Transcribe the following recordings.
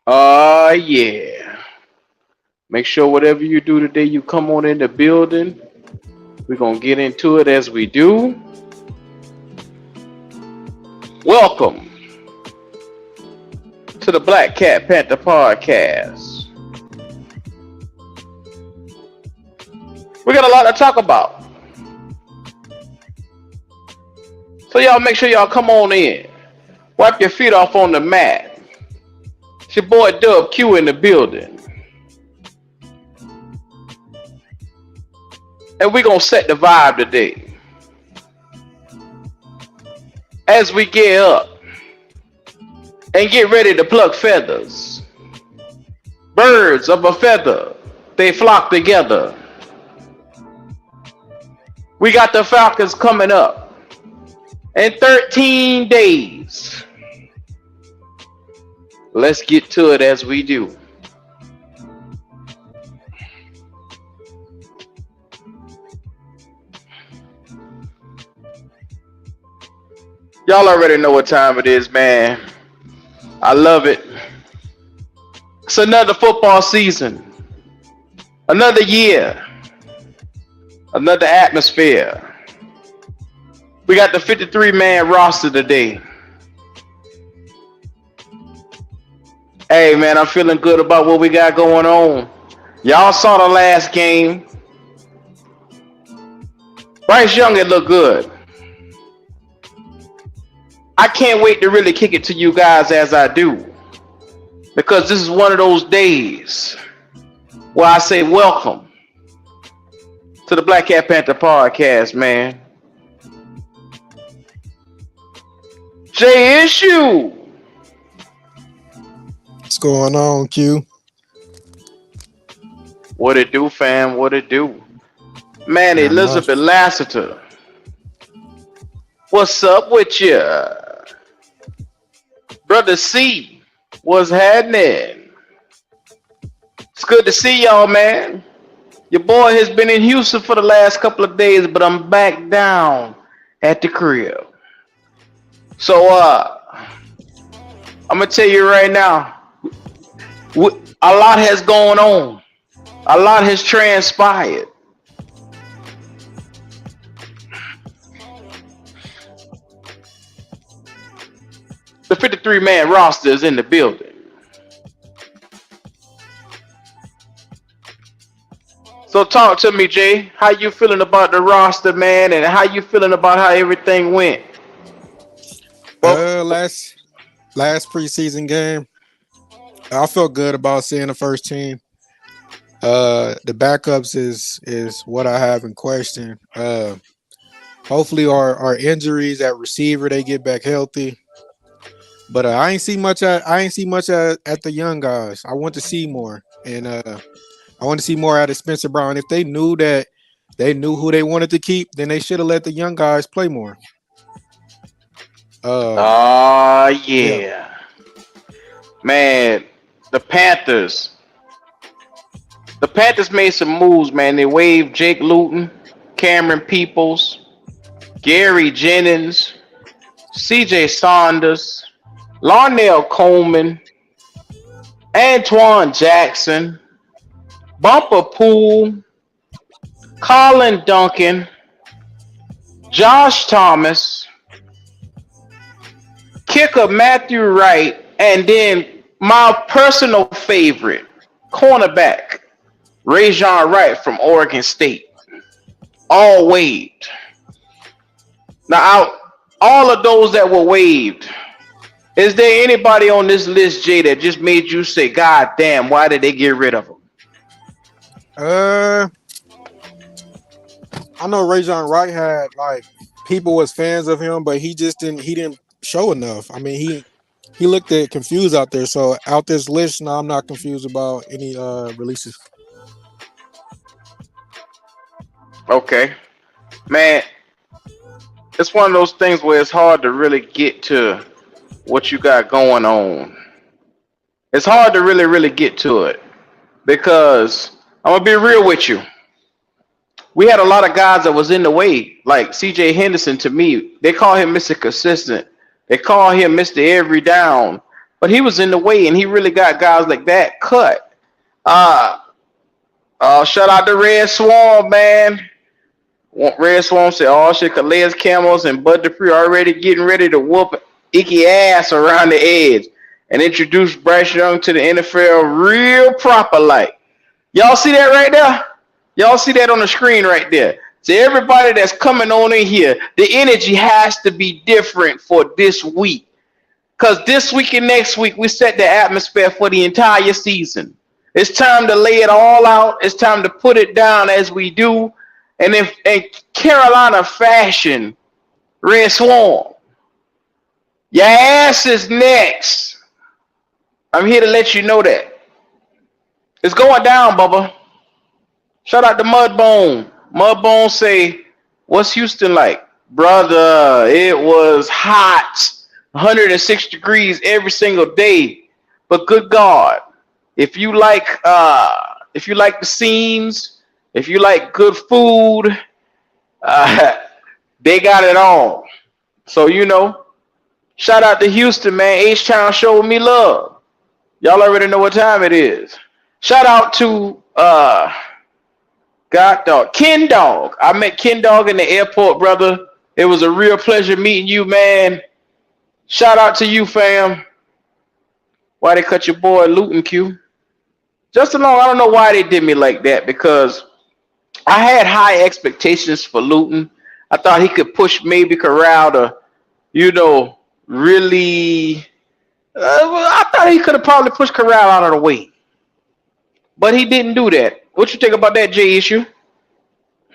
Yeah. Make sure whatever you do today, you come on in the building. We're going to get into it as we do. Welcome to the Black Cat Panther Podcast. We got a lot to talk about. So y'all make sure y'all come on in. Wipe your feet off on the mat. It's your boy 𝐥𝐤 in the building. And we're going to set the vibe today. As we get up and get ready to pluck feathers. Birds of a feather, they flock together. We got the Falcons coming up in 13 days. Let's get to it as we do. Y'all already know what time it is, man. I love it. It's another football season. Another year. Another atmosphere. We got the 53-man roster today. Hey, man, I'm feeling good about what we got going on. Y'all saw the last game. Bryce Young, it looked good. I can't wait to really kick it to you guys as I do. Because this is one of those days where I say welcome to the Black Cat Panther Podcast, man. 𝐥𝐤𝐤𝐞. What's going on, Q? What it do, fam? What it do? Man, Elizabeth Lassiter. What's up with you? Brother C, what's happening? It's good to see y'all, man. Your boy has been in Houston for the last couple of days, but I'm back down at the crib. So, I'm going to tell you right now, a lot has gone on. A lot has transpired. The 53-man roster is in the building. So talk to me, Jay. How you feeling about the roster, man, and how you feeling about how everything went? Last preseason game, I felt good about seeing the first team. The backups is what I have in question. Hopefully our injuries at receiver, they get back healthy. But I ain't see much at the young guys. I want to see more, and I want to see more out of Spencer Brown. If they knew who they wanted to keep, then they should have let the young guys play more. Yeah. Man, the Panthers made some moves, man. They waived Jake Luton, Cameron Peoples, Gary Jennings, C.J. Saunders, Larnell Coleman, Antoine Jackson, Bumper Poole, Colin Duncan, Josh Thomas, kicker Matthew Wright, and then my personal favorite, cornerback 𝐥𝐤𝐤𝐿 Wright from Oregon State. All waived. Now, all of those that were waived, is there anybody on this list, Jay, that just made you say, God damn, why did they get rid of him? I know 𝐥𝐤𝐿 Wright had, people was fans of him, but he didn't show enough. I mean, he looked confused out there. So out this list, now I'm not confused about any releases. Okay. Man, it's one of those things where it's hard to really get to what you got going on. It's hard to really get to it because I'm going to be real with you. We had a lot of guys that was in the way, like C.J. Henderson. To me, they call him Mr. Consistent. They call him Mr. Every Down. but he was in the way, and he really got guys like that cut. Uh, Shout out to Red Swarm, man. Red Swarm said, "Oh shit, 𝐥𝐤𝐤𝐞 and Bud Dupree already getting ready to whoop Icky ass around the edge and introduce Bryce Young to the NFL real proper like." Y'all see that right there? Y'all see that on the screen right there? So everybody that's coming on in here, the energy has to be different for this week. Because this week and next week, we set the atmosphere for the entire season. It's time to lay it all out. It's time to put it down as we do. And if in Carolina fashion, Red Swarm, your ass is next. I'm here to let you know that. It's going down, Bubba. Shout out to Mudbone. Mudbone say, "What's Houston like?" Brother, it was hot. 106 degrees every single day. But good God, if you like the scenes, if you like good food, they got it all. So shout out to Houston, man. H-Town showed me love. Y'all already know what time it is. Shout out to Ken Dog. I met Ken Dog in the airport, brother. It was a real pleasure meeting you, man. Shout out to you, fam. Why they cut your boy Luton Q? Just alone, I don't know why they did me like that, because I had high expectations for Luton. I thought he could push maybe Corral to, really. I thought he could have probably pushed Corral out of the way, but he didn't do that. What you think about that, J Issue?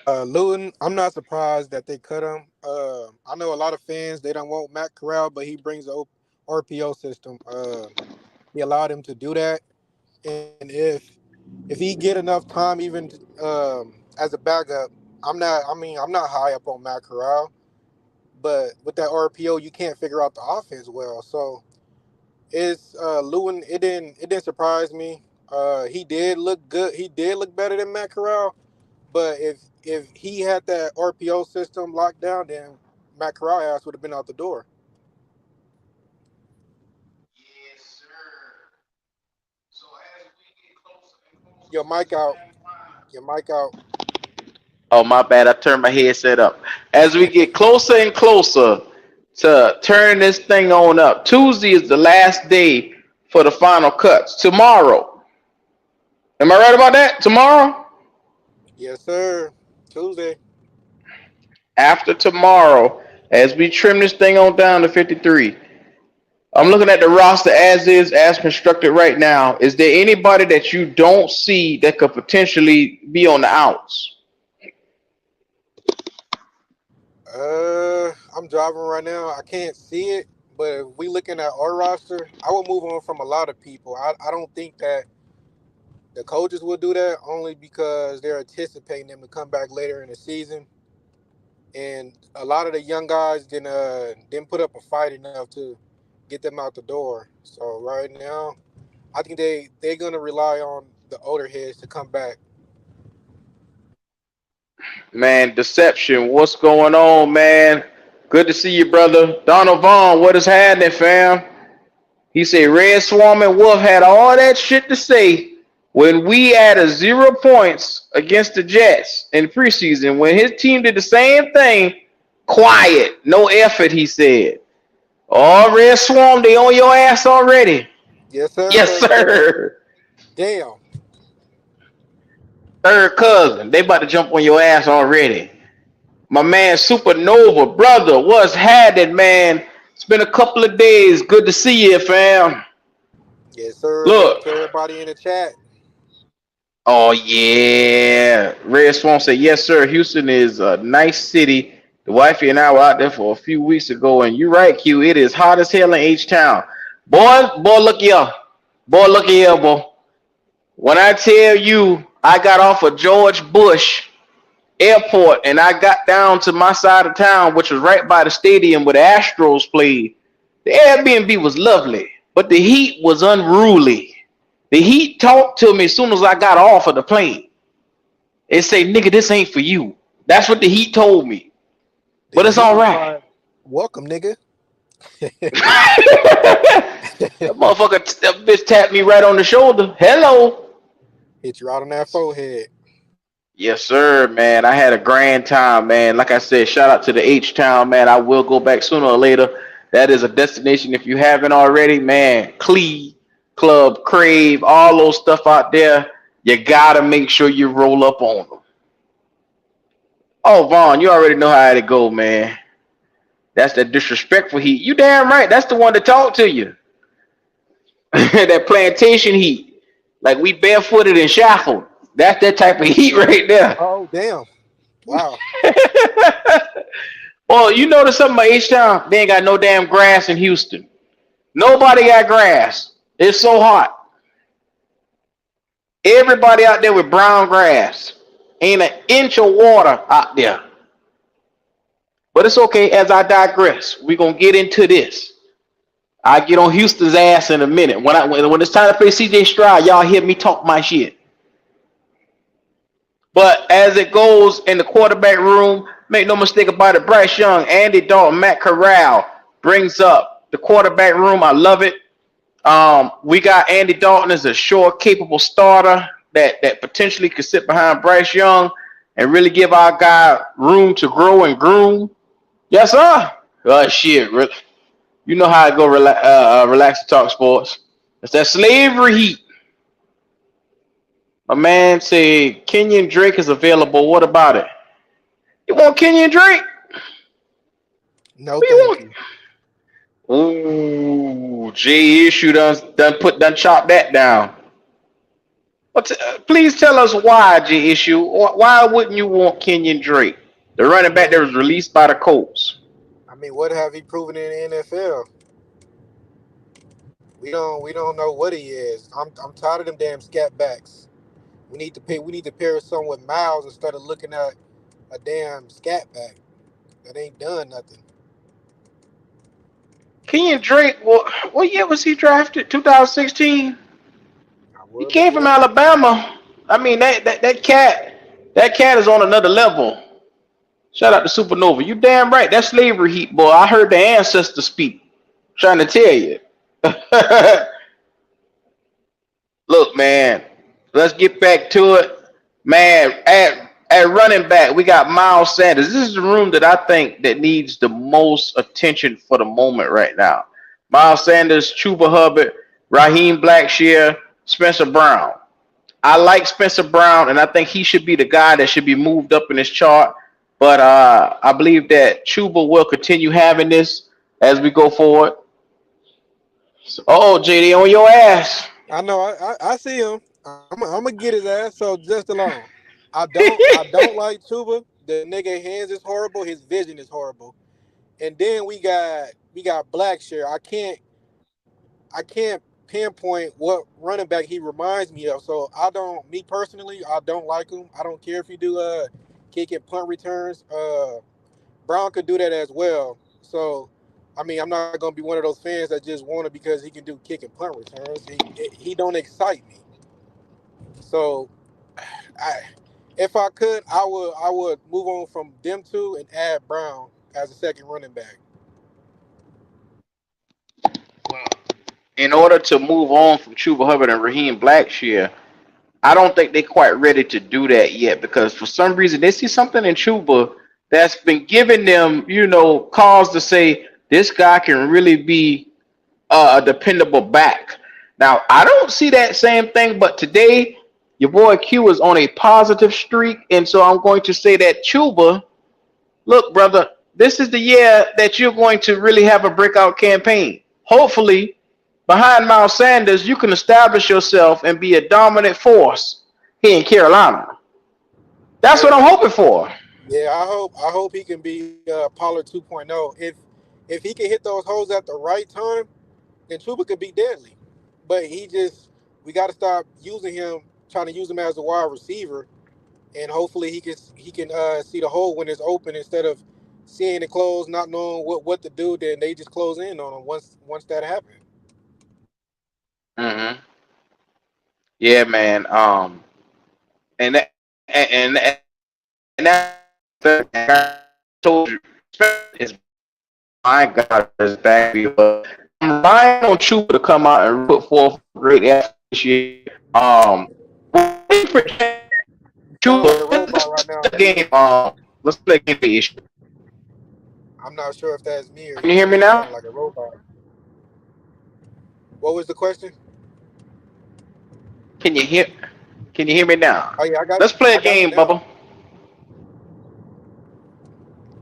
Luton, I'm not surprised that they cut him. I know a lot of fans, they don't want Matt Corral, but he brings the RPO system. He allowed him to do that, and if he get enough time, even as a backup, I'm not high up on Matt Corral, but with that RPO, you can't figure out the offense well. So it's Luton. It didn't surprise me. He did look good. He did look better than Matt Corral. But if he had that RPO system locked down, then Matt Corral ass would have been out the door. Yes, sir. So as we get closer and closer Your to the mic out. timeline. Your mic out. Oh, my bad. I turned my headset up. As we get closer and closer to turn this thing on up, Tuesday is the last day for the final cuts. Tomorrow. Am I right about that? Tomorrow? Yes, sir. Tuesday. After tomorrow, as we trim this thing on down to 53, I'm looking at the roster as is, as constructed right now. Is there anybody that you don't see that could potentially be on the outs? I'm driving right now. I can't see it, but if we looking at our roster, I will move on from a lot of people. I don't think that the coaches will do that, only because they're anticipating them to come back later in the season. And a lot of the young guys didn't put up a fight enough to get them out the door. So right now, I think they're gonna rely on the older heads to come back. Man, Deception, what's going on, man? Good to see you, brother. Donald Vaughn, what is happening, fam? He said Red Swarm and Wolf had all that shit to say when we added 0 points against the Jets in preseason. When his team did the same thing, quiet, no effort, he said. Oh, Red Swarm, they on your ass already. Yes, sir. Yes, sir. Damn. Third cousin, they about to jump on your ass already. My man Supernova, brother, what's happening, man? It's been a couple of days. Good to see you, fam. Yes, sir. What up Look. to everybody in the chat? Oh, yeah. Red Swan said, yes, sir. Houston is a nice city. The wifey and I were out there for a few weeks ago, and you're right, Q. It is hot as hell in H-Town. Boy, look here. Boy, look here, boy. When I tell you I got off of George Bush Airport and I got down to my side of town, which was right by the stadium where the Astros played, the Airbnb was lovely, but the heat was unruly. The heat talked to me as soon as I got off of the plane. It said, nigga, this ain't for you. That's what the heat told me. But it's all right. Welcome, nigga. That bitch tapped me right on the shoulder. Hello. Hit you right on that forehead. Yes, sir, man. I had a grand time, man. Like I said, shout out to the H Town, man. I will go back sooner or later. That is a destination if you haven't already, man. Clee, Club, Crave, all those stuff out there. You gotta make sure you roll up on them. Oh, Vaughn, you already know how it go, man. That's that disrespectful heat. You damn right. That's the one to talk to you. That plantation heat. Like we barefooted and shackled. That's that type of heat right there. Oh damn! Wow. Well, you notice something about H-Town? They ain't got no damn grass in Houston. Nobody got grass. It's so hot. Everybody out there with brown grass. Ain't an inch of water out there. But it's okay. As I digress, we're going to get into this. I get on Houston's ass in a minute. When it's time to play C.J. Stroud, y'all hear me talk my shit. But as it goes in the quarterback room, make no mistake about it, Bryce Young, Andy Dalton, Matt Corral brings up the quarterback room. I love it. We got Andy Dalton as a sure, capable starter that potentially could sit behind Bryce Young and really give our guy room to grow and groom. Yes, sir. Shit. You know how I go relax and talk sports. It's that slavery heat. My man said Kenyon Drake is available. What about it? You want Kenyon Drake? No, thank you. Ooh, 𝐥𝐢𝐤𝐞 done chopped that down. Please tell us why, 𝐥𝐢𝐤. Why wouldn't you want Kenyon Drake, the running back that was released by the Colts? I mean, what have he proven in the NFL? We don't know what he is. I'm tired of them damn scat backs. We need to pair some with Miles instead of looking at a damn scat back that ain't done nothing. Kenyon Drake, what year was he drafted? 2016. I He would look came it from up. Alabama. I mean that cat is on another level. Shout out to Supernova. You damn right. That's slavery heat, boy. I heard the ancestors speak. Trying to tell you. Look, man. Let's get back to it. Man, at running back, we got Miles Sanders. This is the room that I think that needs the most attention for the moment right now. Miles Sanders, Chuba Hubbard, Raheem Blackshear, Spencer Brown. I like Spencer Brown, and I think he should be the guy that should be moved up in this chart. But I believe that Chuba will continue having this as we go forward. So, JD, on your ass. I know. I see him. I'm gonna get his ass. So just alone. I don't like Tuba. The nigga hands is horrible. His vision is horrible. And then we got Blackshear. I can't pinpoint what running back he reminds me of. So me personally, I don't like him. I don't care if you do kick and punt returns. Brown could do that as well. So I mean, I'm not gonna be one of those fans that just want it because he can do kick and punt returns. He don't excite me. So I if I could, I would move on from them two and add Brown as a second running back. Well, in order to move on from Chuba Hubbard and Raheem Blackshear, I don't think they're quite ready to do that yet because for some reason they see something in Chuba that's been giving them, cause to say this guy can really be a dependable back. Now, I don't see that same thing, but today your boy Q is on a positive streak, and so I'm going to say that Chuba, look, brother, this is the year that you're going to really have a breakout campaign. Hopefully, behind Miles Sanders, you can establish yourself and be a dominant force here in Carolina. That's what Yeah, I'm hoping for. yeah. I hope he can be Pollard 2.0. If he can hit those holes at the right time, then Chuba could be deadly. But we got to stop using him, trying to use him as a wide receiver, and hopefully he can see the hole when it's open instead of seeing it close, not knowing what to do. Then they just close in on him once that happens. Hmm. Yeah, man. And that, and that I told you, is my God, is back. relying on Chuba to come out and put forth a great effort this year. What do you project Sound like a Chuba? robot right now. Game. Let's play a game for issue. I'm not sure if that's me or Can you you, hear but me you now? sound like a robot. What was the question? Can you hear? Can you hear me now? Oh yeah, Let's play a I got you game, now. Bubba.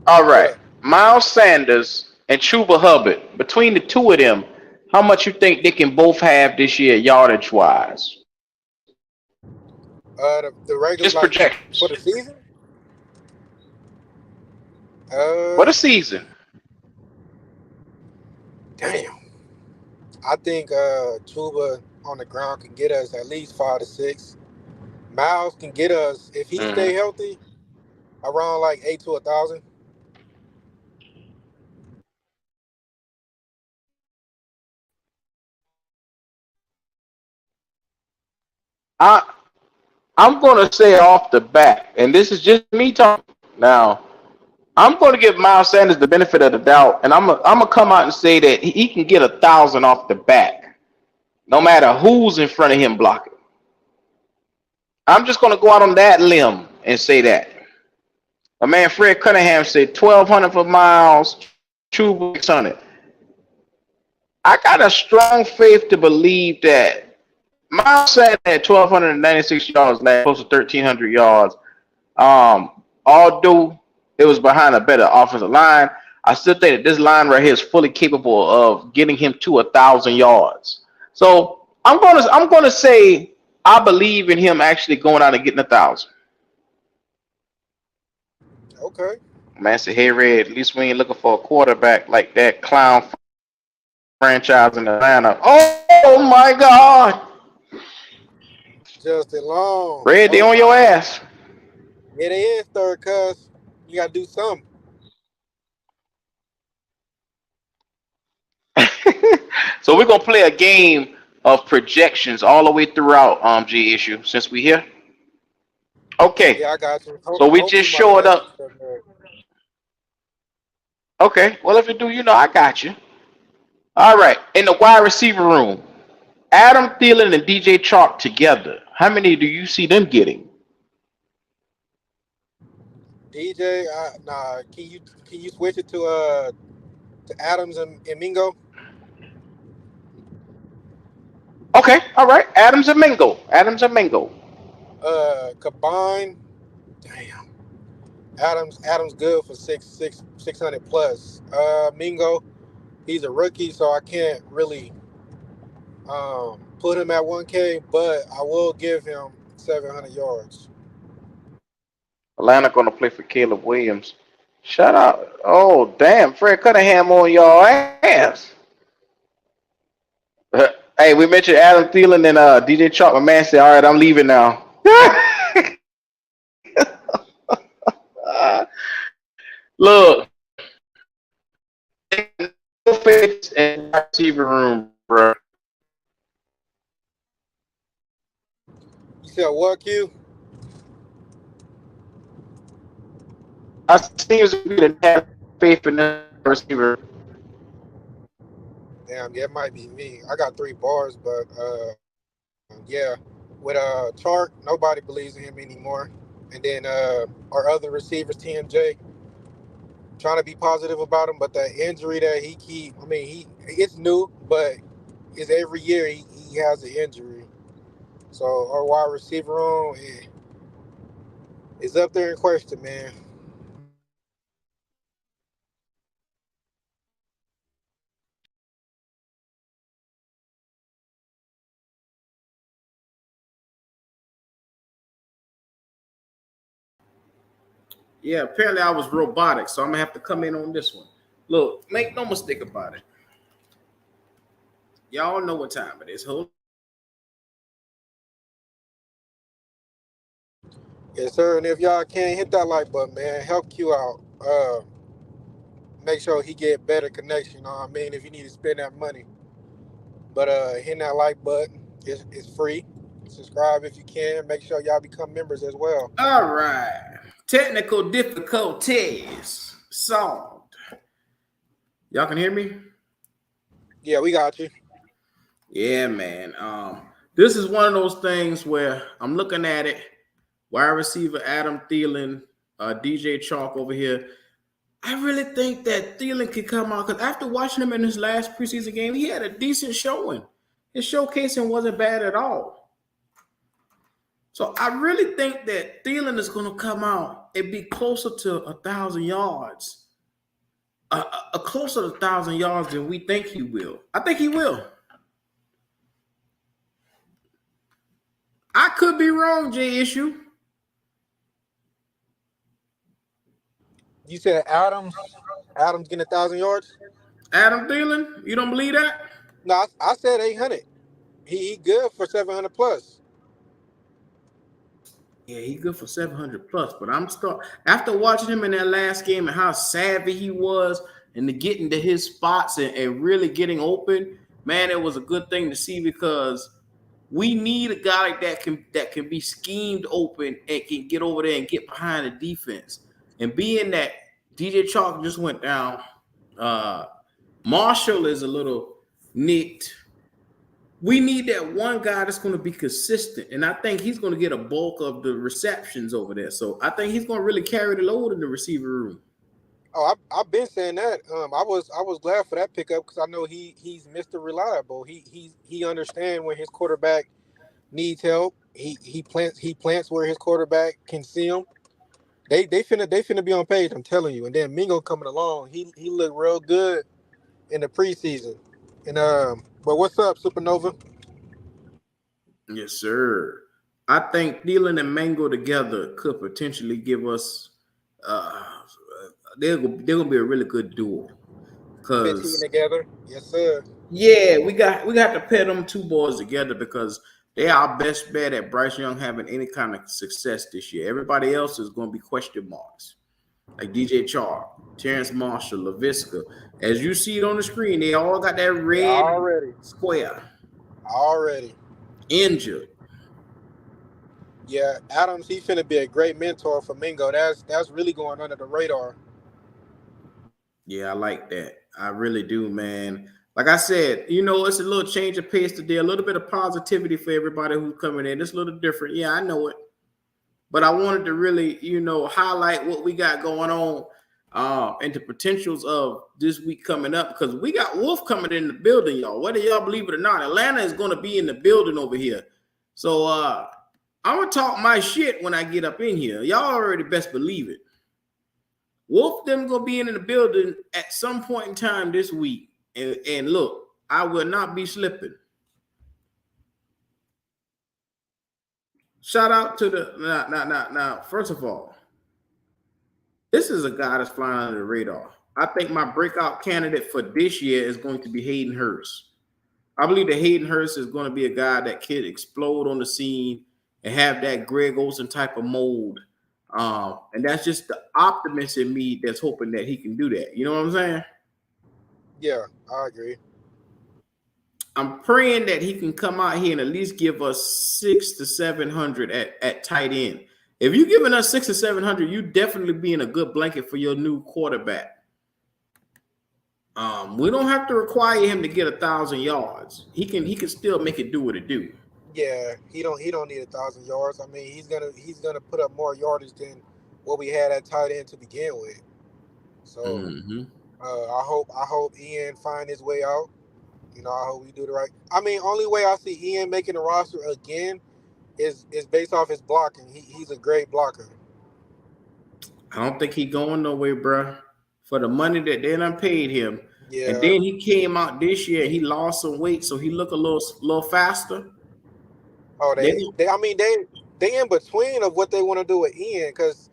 All right, What? Miles Sanders and Chuba Hubbard. Between the two of them, how much you think they can both have this year, yardage wise? The regular Just like for projections the season. for Uh, the season. damn. I think Chuba on the ground can get us at least 5 to 6. Miles can get us if he Mhm. stay healthy around like 8 to 1,000. I I'm gonna say off the bat, and this is just me talking now. I'm going to give Miles Sanders the benefit of the doubt, and I'm gonna come out and say that he can get 1,000 off the bat, no matter who's in front of him blocking. I'm just going to go out on that limb and say that. My man Fred Cunningham said 1,200 for Miles, Chuba 600. I got a strong faith to believe that Miles Sanders had 1,296 yards last, close to 1,300 yards. Although it was behind a better offensive line, I still think that this line right here is fully capable of getting him to 1,000 yards. So I'm gonna say I believe in him actually going out and getting 1,000. Okay. Man said, "Hey Red, at least we ain't looking for a quarterback like that clown franchise in Atlanta." Oh my God, Justin Long. Red, they Oh on your my God. ass. Yeah, they is third, cuz. You gotta do something. So we're gonna play a game of projections all the way throughout G issue since we here. Okay, Yeah, I got you. so we Hopefully just my showed connection up. still good. Okay, well if you do, I got you. All right, in the wide receiver room, Adam Thielen and DJ Chalk together. How many do you see them getting? DJ, nah, can you switch it to Adams and Mingo? Okay, all right, Adams and Mingo. Adams and Mingo. Combined, damn. Adams good for 600 plus. Mingo, he's a rookie, so I can't really put him at 1K, but I will give him 700 yards. Atlanta gonna play for Caleb Williams. Shut up. Oh damn, Fred Cunningham on your ass. Hey, we mentioned Adam Thielen and DJ Chalk. My man said, "All right, I'm leaving now." Look, no face in the receiver room, bro. You said what, Q? I seems to be the have faith in the receiver. Damn, yeah, it might be me. I got 3 bars, but yeah, with Chark, nobody believes in him anymore. And then our other receivers, TMJ, trying to be positive about him, but that injury that he keep, I mean, it's new, but it's every year he has an injury. So our wide receiver room is up there in question, man. Yeah, apparently I was robotic, so I'm gonna have to come in on this one. Look, make no mistake about it. Y'all know what time it is. Hold. Yes, sir. And if y'all can't hit that like button, man, help Q out. Make sure he get better connection. You know what I mean? If you need to spend that money. But hitting that like button is free. Subscribe if you can. Make sure y'all become members as well. All right. Technical difficulties solved. Y'all can hear me? Yeah, we got you. Yeah, man. This is one of those things where I'm looking at it. Wide receiver Adam Thielen, DJ Chalk over here. I really think that Thielen could come out because after watching him in his last preseason game, he had a decent showing. His showcasing wasn't bad at all. So I really think that Thielen is going to come out and be closer to 1,000 yards, closer to 1,000 yards than we think he will. I think he will. I could be wrong, J Issue. You said Adams getting 1,000 yards? Adam Thielen, you don't believe that? No, I said 800. He good for 700 plus. Yeah, he good for 700 plus. But I'm start after watching him in that last game and how savvy he was and to getting to his spots and really getting open. Man, it was a good thing to see because we need a guy like that can be schemed open and can get over there and get behind the defense. And being that DJ Chalk just went down, Marshall is a little nicked. We need that one guy that's going to be consistent, and I think he's going to get a bulk of the receptions over there. So I think he's going to really carry the load in the receiver room. Oh, I've been saying that. I was glad for that pickup because I know he's Mr. Reliable. He understands when his quarterback needs help. He plants where his quarterback can see him. They finna be on page. I'm telling you. And then Mingo coming along. He looked real good in the preseason. And but what's up, Supernova? Yes, sir. I think Thielen and Mango together could potentially give us. They're gonna be a really good duo. 15 Cause together. Yes, sir. yeah, we got to pair them two boys together because they are our best bet at Bryce Young having any kind of success this year. Everybody else is going to be question marks, like DJ Chark, Terrence Marshall, LaVisca. As you see it on the screen, they all got that red square. Already. Injured. Yeah, Adams, he finna be a great mentor for Mingo. That's really going under the radar. Yeah, I like that. I really do, man. Like I said, it's a little change of pace today, a little bit of positivity for everybody who's coming in. It's a little different. Yeah, I know it. But I wanted to really, highlight what we got going on and the potentials of this week coming up because we got Wolf coming in the building, y'all. Whether y'all believe it or not, Atlanta is going to be in the building over here. So I'm going to talk my shit when I get up in here. Y'all already best believe it. Wolf them going to be in the building at some point in time this week. And look, I will not be slipping. Shout out to the now. First of all, this is a guy that's flying under the radar. I think my breakout candidate for this year is going to be Hayden Hurst. I believe that Hayden Hurst is going to be a guy that can explode on the scene and have that Greg Olsen type of mold. And that's just the optimist in me that's hoping that he can do that. You know what I'm saying? Yeah, I agree. I'm praying that he can come out here and at least give us 600 to 700 at tight end. If you're giving us 600 to 700, you definitely being a good blanket for your new quarterback. We don't have to require him to get 1,000 yards. He can still make it do what it do. Yeah, he don't need 1,000 yards. I mean, he's gonna put up more yardage than what we had at tight end to begin with. So I hope Ian find his way out. I hope we do the right. I mean, only way I see Ian making the roster again is based off his blocking. He's a great blocker. I don't think he's going nowhere, bro. For the money that they done paid him. Yeah. And then he came out this year. He lost some weight, so he look a little faster. Oh, they in between of what they want to do with Ian because,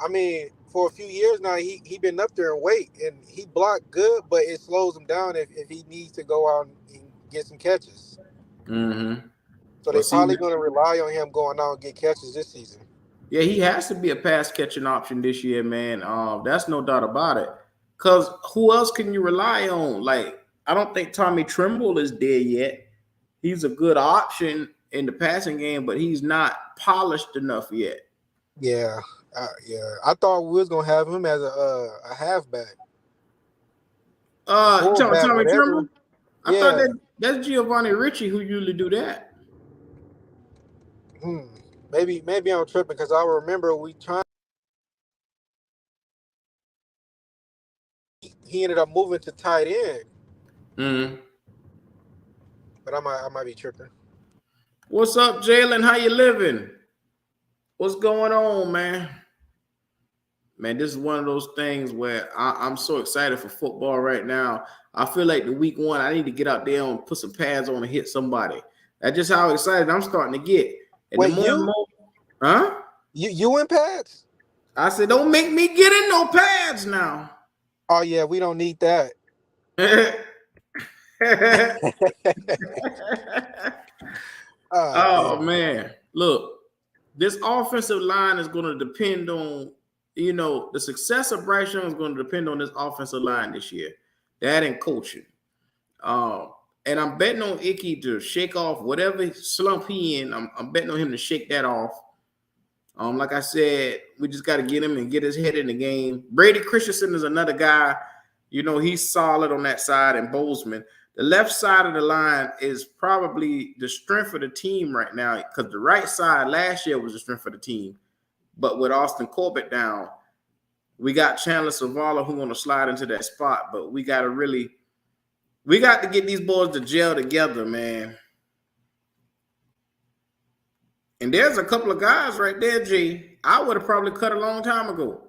I mean, for a few years now he been up there in weight and he blocked good, but it slows him down if he needs to go out and get some catches. So they're probably going to rely on him going out and get catches this season. Yeah, he has to be a pass catching option this year, man. That's no doubt about it. Because who else can you rely on? Like, I don't think Tommy Tremble is there yet. He's a good option in the passing game, but he's not polished enough yet. Yeah, I thought we was gonna have him as a halfback. Tommy Tremble. I thought that's Giovanni Ricci who usually do that. Maybe I'm tripping because I remember he ended up moving to tight end. Mm-hmm. But I might be tripping. What's up, Jalen? How you living? What's going on, man? Man, this is one of those things where I'm so excited for football right now. I feel like the week one, I need to get out there and put some pads on and hit somebody. That's just how excited I'm starting to get. And wait, huh? You in pads? I said, don't make me get in no pads now. Oh yeah, we don't need that. Oh man, look, this offensive line is going to depend on, the success of Bryce Young is going to depend on this offensive line this year. That and coaching. And I'm betting on Icky to shake off whatever slump he in. I'm betting on him to shake that off. Like I said, we just got to get him and get his head in the game. Brady Christensen is another guy. He's solid on that side, and Bozeman. The left side of the line is probably the strength of the team right now because the right side last year was the strength of the team. But with Austin Corbett down, we got Chandler Zavala who want to slide into that spot. But we got to get these boys to gel together, man. And there's a couple of guys right there, Jay, I would have probably cut a long time ago.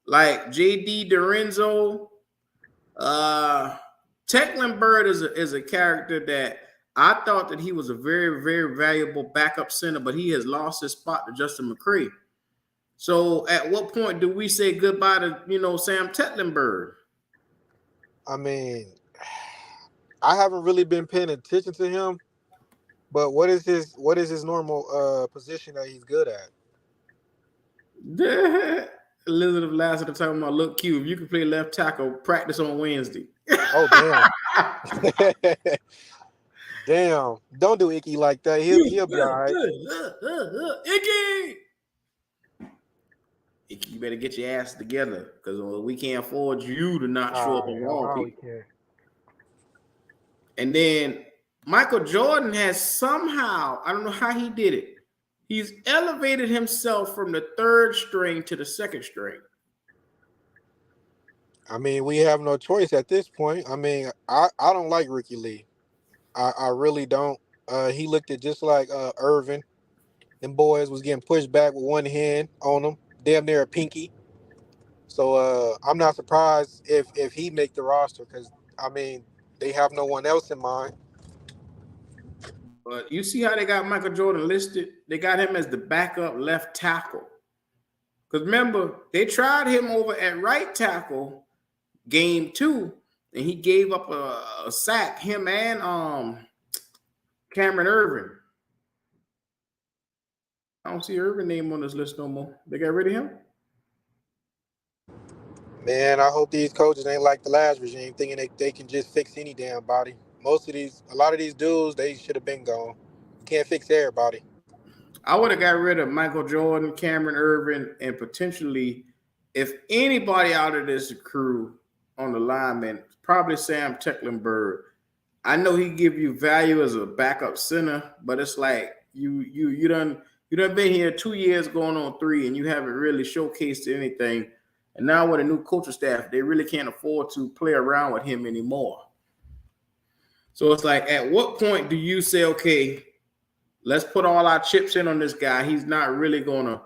Like J.D. Dorenzo. Tecklenburg is a character that I thought that he was a very, very valuable backup center, but he has lost his spot to Justin McCray. So at what point do we say goodbye to, Sam Tecklenburg? I mean, I haven't really been paying attention to him, but what is his normal position that he's good at? Elizabeth Lassiter talking about, look, Q, if you can play left tackle, practice on Wednesday. Oh, damn. Damn. Don't do Icky like that. He'll be all right. Icky, you better get your ass together because we can't afford you to not show up on wall people. And then Michael Jordan has somehow, I don't know how he did it, he's elevated himself from the third string to the second string. I mean, we have no choice at this point. I mean, I don't like Ricky Lee. I really don't. He looked at just like Irvin. Them boys was getting pushed back with one hand on them, damn near a pinky. So I'm not surprised if he make the roster because, I mean, they have no one else in mind. But you see how they got Michael Jordan listed? They got him as the backup left tackle. Because remember, they tried him over at right tackle game 2, and he gave up a sack, him and Cameron Irvin. I don't see Irvin name on this list no more. They got rid of him? Man, I hope these coaches ain't like the last regime, thinking they can just fix any damn body. A lot of these dudes, they should have been gone. Can't fix everybody. I would have got rid of Michael Jordan, Cameron Irvin, and potentially, if anybody out of this crew on the lineman, probably Sam Tecklenburg. I know he give you value as a backup center, but it's like you done been here 2 years going on 3, and you haven't really showcased anything. And now with a new coaching staff, they really can't afford to play around with him anymore. So it's like, at what point do you say, okay, let's put all our chips in on this guy? He's not gonna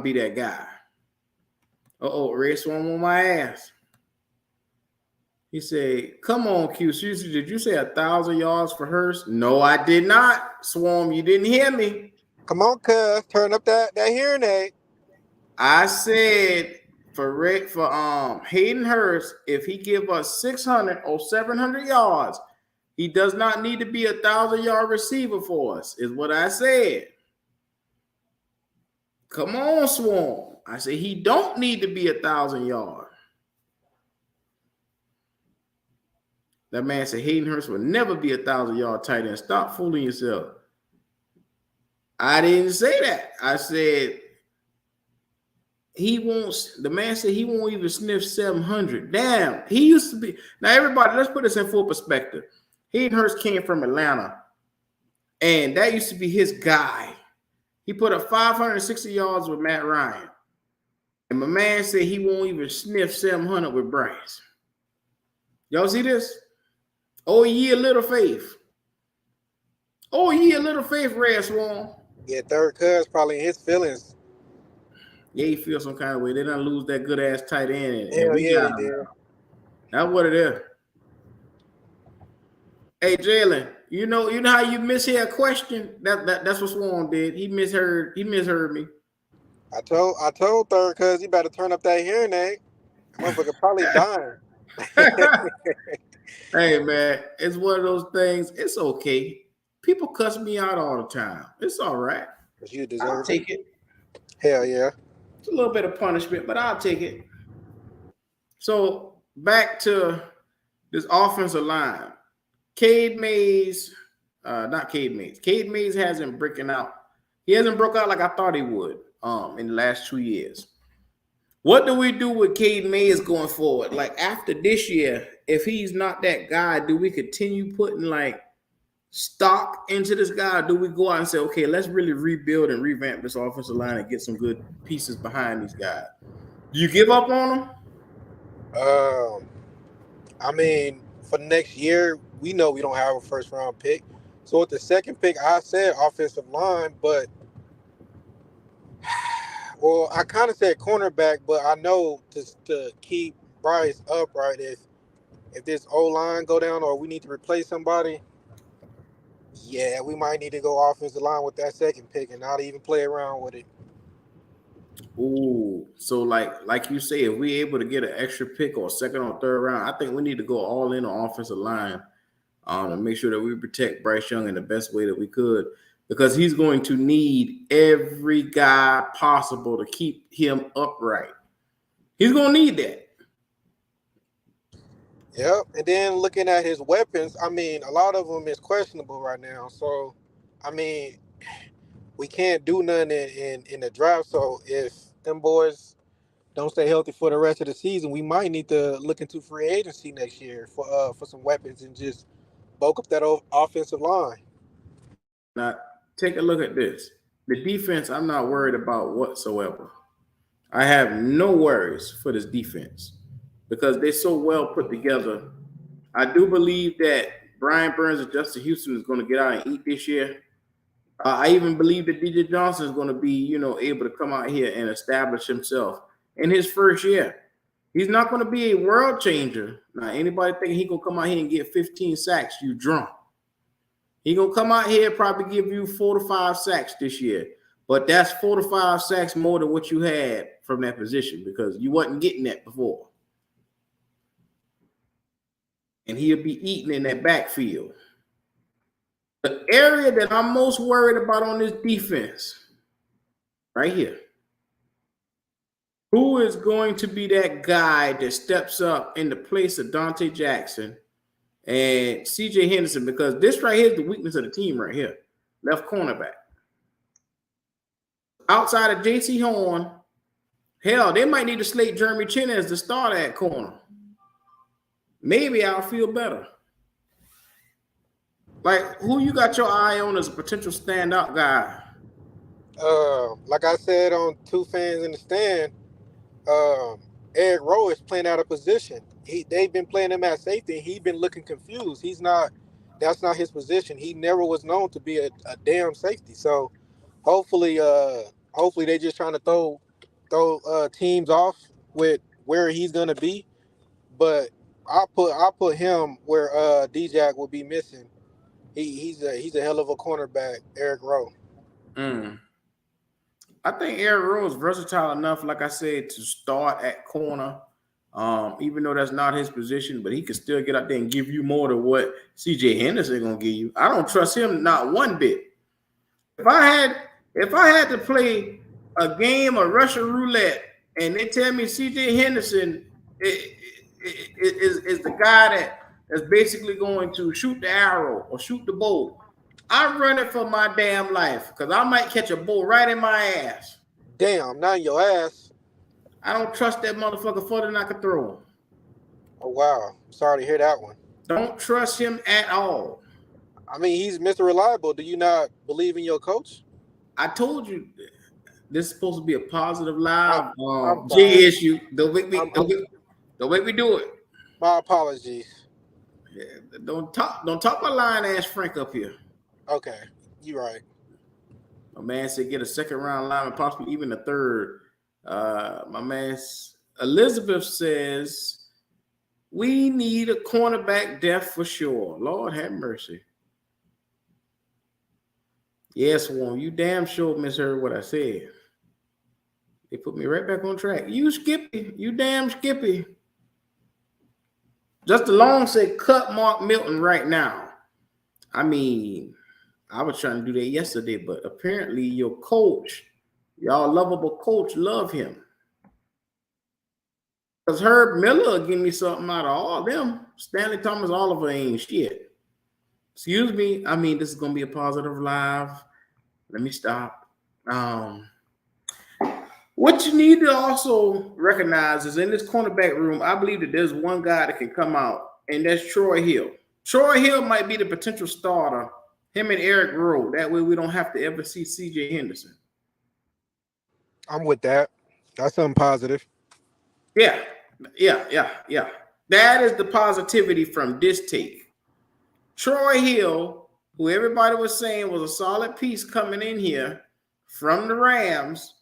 be that guy. Red Swan on my ass. He said, come on, Q. Seriously, did you say 1,000 yards for Hurst? No, I did not. Swarm, you didn't hear me. Come on, cuz. Turn up that hearing aid. I said for Hayden Hurst, if he give us 600 or 700 yards, he does not need to be 1,000-yard receiver for us, is what I said. Come on, Swarm. I said he don't need to be 1,000 yards. That man said Hayden Hurst will never be 1,000-yard tight end. Stop fooling yourself. I didn't say that. I said the man said he won't even sniff 700. Damn, he used to be. Now, everybody, let's put this in full perspective. Hayden Hurst came from Atlanta, and that used to be his guy. He put up 560 yards with Matt Ryan. And my man said he won't even sniff 700 with Bryce. Y'all see this? Oh, yeah, little faith. Oh, yeah, little faith, Red Swan. Yeah, third cuz probably in his feelings. Yeah, he feels some kind of way. They done lose that good ass tight end. Hell we yeah, got they him. did. That's what it is. Hey, Jalen, you know how you mishear a question? That's what Swan did. He misheard me. I told third cuz he better turn up that hearing aid. Motherfucker probably dying. Hey man, it's one of those things. It's okay. People cuss me out all the time. It's all right. But you deserve I'll take it. Hell yeah. It's a little bit of punishment, but I'll take it. So back to this offensive line. 𝐥𝐤𝐤𝐬 hasn't broken out. He hasn't broke out like I thought he would in the last 2 years. What do we do with 𝐥𝐤𝐤𝐬 going forward? Like after this year, if he's not that guy, do we continue putting like stock into this guy? Or do we go out and say, okay, let's really rebuild and revamp this offensive line and get some good pieces behind these guys? Do you give up on them? I mean, for next year, we know we don't have a first round pick. So with the second pick, I said offensive line, but well, I kind of said cornerback, but I know to keep Bryce upright, if this O-line go down or we need to replace somebody, yeah, we might need to go offensive line with that second pick and not even play around with it. Ooh, so like you say, if we're able to get an extra pick or second or third round, I think we need to go all in on offensive line and make sure that we protect Bryce Young in the best way that we could, because he's going to need every guy possible to keep him upright. He's going to need that. Yep, and then looking at his weapons, I mean, a lot of them is questionable right now. So, I mean, we can't do nothing in the draft. So if them boys don't stay healthy for the rest of the season, we might need to look into free agency next year for some weapons and just bulk up that offensive line. Now, take a look at this. The defense, I'm not worried about whatsoever. I have no worries for this defense because they're so well put together. I do believe that Brian Burns and Justin Houston is going to get out and eat this year. I even believe that DJ Johnson is going to be, able to come out here and establish himself in his first year. He's not going to be a world changer. Now, anybody thinking he's going to come out here and get 15 sacks, you drunk. He's going to come out here and probably give you 4 to 5 sacks this year. But that's 4 to 5 sacks more than what you had from that position because you wasn't getting that before. And he'll be eating in that backfield. The area that I'm most worried about on this defense, right here. Who is going to be that guy that steps up in the place of Dante Jackson and C.J. Henderson? Because this right here is the weakness of the team right here. Left cornerback. Outside of J.C. Horn, hell, they might need to slate Jeremy Chin as the starter at corner. Maybe I'll feel better. Like, who you got your eye on as a potential standout guy? Like I said on Two Fans in the Stand, Eric Rowe is playing out of position. They've been playing him at safety. He's been looking confused. That's not his position. He never was known to be a damn safety. So hopefully they just trying to throw teams off with where he's gonna be. But I'll put him where D-Jack will be missing. He's a hell of a cornerback, Eric Rowe. I think Eric Rowe is versatile enough, like I said, to start at corner. Even though that's not his position, but he can still get out there and give you more than what C.J. Henderson gonna give you. I don't trust him not one bit. If I had to play a game of Russian roulette and they tell me C.J. Henderson is the guy that's basically going to shoot the arrow or shoot the bow, I'm running for my damn life because I might catch a bull right in my ass. Damn, not in your ass. I don't trust that motherfucker further than I can throw him. Oh, wow. Sorry to hear that one. Don't trust him at all. I mean, he's Mr. Reliable. Do you not believe in your coach? I told you this is supposed to be a positive live I'm sorry. G issue. Don't make me do it. My apologies. Yeah, don't talk my lying ass Frank up here. Okay, you're right. My man said get a second round lineman, possibly even a third. My man Elizabeth says we need a cornerback depth for sure. Lord have mercy. Yes, Warren, you damn sure misheard what I said. They put me right back on track. You Skippy, you damn Skippy. Just Long said cut Mark Milton right now. I mean, I was trying to do that yesterday, but apparently your coach, y'all lovable coach, love him. Because Herb Miller will give me something out of all them. Stanley Thomas Oliver ain't shit. Excuse me. I mean, this is going to be a positive live. Let me stop. What you need to also recognize is in this cornerback room, I believe that there's one guy that can come out, and that's Troy Hill. Troy Hill might be the potential starter. Him and Eric Rowe. That way we don't have to ever see C.J. Henderson. I'm with that. That's something positive. Yeah. That is the positivity from this take. Troy Hill, who everybody was saying was a solid piece coming in here from the Rams,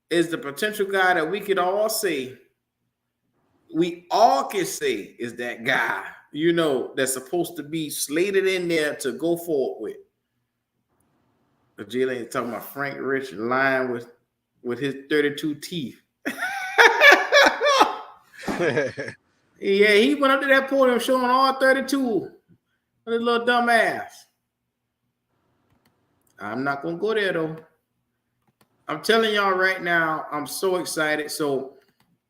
is the potential guy that we could all say, is that guy, that's supposed to be slated in there to go forward with. But Jill ain't talking about Frank Rich lying with his 32 teeth. Yeah, he went up to that podium showing all 32. What a little dumb ass. I'm not going to go there, though. I'm telling y'all right now, I'm so excited. So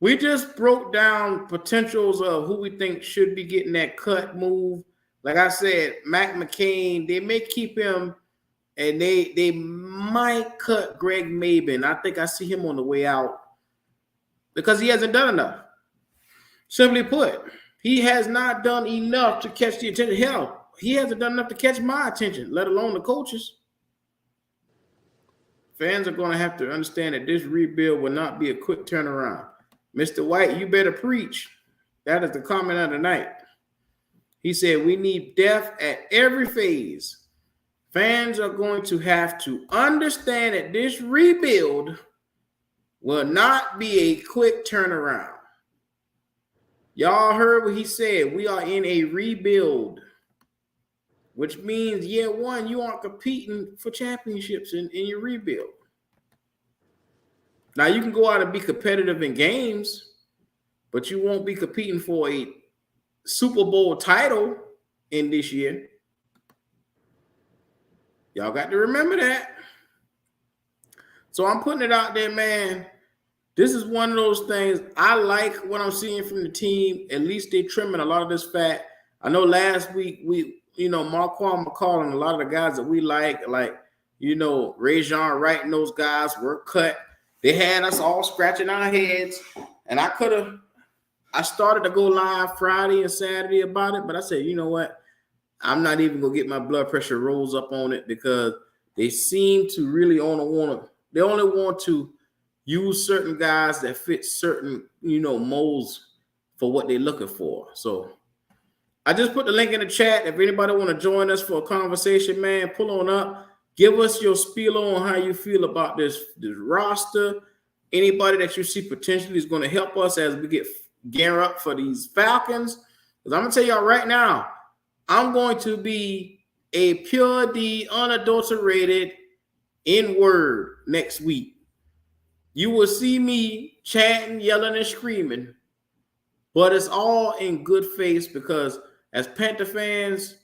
we just broke down potentials of who we think should be getting that cut move. Like I said, Mac McCain, they may keep him, and they might cut Greg Maben. I think I see him on the way out because he hasn't done enough. Simply put, he has not done enough to catch the attention. Hell, he hasn't done enough to catch my attention, let alone the coaches. Fans are going to have to understand that this rebuild will not be a quick turnaround. Mr. White, you better preach. That is the comment of the night. He said, we need depth at every phase. Fans are going to have to understand that this rebuild will not be a quick turnaround. Y'all heard what he said. We are in a rebuild, which means year one, you aren't competing for championships in your rebuild. Now, you can go out and be competitive in games, but you won't be competing for a Super Bowl title in this year. Y'all got to remember that. So I'm putting it out there, man. This is one of those things. I like what I'm seeing from the team. At least they're trimming a lot of this fat. I know last week Marquand McCall and a lot of the guys that we like Ray-Jean Wright and those guys were cut. They had us all scratching our heads. And I started to go live Friday and Saturday about it, but I said, you know what? I'm not even going to get my blood pressure rolls up on it because they seem to really only want to use certain guys that fit certain, molds for what they're looking for. So I just put the link in the chat. If anybody want to join us for a conversation, man, pull on up. Give us your spiel on how you feel about this roster. Anybody that you see potentially is going to help us as we get gear up for these Falcons. Because I'm going to tell y'all right now, I'm going to be a pure D, unadulterated N-word next week. You will see me chanting, yelling, and screaming. But it's all in good faith because as Panther fans,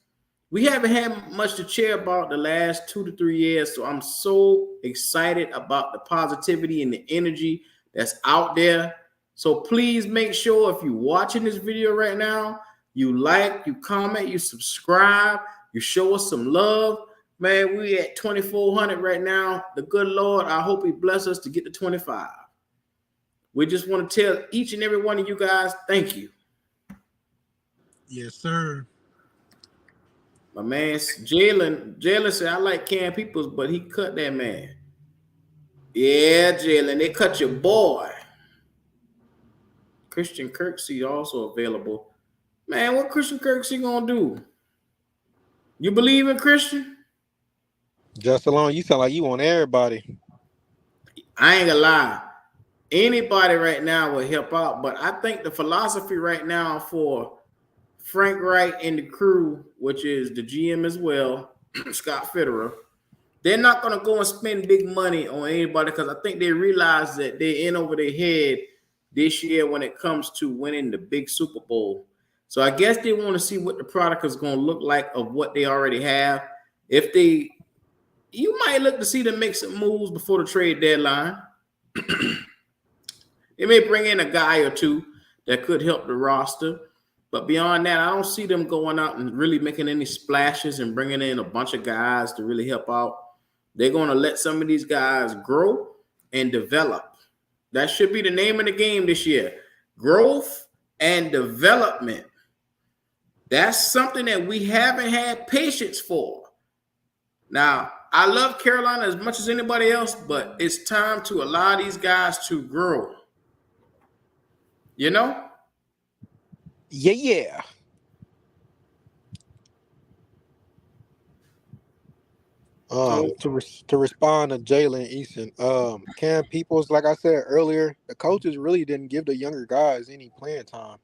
we haven't had much to cheer about the last 2 to 3 years. So I'm so excited about the positivity and the energy that's out there. So please make sure if you're watching this video right now, you like, you comment, you subscribe, you show us some love. Man, we at 2,400 right now. The good Lord, I hope he bless us to get to 25. We just want to tell each and every one of you guys, thank you. Yes, sir. My man Jalen said, I like Cam Peoples, but he cut that man. Yeah, Jalen, they cut your boy. Christian Kirksey also available. Man, what Christian Kirksey gonna do? You believe in Christian? Just alone, you sound like you want everybody. I ain't gonna lie. Anybody right now will help out, but I think the philosophy right now for Frank Wright and the crew, which is the GM as well, Scott Fitterer, they're not going to go and spend big money on anybody because I think they realize that they're in over their head this year when it comes to winning the big Super Bowl. So I guess they want to see what the product is going to look like of what they already have. You might look to see them make some moves before the trade deadline. They may bring in a guy or two that could help the roster. But beyond that, I don't see them going out and really making any splashes and bringing in a bunch of guys to really help out. They're going to let some of these guys grow and develop. That should be the name of the game this year. Growth and development. That's something that we haven't had patience for. Now, I love Carolina as much as anybody else, but it's time to allow these guys to grow. You know? Yeah. To respond to Jalen Eason, Cam Peoples, like I said earlier, the coaches really didn't give the younger guys any playing time.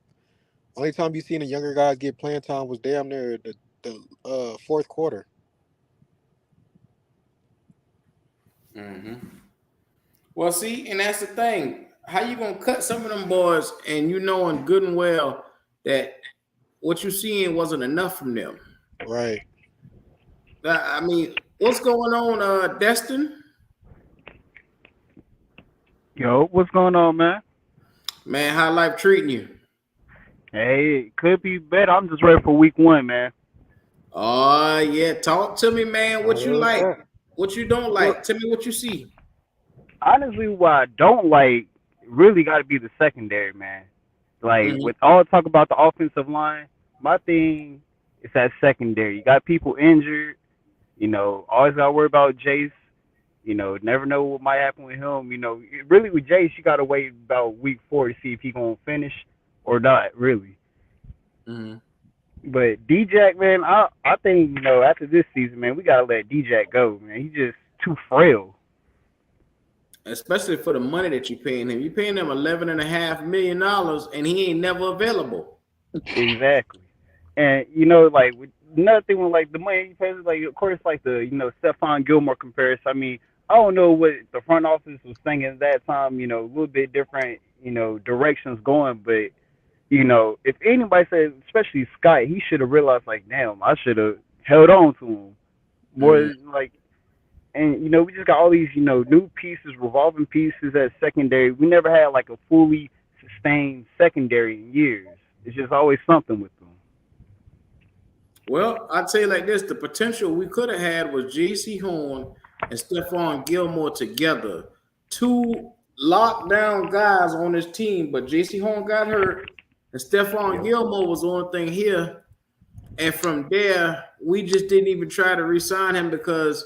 Only time you seen the younger guys get playing time was damn near the fourth quarter. Mm-hmm. Well, see, and that's the thing. How you gonna cut some of them boys and you knowing good and well that what you seeing wasn't enough from them? Right. I mean, what's going on, Destin? Yo, what's going on, man? Man, how life treating you? Hey, it could be better. I'm just ready for week 1, man. Oh, yeah. Talk to me, man. What you like? What you don't like? Tell me what you see. Honestly, what I don't like really got to be the secondary, man. Like, with all talk about the offensive line, my thing is that secondary. You got people injured, always got to worry about Jace. Never know what might happen with him. Really with Jace, you got to wait about week 4 to see if he's going to finish or not, really. Mm-hmm. But D-Jack, man, I think, after this season, man, we got to let D-Jack go, man. He's just too frail. Especially for the money that you're paying him. You're paying him $11.5 million, and he ain't never available. Exactly. And, like, another thing with, like, the money he pays, like, of course, like the, Stephon Gilmore comparison. I mean, I don't know what the front office was thinking at that time, a little bit different, directions going, but if anybody said, especially Scott, he should have realized, like, damn, I should have held on to him more. Like, and we just got all these, new pieces, revolving pieces at secondary. We never had like a fully sustained secondary in years. It's just always something with them. Well, I'd say like this: the potential we could have had was J.C. Horn and Stephon Gilmore together, two lockdown guys on this team. But J.C. Horn got hurt. And Stephon Gilmore was the only thing here. And from there, we just didn't even try to re-sign him because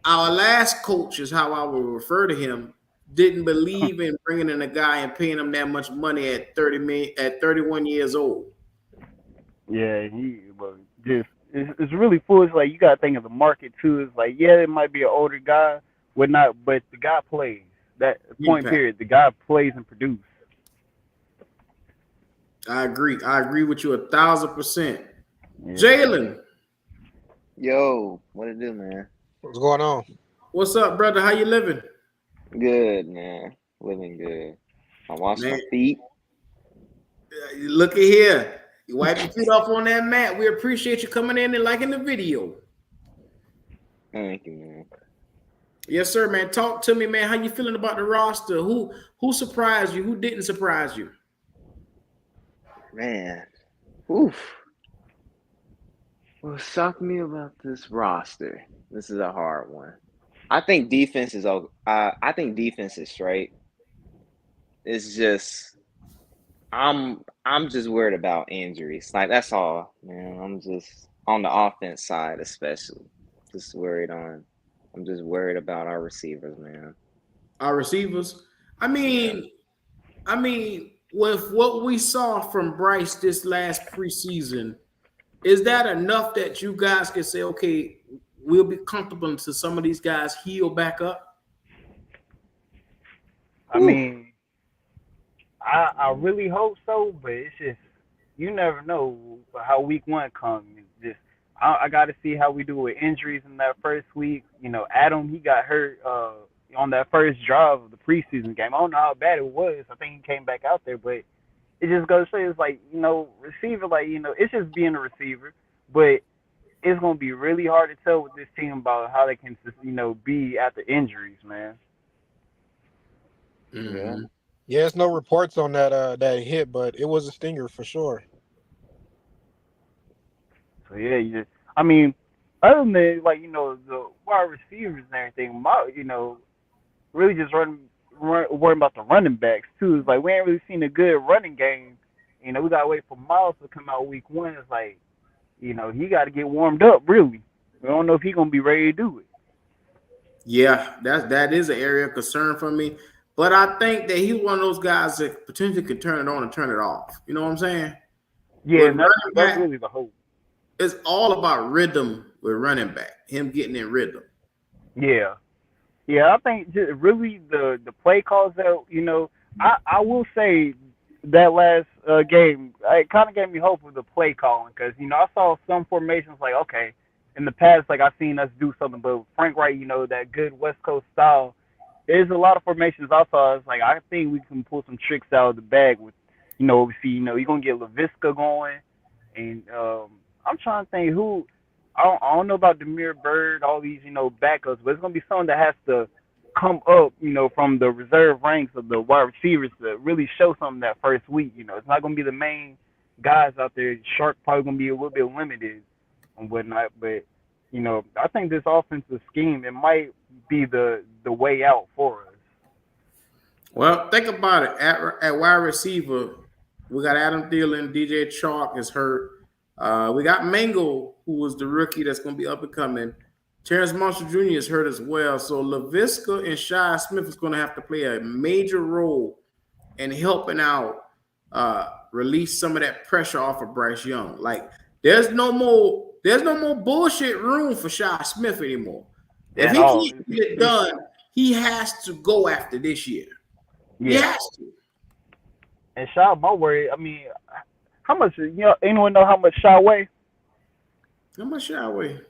our last coach, is how I would refer to him, didn't believe in bringing in a guy and paying him that much money at 31 years old. Yeah, it's really foolish. Like, you got to think of the market too. It's like, yeah, it might be an older guy, but the guy plays. That point period, the guy plays and produces. I agree with you 1,000%. Yeah. Jalen. Yo, what it do, man? What's going on? What's up, brother? How you living? Good, man. Living good. I wash my feet. Look at here. You wipe your feet off on that mat. We appreciate you coming in and liking the video. Thank you, man. Yes, sir, man. Talk to me, man. How you feeling about the roster? Who surprised you? Who didn't surprise you? Man, oof. What shocked me about this roster? This is a hard one. I think defense is straight. It's just I'm just worried about injuries. Like, that's all, man. on the offense side, especially. I'm just worried about our receivers, man. Our receivers. I mean, with what we saw from Bryce this last preseason, is that enough that you guys can say, okay, we'll be comfortable until some of these guys heal back up? I mean, I really hope so, but it's just you never know how week one comes. Just I got to see how we do with injuries in that first week. You know, Adam he got hurt on that first drive of the preseason game. I don't know how bad it was. I think he came back out there, but it just goes to say it's like receiver it's just being a receiver, but it's gonna be really hard to tell with this team about how they can be after injuries, man. Mm-hmm. Yeah, there's no reports on that hit, but it was a stinger for sure. So yeah, I mean, other than the wide receivers and everything, really just worrying about the running backs too. It's like we ain't really seen a good running game. We gotta wait for Miles to come out week one. It's like, he got to get warmed up. Really, we don't know if he's gonna be ready to do it. Yeah, that is an area of concern for me. But I think that he's one of those guys that potentially can turn it on and turn it off. You know what I'm saying? Yeah, and that's really the hope. It's all about rhythm with running back, him getting in rhythm. Yeah. Yeah, I think just really the play calls that, I will say that last game, it kind of gave me hope with the play calling because, I saw some formations like, okay, in the past, like I've seen us do something, but Frank Wright, that good West Coast style, there's a lot of formations I saw. It's like, I think we can pull some tricks out of the bag with, we see, you're going to get 𝐦𝐨𝐫𝐞 going. And I'm trying to think who, I don't know about Damiere Byrd, all these, backups, but it's going to be someone that has to come up, from the reserve ranks of the wide receivers to really show something that first week. It's not going to be the main guys out there. Shark probably going to be a little bit limited and whatnot, but I think this offensive scheme, it might be the way out for us. Well, think about it. At wide receiver, we got Adam Thielen, DJ Chark is hurt. We got Mango, who was the rookie that's going to be up and coming. Terrence Marshall Jr. is hurt as well. So 𝐦𝐵𝐾 and Shi Smith is going to have to play a major role in helping out release some of that pressure off of Bryce Young. Like there's no more bullshit room for Shi Smith anymore. If he can't get it done, he has to go after this year. Yeah. He has to. And Shi, my worry, I mean, how much, anyone know how much Shi weigh? How much Shi weigh?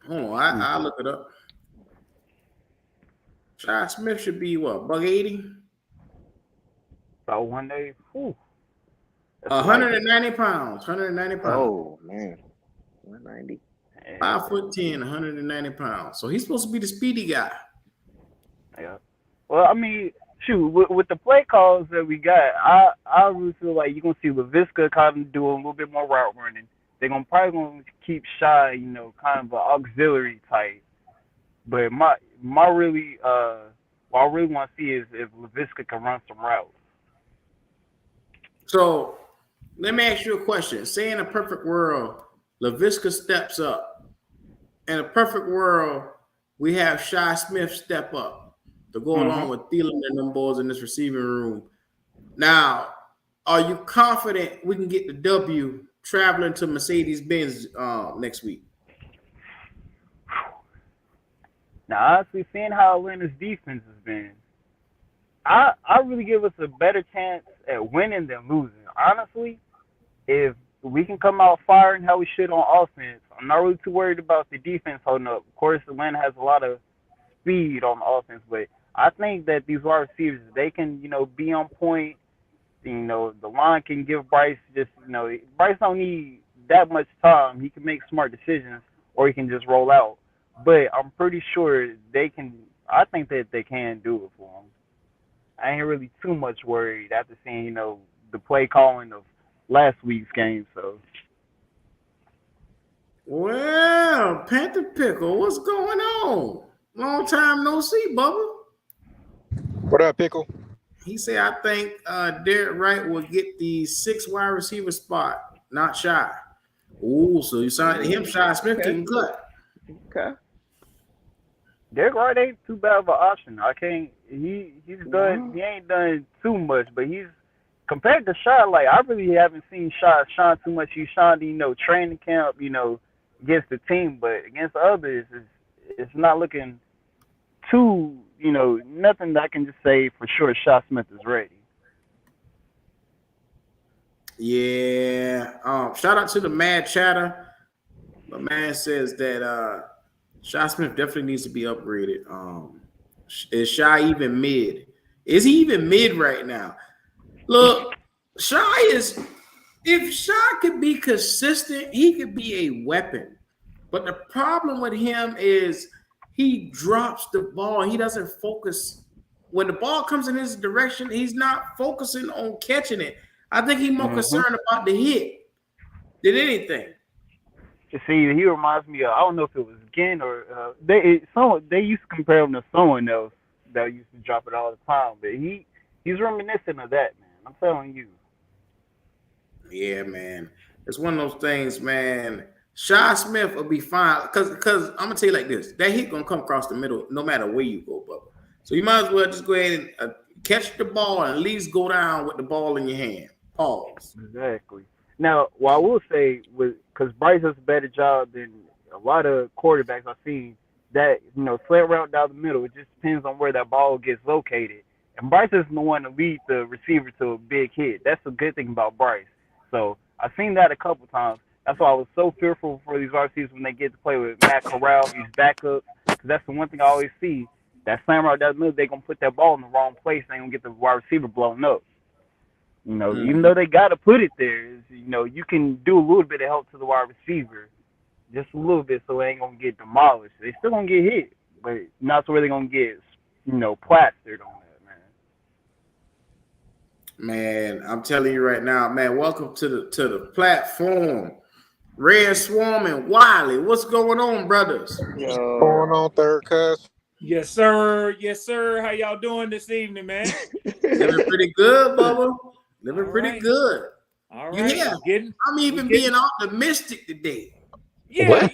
Oh, I'll look it up. Shi Smith should be what, $180? About 180. 190 pounds. 190 pounds. Oh man, 190. 5'10", 190 pounds. So he's supposed to be the speedy guy. Yeah. Well, I mean, shoot, with the play calls that we got, I really feel like you're gonna see 𝐦𝐵𝐾 kind of doing a little bit more route running. They're probably gonna keep Shi, kind of an auxiliary type. But my really what I really want to see is if 𝐦𝐵𝐾 can run some routes. So let me ask you a question. Say in a perfect world, 𝐦𝐵𝐾 steps up. In a perfect world, we have Shi Smith step up to go along with Thielen and them boys in this receiving room. Now, are you confident we can get the W traveling to Mercedes-Benz next week? Now, honestly, seeing how Atlanta's defense has been, I really give us a better chance at winning than losing. Honestly, if we can come out firing how we should on offense, I'm not really too worried about the defense holding up. Of course, Atlanta has a lot of speed on offense, but I think that these wide receivers, they can, be on point. The line can give Bryce just, Bryce don't need that much time. He can make smart decisions or he can just roll out. But I'm pretty sure they can, I think that they can do it for him. I ain't really too much worried after seeing, the play calling of last week's game. So, well, Panther Pickle, what's going on? Long time no see, Bubba. What up, Pickle? He said, I think Derek Wright will get the 6 wide receiver spot, not Shi. Ooh, so you signed him, Shi Smith getting cut. Okay. Derek Wright ain't too bad of an option. I can't. He's done. He ain't done too much, but he's compared to Shaw. Like I really haven't seen Shaw shine too much. He shined, training camp, against the team, but against others, it's not looking too. Nothing that I can just say for sure. Shaw Smith is ready. Yeah. Shout out to the Mad Chatter. My man says that Shi Smith definitely needs to be upgraded. Is Shi even mid? Is he even mid right now? Look, if Shi could be consistent, he could be a weapon. But the problem with him is he drops the ball. He doesn't focus. When the ball comes in his direction, he's not focusing on catching it. I think he's more concerned about the hit than anything. See, he reminds me of, I don't know if it was Ginn or they used to compare him to someone else that used to drop it all the time, but he's reminiscent of that, man. I'm telling you. Yeah, man. It's one of those things, man. Shi Smith will be fine because I'm gonna tell you like this: that hit gonna come across the middle no matter where you go, Bubba. So you might as well just go ahead and catch the ball and at least go down with the ball in your hand. Pause. Exactly. Now, what I will say because Bryce does a better job than a lot of quarterbacks I've seen, that slant route down the middle. It just depends on where that ball gets located. And Bryce isn't the one to lead the receiver to a big hit. That's a good thing about Bryce. So I've seen that a couple times. That's why I was so fearful for these wide receivers when they get to play with Matt Corral, these backups. Because that's the one thing I always see. That slam route down the middle, they're going to put that ball in the wrong place. They're going to get the wide receiver blown up. Even though they got to put it there, you can do a little bit of help to the wide receiver. Just a little bit so they ain't going to get demolished. They still going to get hit, but not so where they're going to get, plastered on that, man. Man, I'm telling you right now, man, welcome to the platform. Red Swarm and Wiley. What's going on, brothers? What's going on, third cuz? Yes, sir. Yes, sir. How y'all doing this evening, man? Living pretty good, Bubba. Living pretty good. All right. Yeah. I'm even being optimistic today. Yeah, What?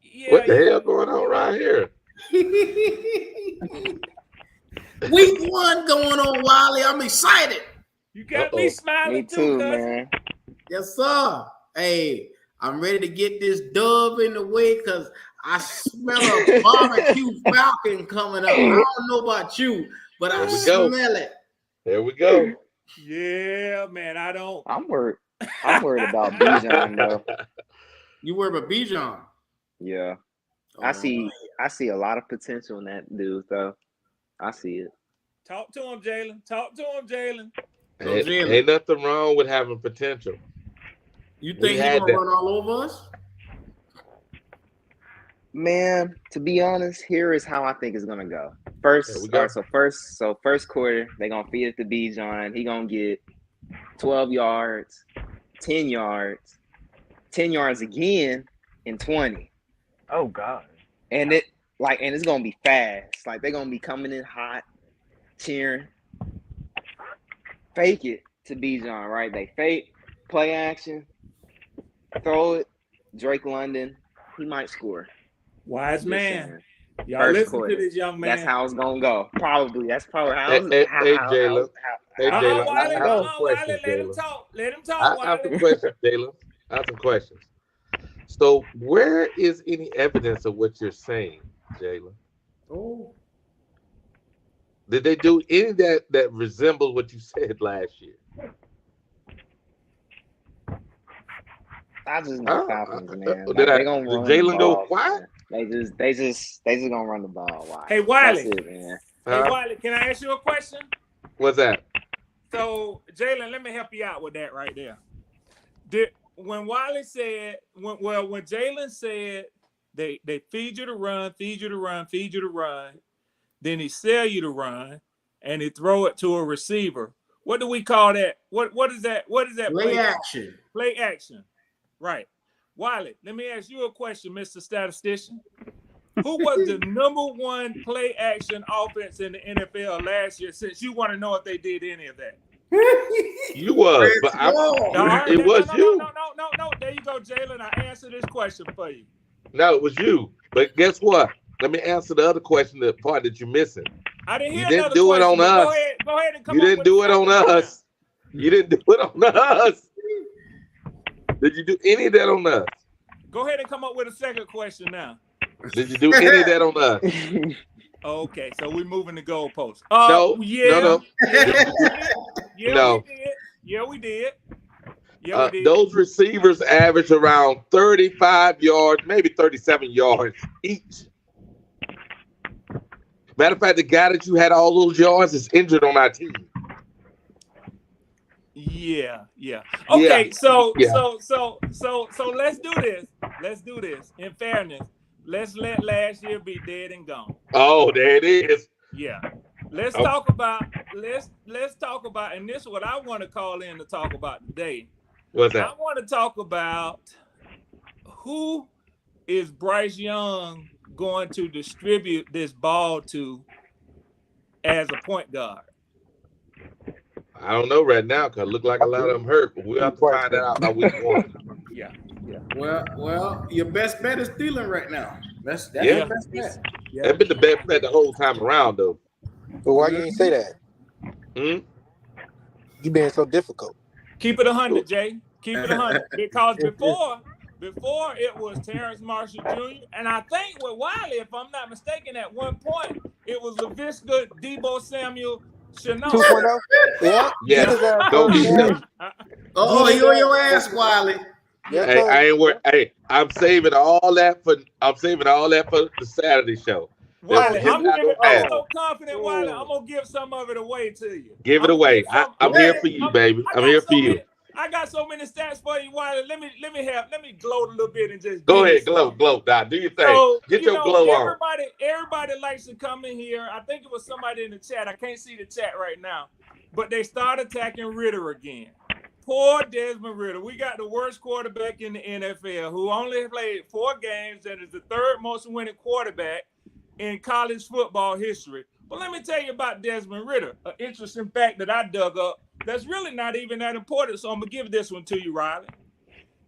yeah. What the hell going on right here? Week 1 going on, Wiley. I'm excited. You got me smiling Me too, cousin. man. Yes, sir. Hey, I'm ready to get this dub in the way because I smell a barbecue falcon coming up. I don't know about you, but I smell it. There we go. Yeah, man. I'm worried about Bijan though. You worried about Bijan? Yeah. Oh, I see a lot of potential in that dude though. I see it. Talk to him, Jalen. Ain't nothing wrong with having potential. You think he's gonna run all over us? Man, to be honest, here is how I think it's gonna go. First quarter, they're gonna feed it to Bijan. He gonna get 12 yards, 10 yards, 10 yards again, and 20. Oh God. And it's gonna be fast. Like they're gonna be coming in hot, cheering. Fake it to Bijan, right? They fake, play action, throw it, Drake London, he might score. Wise man. Y'all First listen quarter. to this young man. That's how it's gonna go. Probably. That's probably how it's Hey, Jalen. Hey, Jalen. Wiley, I have some questions, let him Jalen. talk. Let him talk, I have some Wiley. questions, Jalen. I have some questions. So, where is any evidence of what you're saying, Jalen? Oh. Did they do any that resembles what you said last year? I just know Falcons, man. Did They gonna run Jalen the go ball, quiet? man. They just gonna run the ball. Why? Hey, Wiley. That's it, man. Hey, Wiley, can I ask you a question? What's that? So, Jalen, let me help you out with that right there. When Wiley said, when Jalen said they feed you to run, then he sell you to run, and he throw it to a receiver. What do we call that? What is that? What is that? Play action. Play action. Right. Wiley, let me ask you a question, Mr. Statistician. Who was the #1 play action offense in the NFL last year? Since you want to know if they did any of that. You was, but it was you. No. There you go. know, Jalen, I answered this question for you. No, it was you. But guess what? Let me answer the other question, the part that you're missing. I didn't hear You didn't another do it question. on us. Go ahead and come You up didn't with do a it on second one us. You didn't do it on us. Did you do any of that on us? Go ahead and come up with a second question now. Did you do any of that on us? Okay, so we're moving the goalpost. No, yeah, no. yeah, No. we did. Yeah, we did. Yeah, we did. Those receivers average around 35 yards, maybe 37 yards each. Matter of fact, the guy that you had all those yards is injured on our team. Yeah. Okay, Yeah. so Yeah. so let's do this. Let's do this. In fairness, let's let last year be dead and gone. Oh, there it is. Yeah. Let's talk about, and this is what I want to call in to talk about today. What's that? I want to talk about who is Bryce Young going to distribute this ball to as a point guard. I don't know right now because it look like a lot of them hurt, but we'll have to find that out by week 1. Yeah. Well, your best bet is Thielen right now. That's Yeah. your best bet. That's been the best bet the whole time around, though. But why you ain't say that? Hmm? You being so difficult. Keep it 100, Jay. Keep it 100. Because before it was Terrence Marshall Jr. And I think with Wiley, if I'm not mistaken, at one point it was LaVisca, Debo Samuel, Chanel. 2.0? Yeah. Yeah. Go get him. Oh, you on your ass, Wiley. Yeah, Hey, I ain't worried. Hey, I'm saving all that for the Saturday show. Wiley, Him I'm not gonna have so confident, Wiley. I'm gonna give some of it away to you. Give it away. I'm here for you, baby. I'm here for you. I got so many stats for you, Wiley. Let me gloat a little bit and just Go ahead, glow, Doc. Do your thing. So, Get your glow on. Everybody likes to come in here. I think it was somebody in the chat. I can't see the chat right now, but they start attacking Ritter again. Poor Desmond Ritter. We got the worst quarterback in the NFL who only played 4 games and is the 3rd most winning quarterback in college football history. But let me tell you about Desmond Ritter, an interesting fact that I dug up that's really not even that important. So I'm going to give this one to you, Riley.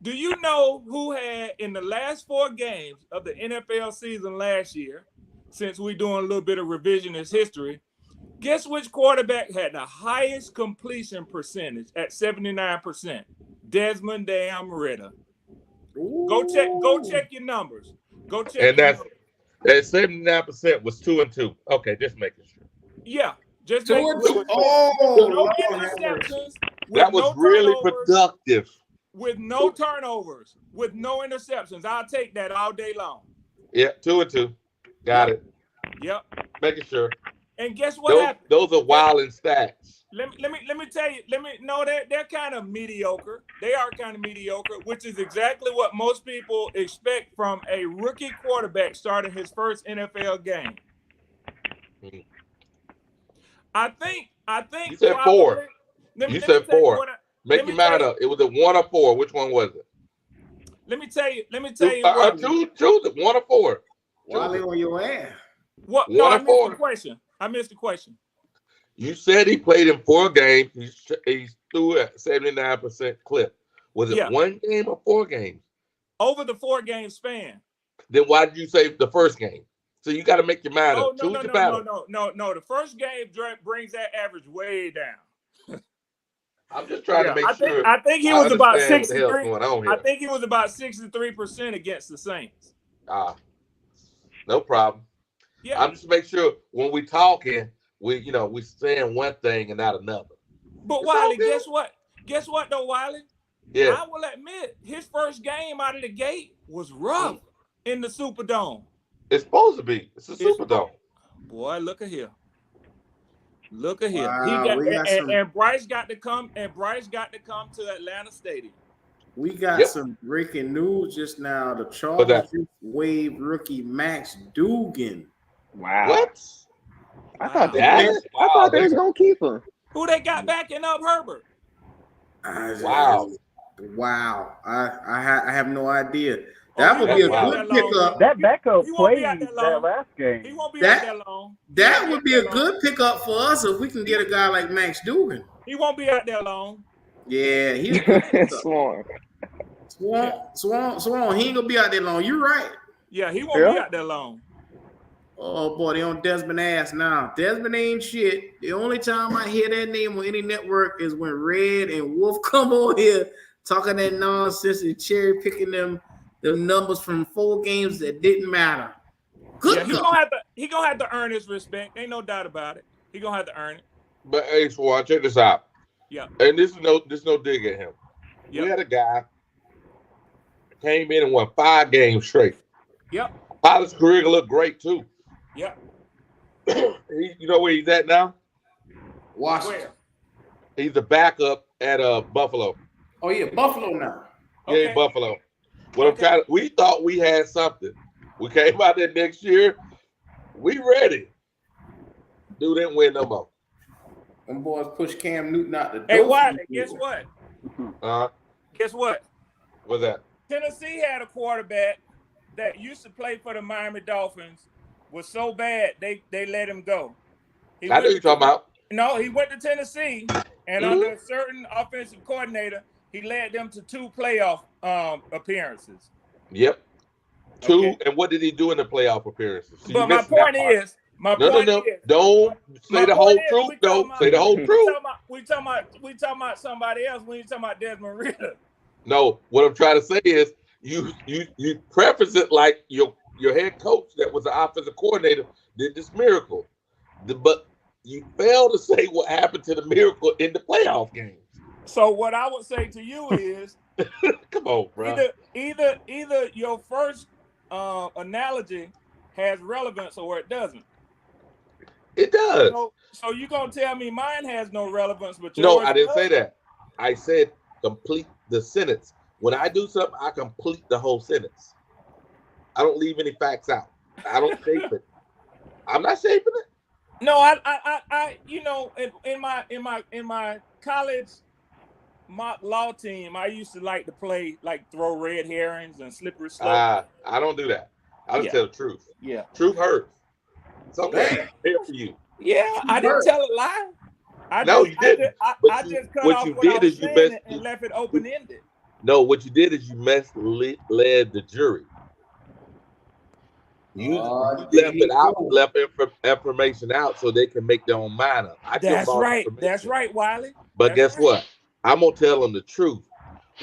Do you know who had in the last 4 games of the NFL season last year, since we're doing a little bit of revisionist history, guess which quarterback had the highest completion percentage at 79%? Desmond damn Ritter. Go check your numbers. Go check. And that 79% was 2-2. Okay, just making sure. Yeah, just 2-2. no interceptions. That was really productive. With no turnovers, with no interceptions. I'll take that all day long. Yeah, 2-2. Got it. Yep. Making sure. And guess what happened? Those are wild in stats. Let me tell you. They're kind of mediocre. They are kind of mediocre, which is exactly what most people expect from a rookie quarterback starting his first NFL game. Mm-hmm. I think. You said 4. You said 4. Make your mind up. It was a 1 or 4. Which one was it? Let me tell you. What, choose it. 1 or 4. Wiley on your ass. What? 1 No, or I missed 4. the question. I missed the question. You said he played in 4 games. He threw at 79% clip. Was it 1 game or 4 games? Over the 4 game span. Then why did you say the first game? So you got to make your mind up. No, Choose your battle. No. The first game brings that average way down. I'm just trying to make sure. I think he was about 63. Going on here. I think he was about 63% against the Saints. No problem. Yeah. I'm just making sure when we talking, we saying one thing and not another. But Wiley, guess what? Guess what though, Wiley? Yeah. I will admit his first game out of the gate was rough in the Superdome. It's supposed to be. It's a Superdome. Boy, look at here. Look at here. Wow, and Bryce got to come. And Bryce got to come to Atlanta Stadium. We got some breaking news just now. The Chargers waived rookie Max Duggan. Wow. What? I thought they was gonna keep him. Who they got backing up Herbert? Wow. I have no idea. That would be a good pickup. That backup played that last game. He won't be out that long. That would be a good pickup for us if we can get a guy like Max Duggan. He won't be out there long. Yeah, he's smart. Swan, he ain't gonna be out there long. You right. Yeah, he won't be out there long. Oh boy, they on Desmond ass now. Desmond ain't shit. The only time I hear that name on any network is when Red and Wolf come on here talking that nonsense and cherry picking them numbers from 4 games that didn't matter. Good. Yeah, he gonna have to earn his respect. Ain't no doubt about it. He gonna have to earn it. But hey, Swan, check this out. Yeah. And this is no dig at him. Yep. We had a guy came in and won 5 games straight. Yep. Pilot's career looked great too. Yep. You know where he's at now? Washington. He's a backup at Buffalo. Oh yeah, Buffalo now. Yeah, Buffalo. We thought we had something. We came out there next year. We ready. Dude didn't win no more. Them boys push Cam Newton out the door. Hey, Wiley, guess what? Guess what? What's that? Tennessee had a quarterback that used to play for the Miami Dolphins. Was so bad they let him go. I know you're talking about. No, he went to Tennessee, and under a certain offensive coordinator, he led them to 2 playoff appearances. Yep. 2, and what did he do in the playoff appearances? So but my point is, don't say the whole truth, though. Say the whole truth. We talking about somebody else. We ain't talking about Desmond Ridder. No, what I'm trying to say is you preface it like your head coach that was the offensive coordinator did this miracle, but you fail to say what happened to the miracle in the playoff games. So what I would say to you is, come on, bro. Either your first analogy has relevance or it doesn't. It does. So you gonna tell me mine has no relevance, but no, I didn't say that. I said complete the sentence. When I do something, I complete the whole sentence. I don't leave any facts out. I don't shape it. I'm not shaping it. No, I you know, in my college mock law team, I used to like to play, like throw red herrings and slippery slope. I don't do that. I just tell the truth. Yeah. Truth hurts. It's okay. I'm here for you. Yeah, I didn't tell a lie. You didn't. I just cut off what I was saying and left it open-ended. No, what you did is you led the jury. You left information out so they can make their own mind up. That's right, Wiley. But guess what? I'm gonna tell them the truth,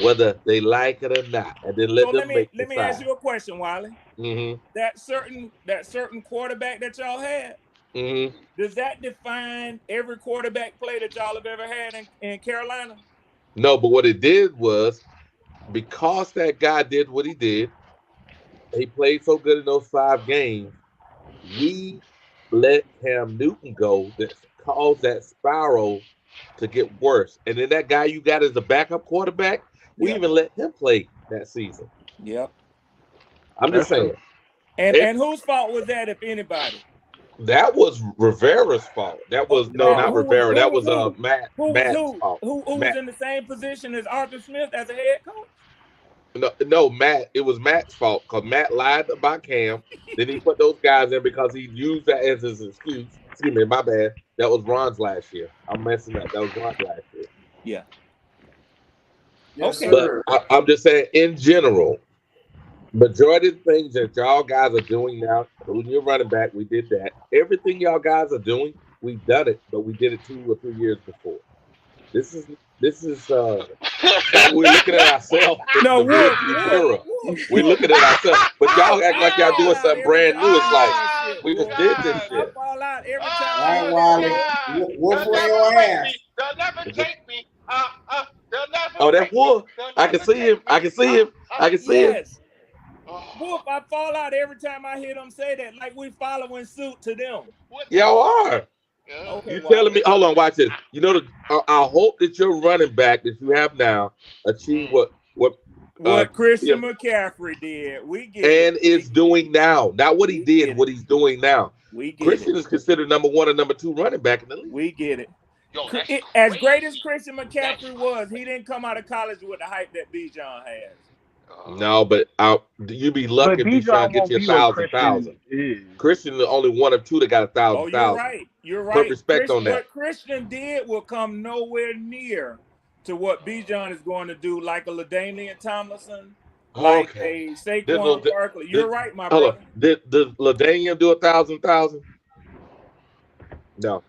whether they like it or not, and then let me ask you a question, Wiley. Mm-hmm. That certain quarterback that y'all had, does that define every quarterback play that y'all have ever had in Carolina? No, but what it did was, because that guy did what he did, he played so good in those 5 games, we let Cam Newton go that caused that spiral to get worse. And then that guy you got as a backup quarterback, we even let him play that season. Yep. I'm just saying. And whose fault was that, if anybody? That was Rivera's fault. That was not Rivera. That was Matt's fault. Who was in the same position as Arthur Smith as a head coach? No, Matt. It was Matt's fault because Matt lied about Cam. Then he put those guys in because he used that as his excuse. Excuse me, my bad. That was Ron's last year. I'm messing up. That was Ron's last year. Yeah. Yes, but I'm just saying, in general, majority of the things that y'all guys are doing now, when you're running back, we did that. Everything y'all guys are doing, we've done it, but we did it 2 or 3 years before. This is we're looking at ourselves. We're looking at ourselves, but y'all act like y'all doing something brand new. It's like we just did this shit. I fall out every time. All right, Wally. Wolf on your ass. They'll never take me. Oh, that Wolf. I can see him. I can see him. Yes. Wolf, I fall out every time I hear them say that, like we following suit to them. Y'all are. Okay, you telling me? Hold on, watch this. You know, I hope that your running back that you have now achieve what Christian McCaffrey did. We get and is doing now. Not what he did, what he's doing now. We get Christian is considered number 1 and number 2 running back in the league. We get it. As great as Christian McCaffrey was, he didn't come out of college with the hype that Bijan has. No, but you be lucky if Bijan gets you 1,000. Christian is the only 1 or 2 that got 1,000. Oh, you're right. You're right. Put respect on that. What Christian did will come nowhere near to what Bijan is going to do, like a LaDainian Tomlinson, like a Saquon Barkley. You're right, my brother. Did LaDainian do 1,000? No.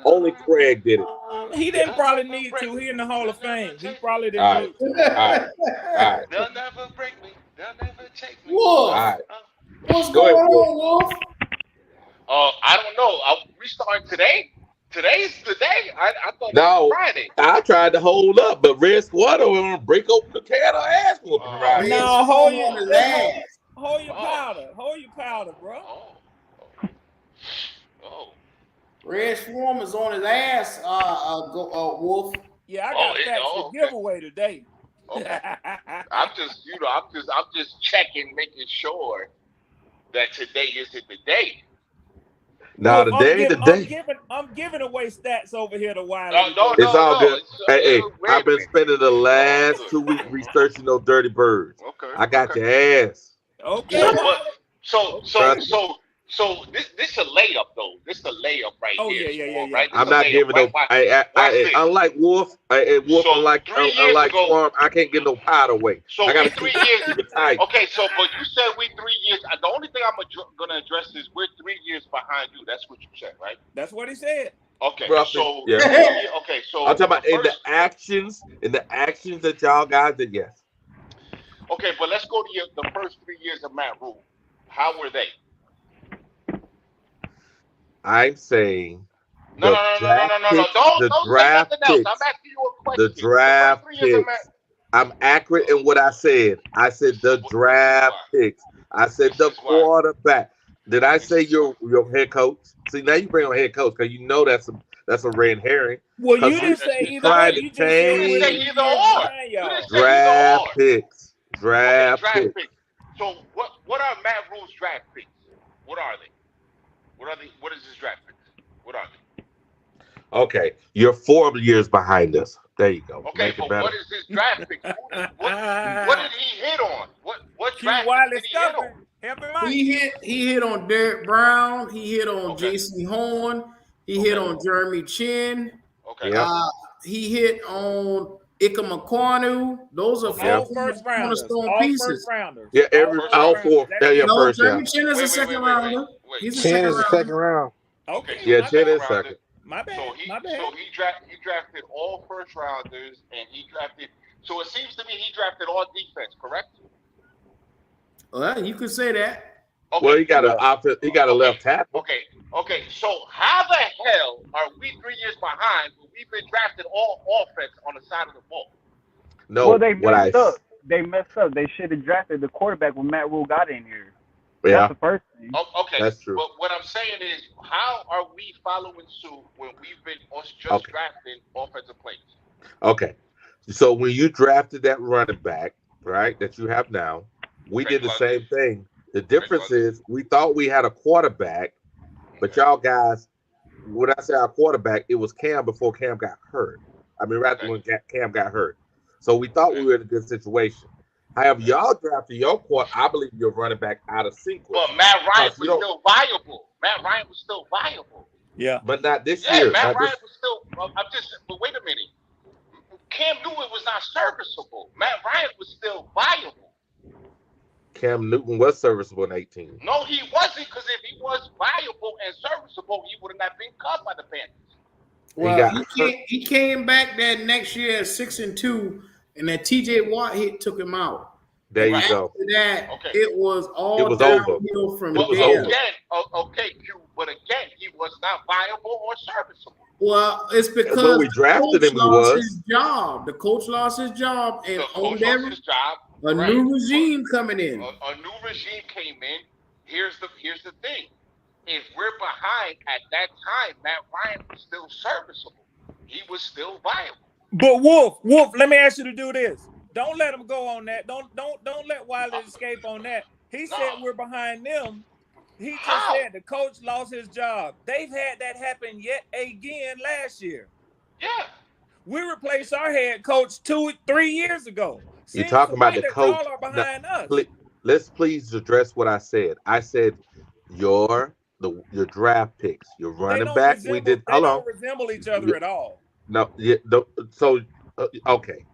Only Craig did it. He didn't probably need to. He in the Hall of Fame. He probably didn't All right. need to. All right. They'll never break me. They'll never take me. Wolf. All right. What's going on, Wolf? I don't know. We starting today? Today's the day? I thought it was Friday. I tried to hold up, but Red Squad will break open the can of ass whooping right here. No, hold your powder. Hold your powder, bro. Oh. Red Swarm is on his ass, Wolf. Yeah, I got facts for giveaway today. Okay. I'm just checking, making sure that today isn't the day. No, today. I'm giving away stats over here to Wiley. It's all good. Hey, I've been spending the last 2 weeks researching those dirty birds. Okay. I got your ass. Okay. So this a layup though. This a layup right here. Yeah. Right? I'm not giving no. Unlike Wolf, unlike Swarm, I can't get no powder away. So I got 3 years. Okay, so but you said we 3 years. The only thing I'm gonna address is we're 3 years behind you. That's what you said, right? That's what he said. Okay, roughly, so yeah. Okay, so I'm talking about in the actions that y'all guys did. Yes. Okay, but let's go to the first 3 years of Matt Rule. How were they? I'm saying No. Don't say nothing else. I'm asking you a question. The draft picks. I'm accurate in what I said. I said the draft picks. I said the quarterback. Did I say your head coach? See, now you bring on head coach because you know that's a red herring. Well, you didn't say either or. You just said either or. Draft picks. Draft picks. So what are Matt Rule's draft picks? What are they? What is his draft picks? What are they? Okay, you're 4 years behind us. There you go. Okay, but what is his draft pick? What did he hit on? What draft pick did he hit on? He hit on Derek Brown. He hit on J.C. Horn. He hit on Jeremy Chin. Okay. He hit on 𝐦𝐤𝐤𝐿. Those are all first rounders. Pieces. Yeah, all four. First. Jeremy Chin is a second rounder. He's a Chin is the second round. Okay. Yeah, Chin is second. My bad. So he drafted all first rounders, and he drafted. So it seems to me he drafted all defense, correct? Well, you could say that. Okay. Well, he got a left tackle. Okay. So how the hell are we 3 years behind when we've been drafted all offense on the side of the ball? No, well, they messed up. They messed up. They should have drafted the quarterback when Matt Rule got in here. Yeah. That's the first thing. Okay. That's true. But what I'm saying is, how are we following suit when we've been just drafting offensive players? Okay. So when you drafted that running back, right, that you have now, we did the same thing. The difference is we thought we had a quarterback, but y'all guys, when I say our quarterback, it was Cam before Cam got hurt. I mean, right when Cam got hurt. So we thought we were in a good situation. However, y'all drafted your quarterback, I believe your running back out of sequence. But Matt Ryan was still viable. Matt Ryan was still viable. Yeah. But not this year. Matt Ryan was still, but wait a minute. Cam Newton was not serviceable. Matt Ryan was still viable. Cam Newton was serviceable in 18. No, he wasn't, because if he was viable and serviceable, he would have not been cut by the Panthers. Well, he came back that next year at 6-2, and that T.J. Watt hit took him out. There you go. After that, it was all downhill from there. Again, but again, he was not viable or serviceable. Well, it's because we drafted him. His job. The coach lost his job, and a right. new regime coming in. A new regime came in. Here's the thing. If we're behind at that time, Matt Ryan was still serviceable. He was still viable. But Wolf, let me ask you to do this. Don't let him go on that. Don't let Wiley escape on that. He said we're behind them. He just said the coach lost his job. They've had that happen yet again last year. Yeah. We replaced our head coach 2-3 years ago. You're talking about the coach. All are behind us. Let's please address what I said. I said your draft picks, your running back. They don't resemble each other at all. No, so Okay.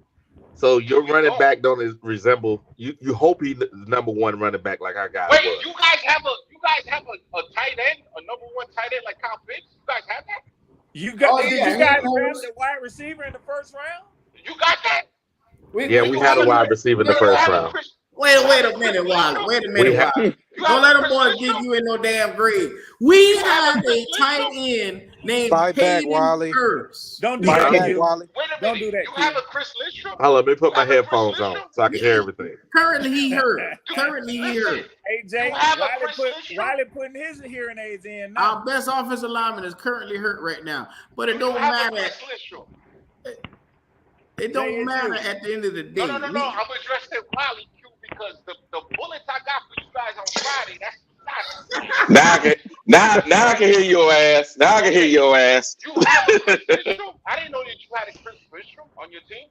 So your running back don't resemble you. You hope he's number one running back like our guy Wait, was. you guys have a tight end, a number one tight end like Kyle Pitts? You guys have that? You got? Oh, Did yeah, you guys he draft knows. the wide receiver in the first round? You got that? We had a wide receiver in the first round. Wait a minute, Wally. Wait a minute, Wally. Don't let them boys give you in no damn grade. We have a tight end named Fight back, Hayden Wally. Hurst. Don't do Fight that, back, Q. Wally. Wait a Don't minute. do that, You kid. have a Chris Lindstrom? Hold on, let me put my You have a headphones Chris on Lindstrom? so I can hear everything. Currently, he hurt. Currently, he hurt. Hey Jay, You have a Wiley Chris Lindstrom? Wiley putting his hearing aids in now. Our best offensive lineman is currently hurt right now. But it You don't have a matter. Chris Lindstrom? It don't matter at the end of the day. No. I'm addressing Wiley Q because the bullets I got for you guys on Friday, that's not. Now I can hear your ass. Now I can hear your ass. You have a Chris Lindstrom? I didn't know that you had a Chris Lindstrom on your team.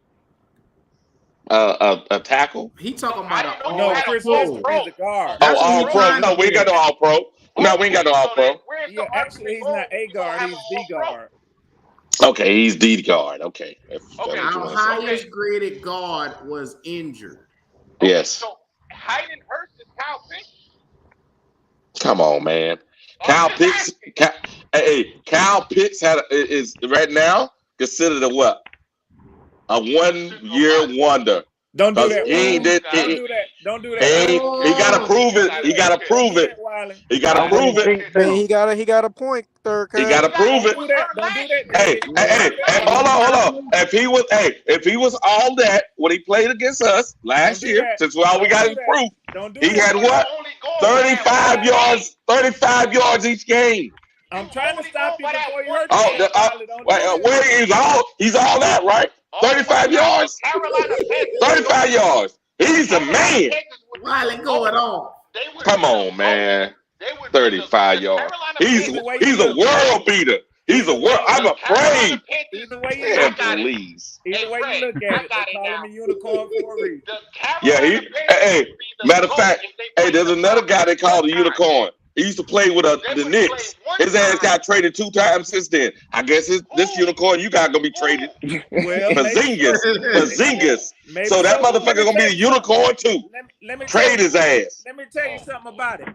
A tackle. He talking I about didn't know an you No, had Chris a Lindstrom pro. is a guard. That's what all he pro. trying No, to we ain't got do. no all pro. No, we ain't got no all pro. Where's Yeah, the actually, he's not A guard. He's D guard. Okay, he's D guard. Okay. That's Okay, what you Our wanna say. highest graded guard was injured. Yes. So Hayden Hurst is Kyle Pitts. Come on, man. Kyle Pitts. Kyle Pitts is right now considered a what? A 1 year wonder. Don't do that. He Wiley. did- Don't do that. Don't do that. He gotta prove it. He gotta prove it. Wiley. He gotta prove it. Hey, he got a point, third He cut. gotta prove it. Don't do that. Don't do that. Hey, hold on. If he was all that when he played against us last Don't do year, that. since all we Don't got do is that. proof, Don't do he that. had what? 35 yards each game. I'm trying to stop you before you hurt Oh, yourself, Wiley. Don't do that. where he's all that, right? 35 yards. 35 yards. He's a man. Wiley going on. Come on, man. 35 yards. He's a world beater. He's a world. I'm afraid. Either way you Damn, look at it. please. Either way you look at it, they call him a unicorn for a reason. Yeah, matter of fact, there's another guy they call the unicorn. He used to play with the Knicks. His ass got traded 2 times since then. I guess this unicorn you got gonna be traded. Well, Bazingas. maybe So that so. motherfucker gonna be the unicorn too. Let me Trade his ass. Let me tell you something about it.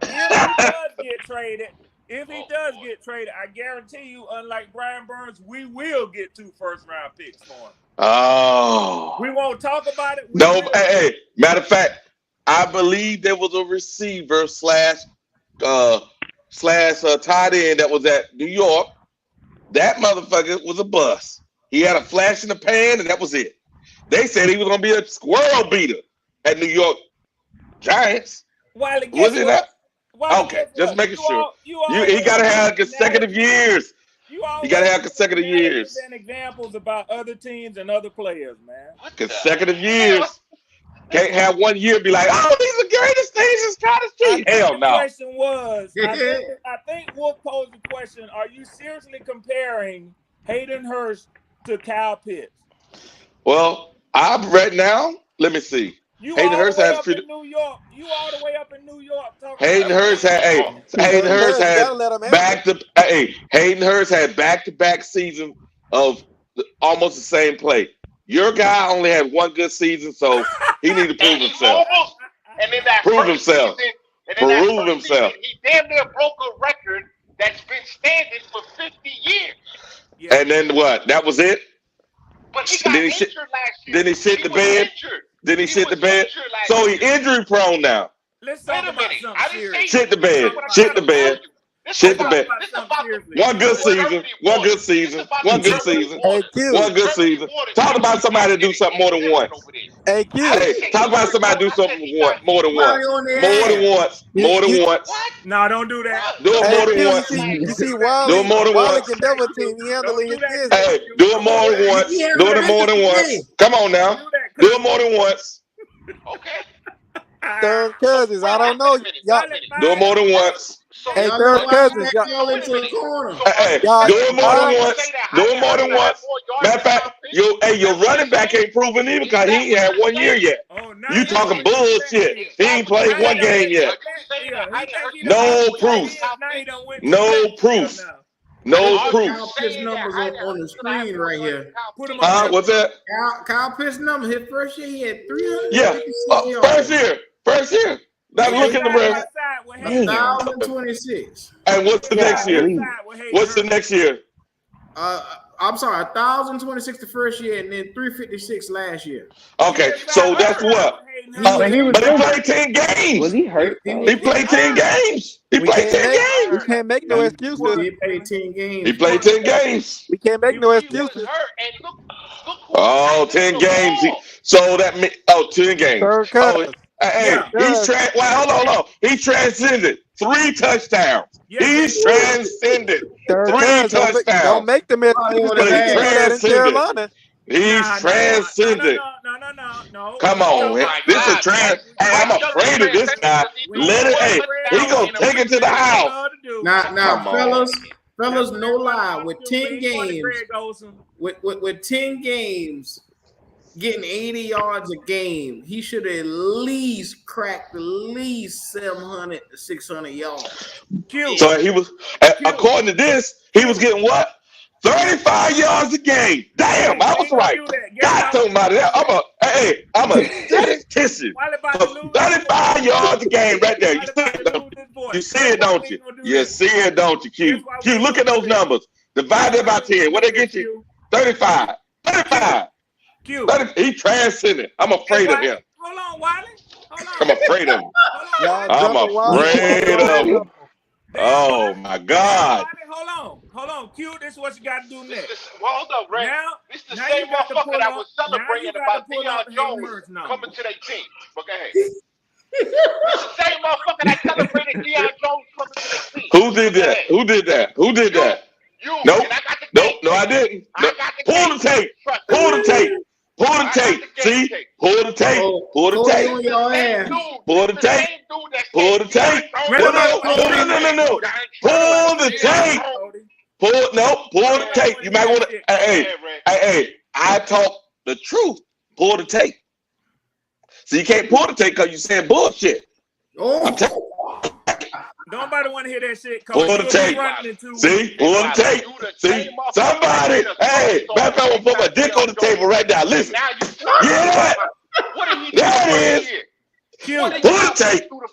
If he does get traded, I guarantee you, unlike Brian Burns, we will get 2 first-round picks for him. Oh. We won't talk about it. No, matter of fact, I believe there was a receiver slash tight end that was at New York. That motherfucker was a bust. He had a flash in the pan, and that was it. They said he was gonna be a squirrel beater at New York Giants. Wiley, Was he that? Wiley, Okay, guess just what? making sure. You He gotta have consecutive years. You gotta have consecutive years. And examples about other teams and other players, man. Consecutive years. Can't have 1 year and be like, oh, these are the greatest things in Scottish team. Hell The no. question was, I think Wolf posed the question, are you seriously comparing Hayden Hurst to Kyle Pitts? Well, right now, let me see. You Hayden all Hurst the way has up in New York. You all the way up in New York. Hayden Hurst had Hayden Hurst had back-to-back season of almost the same play. Your guy only had 1 good season, so he need to prove himself. And then that Prove first himself. season, Prove himself. Season, he damn near broke a record that's been standing for 50 years. Yeah. And then what? That was it? But he got injured last year. Then he shit the was bed? injured. Then he shit the was bed? injured last So he year. injury prone now. Let's Wait talk a about minute. something I didn't serious. say Shit the bed. This is Shit what the I'm bed. telling you. This Shit is the about- bed. this is about the- One good season. One good season. One good season. Hey, Q. One good season. Talk about somebody that do something more than once. Hey, Q. Hey, talk about somebody do something more than once. on their More than ass. once. More than once. No, don't do that. Do it Hey, more Q, than once. you see Do Wiley it more than Wiley once. can double team. He handling his business. Hey, do it more than once. Do it more than once. Come on now. Do it more than once. Okay. Third cousins, I don't know. Y'all, Do it more than once. So Hey, Y'all third know why cousins, that y'all- fell into the corner. Hey, Y'all- do it more than y'all- once. Do it more than once. Matter of fact, your running back ain't proven either because he ain't had 1 year yet. Oh, now You talking bullshit. He ain't played 1 game yet. No proof. No proof. No proof. Kyle Pitts numbers on the screen right here. Put him on. What's that? Kyle Pitts numbers. His first year, he had 356 Yeah. yards. First year. Now look at the rest. 1,026. And what's the next year? What's the next year? I'm sorry, 1,026 the first year, and then 356 last year. Okay, so that's what. But he played 10 games. Was he hurt? He played 10 games. He played 10 games. We can't make no excuses. He played 10 games. He played 10 games. We can't make no excuses. Oh, 10 games. So that means 10 games. Hold on. He transcended 3 touchdowns. He's transcended 3 touchdowns. Don't make them excuses. Carolina. He's transcended. No. Come on, man. This is trans. I'm afraid of this guy. Let it. He gonna take it to the house. Now, fellas, no lie. With 10 games, with 10 games, getting 80 yards a game, he should at least cracked at least 700 to 600 yards. So he was, according to this, he was getting what? 35 yards a game. Damn, I was right. God told me that. I'm a statistician. 35 yards a game right there. You see it, don't you? You see it, don't you, Q? Q, look at those numbers. Divide it by 10. What they get you? 35. 35. Q. He transcended. I'm afraid of him. Hold on, Wiley. I'm afraid of him. I'm afraid of him. Oh my God. Hold on. Q, this is what you got to do next. Hold up, Ray. This is the same motherfucker that was celebrating about Deion Jones coming to their team. But go ahead. This is the same motherfucker that celebrated Deion Jones coming to their team. Who did that? You. Nope. No, I didn't. Pull the tape. See? Pull the tape. Pull the tape. No. Pull the tape. Pull the tape. You might want to. Hey, I talk the truth. Pull the tape. So you can't pull the tape because you're saying bullshit. Nobody want to hear that shit. Pull the tape. See? Pull the tape. See? Somebody. Hey, matter of fact, I'm going to put my dick on the table right now. Listen. Yeah. There it is. Pull the tape. Pull the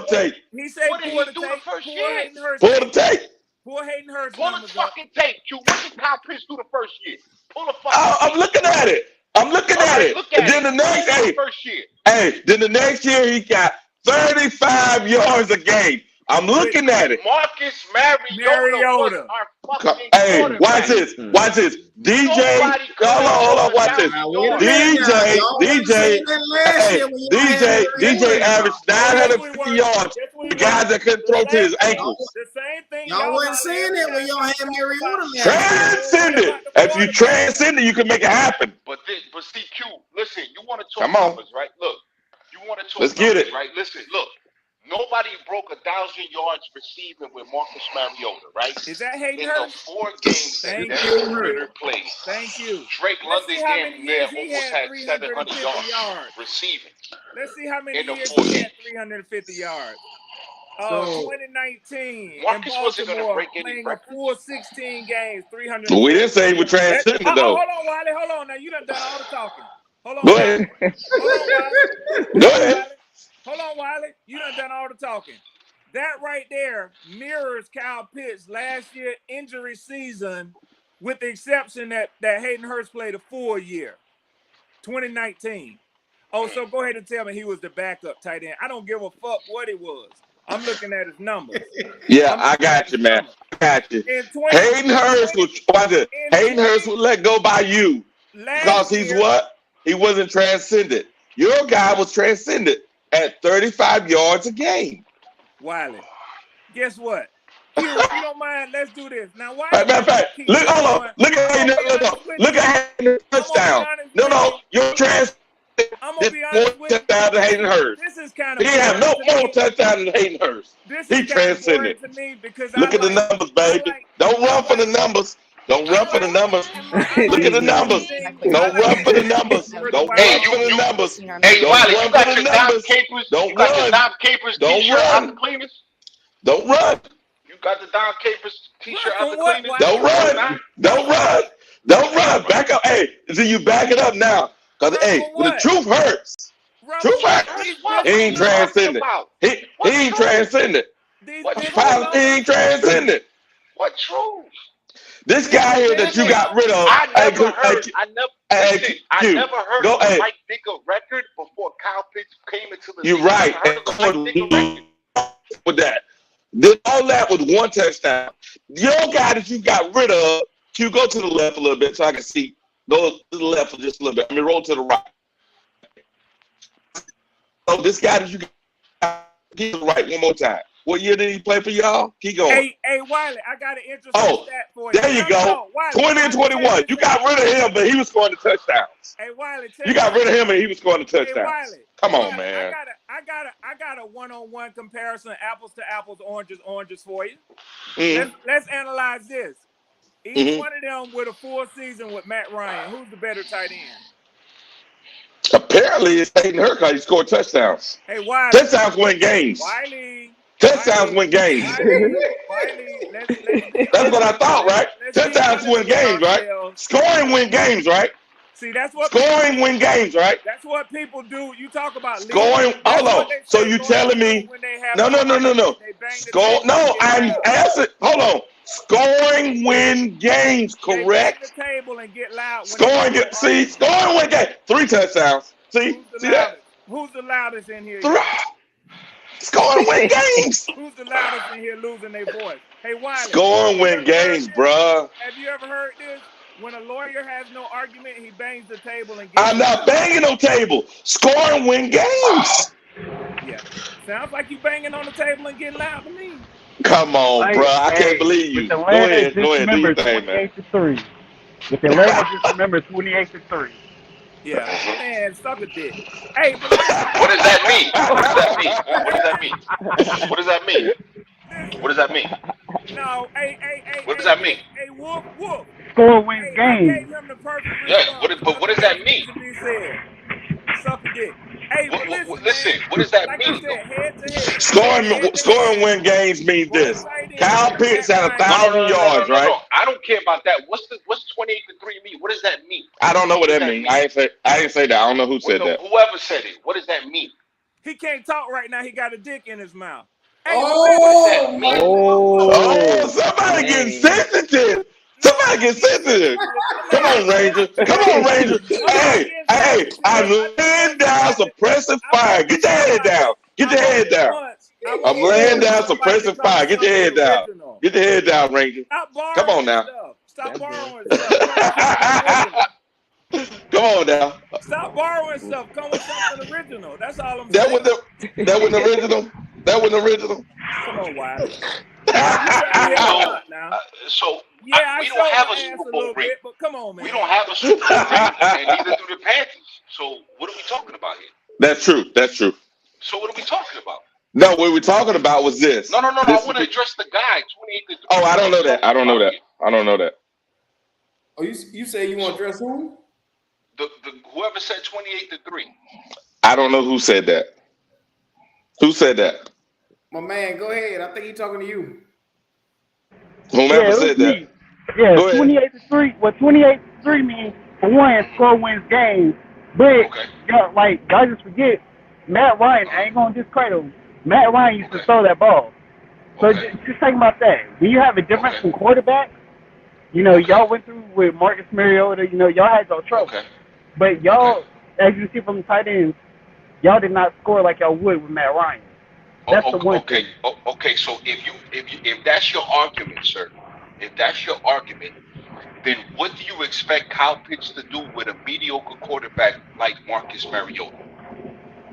tape. He said pull the tape. Pull the tape. Pull Hayden Hurst. Pull the fucking tape, Q. What did Kyle Pitts do the first year? Pull the fucking I'm looking at it. And then the next, then the next year he got 35 yards a game. I'm looking at it. Marcus Mariota. Hey, watch this. DJ. Hold on. Watch this. DJ averaged 950 yards. The guys that couldn't throw to his ankles. The same thing. Y'all wasn't saying that when y'all had Mariota. Transcended. If you transcend it, you can make it happen. But see, Q, listen, you want to talk numbers, right? Look, you want to talk Let's get it. Right? Listen, look. Nobody broke 1,000 yards receiving with Marcus Mariota, right? Is that Hayden in Hurst? The 4 games that Ritter played. Thank you. Drake London damn near almost had 700 yards receiving. Let's see how many years he had 350 yards. 2019 Marcus in wasn't going to Baltimore break any playing a records. full 16 games, 300. We didn't say he was transcended though. Hold on, Wiley. Hold on. Now you done all the talking. Hold on. Go ahead. Go ahead. Hold on, Wiley. You done all the talking. That right there mirrors Kyle Pitts' last year injury season, with the exception that Hayden Hurst played a full year, 2019. Oh, so go ahead and tell me he was the backup tight end. I don't give a fuck what it was. I'm looking at his numbers. Yeah, I got you, man. I got you. Hayden Hurst was let go by you because he's what? He wasn't transcended. Your guy was transcended at 35 yards a game. Wiley, guess what? Q, if you don't mind, let's do this. Now, why? Matter of fact, look at Hayden touchdown. No, you're transcended. I'm gonna be honest with you. Touchdown to Hayden Hurst. This is kind of. He had no more touchdown than Hayden Hurst. He transcended. Look at the numbers, baby. Don't run for the numbers. Don't run for the numbers. Look at the numbers. Don't run for the numbers. Don't run for the numbers. Hey, Wiley, you got your Dom Capers. Don't you got run. your Dom Capers Don't t-shirt run. out the cleaners. Don't run. You got the Dom Capers t-shirt Run out the from what, cleaners. Don't run. Don't run. Don't run. Back up. Hey, so you back it up now. Because, Run hey, from when the what? truth hurts. Run Truth from what? hurts. These What He are ain't you talking transcendent. about? He ain't transcendent. These What business truth? He ain't owners. transcendent. What truth? This guy here that you got rid of. I Hey, never heard. Listen, I Q, never heard go the ahead. Mike Dicker record before Kyle Pitts came into the You're league. right. I never heard of the Mike Dicker record. With that. All that was one touchdown. Your guy that you got rid of, Q, go to the left a little bit so I can see. Go to the left for just a little bit. I mean, roll to the right. So this guy that you got to the right one more time. What year did he play for y'all? Keep going. Hey, Wiley, I got an interesting stat for you. There you go. Wiley, 20 and 21. You got rid of him, but he was scoring the touchdowns. Hey, Wiley, You got rid of him, and he was scoring the touchdowns. Hey, Wiley, Come on, Wiley, man. I got a one-on-one comparison, apples to apples, oranges for you. Mm-hmm. Let's analyze this. Each one of them with a full season with Matt Ryan. Who's the better tight end? Apparently, it's Hayden Hurst. He scored touchdowns. Hey, Wiley. Touchdowns win games. Wiley. Touchdowns win games. Wiley, That's what I thought, right? Touchdowns win games, right? Scoring win games, right? See, that's what scoring win games, right? That's what people do. You talk about scoring. Hold on. So you telling me? No. Score. No, I'm asking. Hold on. Scoring win games, correct? The table and get loud. Scoring. Scoring win games. 3 touchdowns. See that? Who's the loudest in here? Scoring win games. Who's the loudest in here losing their voice? Hey, Wiley. Scoring win games, bruh. Have you ever heard this? When a lawyer has no argument, he bangs the table and gets I'm not banging no table. Scoring win games. Yeah. Sounds like you banging on the table and getting loud to me. Come on, bro. I can't believe you. Go ahead. Do your thing, man. 28-3. With the Atlanta, just remember 28-3. Yeah, man, suck a dick. Hey, but what does that mean? What does that mean? What does that mean? No, hey. What does that mean? Hey, Wolf. Score wins games. Yeah, but what does that mean? Suck a dick. Hey, listen, what does that mean? Scoring win games means this. Kyle Pitts had 1,000 yards, right? No. I don't care about that. What's 28-3 mean? What does that mean? I don't know what that means. I didn't say that. I don't know who said that. Whoever said it. What does that mean? He can't talk right now. He got a dick in his mouth. Hey, somebody getting sensitive. Somebody get sensitive. Come on, Ranger. Hey, I'm laying down suppressive fire. Get your head down. I'm laying down suppressive fire. Get your head down. Get your head down, Ranger. Come on now. Stop borrowing stuff. Come on now. Stop borrowing stuff. Come with something original. That's all I'm saying. That wasn't original. Come on, Wiley. So yeah, we don't have a Super Bowl ring. But come on, man. We don't have a Super Bowl ring, and neither do the Panthers. So what are we talking about here? That's true. So what are we talking about? No, what we're talking about was this. No. I want to address the guy. 28-3. Oh, I don't know that. Oh, you say you want to address who? The whoever said 28-3. I don't know who said that. Who said that? My man, go ahead. I think he's talking to you. Whomever said that. Yeah, 28-3. What 28-3 means, for one, score wins games. But y'all just forget, Matt Ryan, I ain't gonna discredit him. Matt Ryan used to throw that ball. So just think about that. When you have a difference in quarterback, y'all went through with Marcus Mariota, y'all had y'all trouble. But y'all, as you see from the tight ends, y'all did not score like y'all would with Matt Ryan. That's the one thing. Okay. So if that's your argument, sir, then what do you expect Kyle Pitts to do with a mediocre quarterback like Marcus Mariota?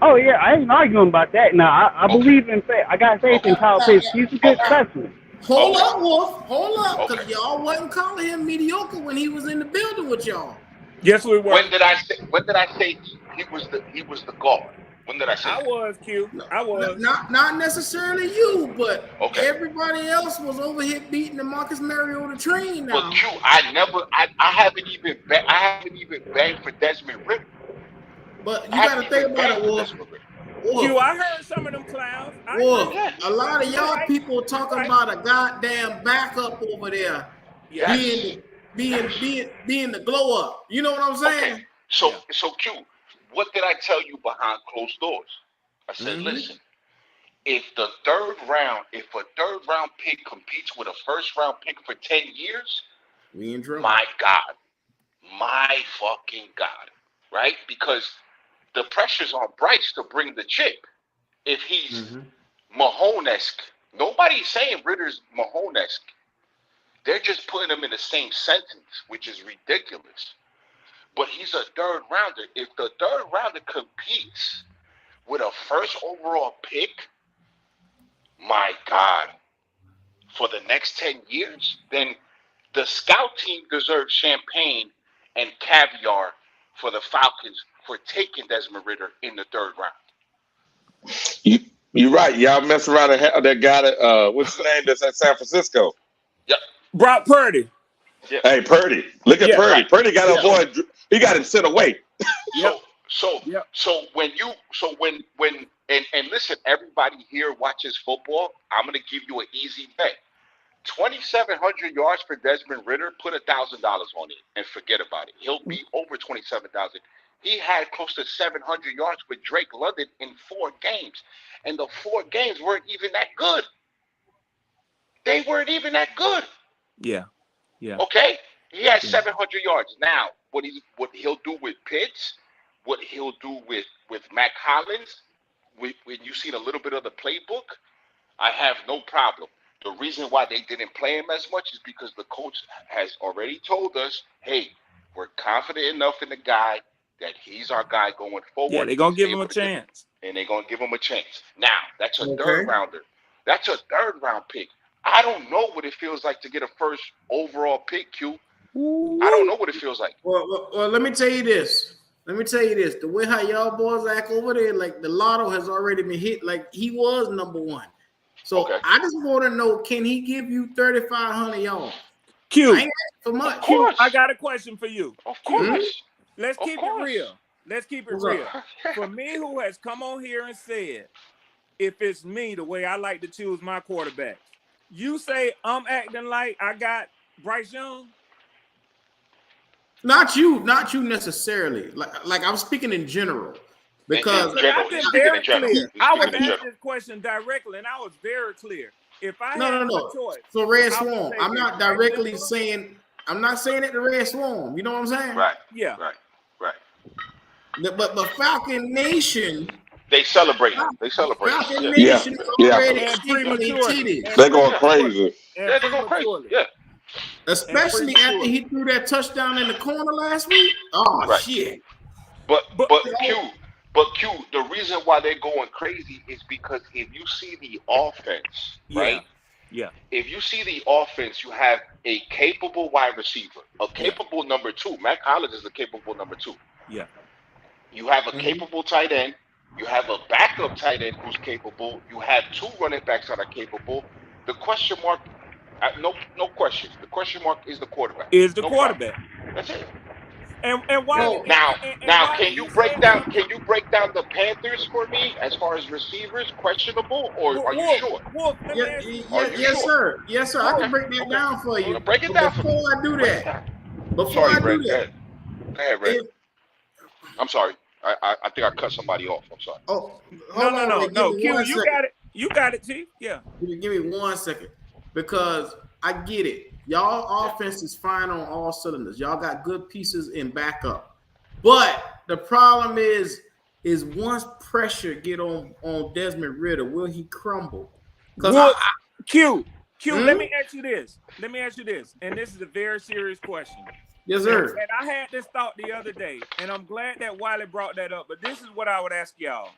Oh yeah, I ain't arguing about that. Now I believe in faith. I got faith in Kyle Pitts. He's a good specimen. Hold up, Wolf. Hold up, because y'all wasn't calling him mediocre when he was in the building with y'all. Yes, we were. When did I say he was the guard? When did I say that? I was, Q. I was. Not necessarily you, but everybody else was over here beating the Marcus Mariota train now. But Q, I haven't even banged for Desmond Ritter. But you got to think about it, Wolf. Q, I heard some of them Clouds. Wolf, a lot of y'all people talking about a goddamn backup over there being the glow up. You know what I'm saying? Okay. So Q, what did I tell you behind closed doors? I said, listen, if a third round pick competes with a first round pick for 10 years, we in trouble. My fucking God, right? Because the pressure's on Bryce to bring the chip. If he's Mahone-esque, nobody's saying Ritter's Mahone-esque. They're just putting him in the same sentence, which is ridiculous. But he's a third rounder. If the third rounder competes with a first overall pick, my God, for the next 10 years, then the scout team deserves champagne and caviar for the Falcons for taking Desmond Ridder in the third round. You're right. Y'all mess around and have that guy that, what's his name, that's at San Francisco? Yep. Brock Purdy. Yeah. Hey, Purdy. Look at Purdy. Right. Purdy got a boy. He got him sent away. So when listen, everybody here watches football. I'm gonna give you an easy bet. 2,700 yards for Desmond Ridder. Put $1,000 on it and forget about it. He'll be over 27,000. He had close to 700 yards with Drake London in 4 games, and the 4 games weren't even that good. They weren't even that good. Yeah. Okay, he had 700 yards. Now, what he'll do with Pitts, what he'll do with Mac Hollins, when you see a little bit of the playbook, I have no problem. The reason why they didn't play him as much is because the coach has already told us, hey, we're confident enough in the guy that he's our guy going forward. Yeah, they're going to give him a chance. And they're going to give him a chance. Now, that's a third rounder. That's a third round pick. I don't know what it feels like to get a first overall pick, Q. I don't know what it feels like. Well, let me tell you this. The way how y'all boys act over there, like the lotto has already been hit. Like he was number 1. So I just want to know, can he give you 3,500 yards? Q. I ain't asking for much. Q, I got a question for you. Of course. Let's keep it real. For me, who has come on here and said, if it's me, the way I like to choose my quarterbacks, you say I'm acting like I got Bryce Young? Not you necessarily. Like I'm speaking in general. Because I've been very clear. I was asked this question directly, and I was very clear. If I had a choice, so Red Swarm, I'm not directly saying. I'm not saying it to Red Swarm. You know what I'm saying? Right. Yeah. Right. But Falcon Nation. They celebrate. Falcon Nation already prematurely. They're going crazy. They're going crazy. Yeah. Especially after he threw that touchdown in the corner last week. Oh shit. But Q, the reason why they're going crazy is because if you see the offense, right? Yeah. If you see the offense, you have a capable wide receiver, a capable number 2. Mac Hollins is a capable number 2. Yeah. You have a capable tight end. You have a backup tight end who's capable. You have 2 running backs that are capable. The question mark, no question. The question mark is the quarterback. Quarterback. That's it. And why? Now, can you break down the Panthers for me as far as receivers questionable, or are you sure? Yes, sir. I can break that down for you. Break it down before I do that. Go ahead, Red. I'm sorry. I think I cut somebody off. I'm sorry. Oh, no. Q, you got it, Chief. Yeah. Give me 1 second, because I get it. Y'all offense is fine on all cylinders. Y'all got good pieces in backup. But the problem is once pressure get on Desmond Ridder, will he crumble? Q, let me ask you this. And this is a very serious question. Yes, sir. And I had this thought the other day, and I'm glad that Wiley brought that up. But this is what I would ask y'all.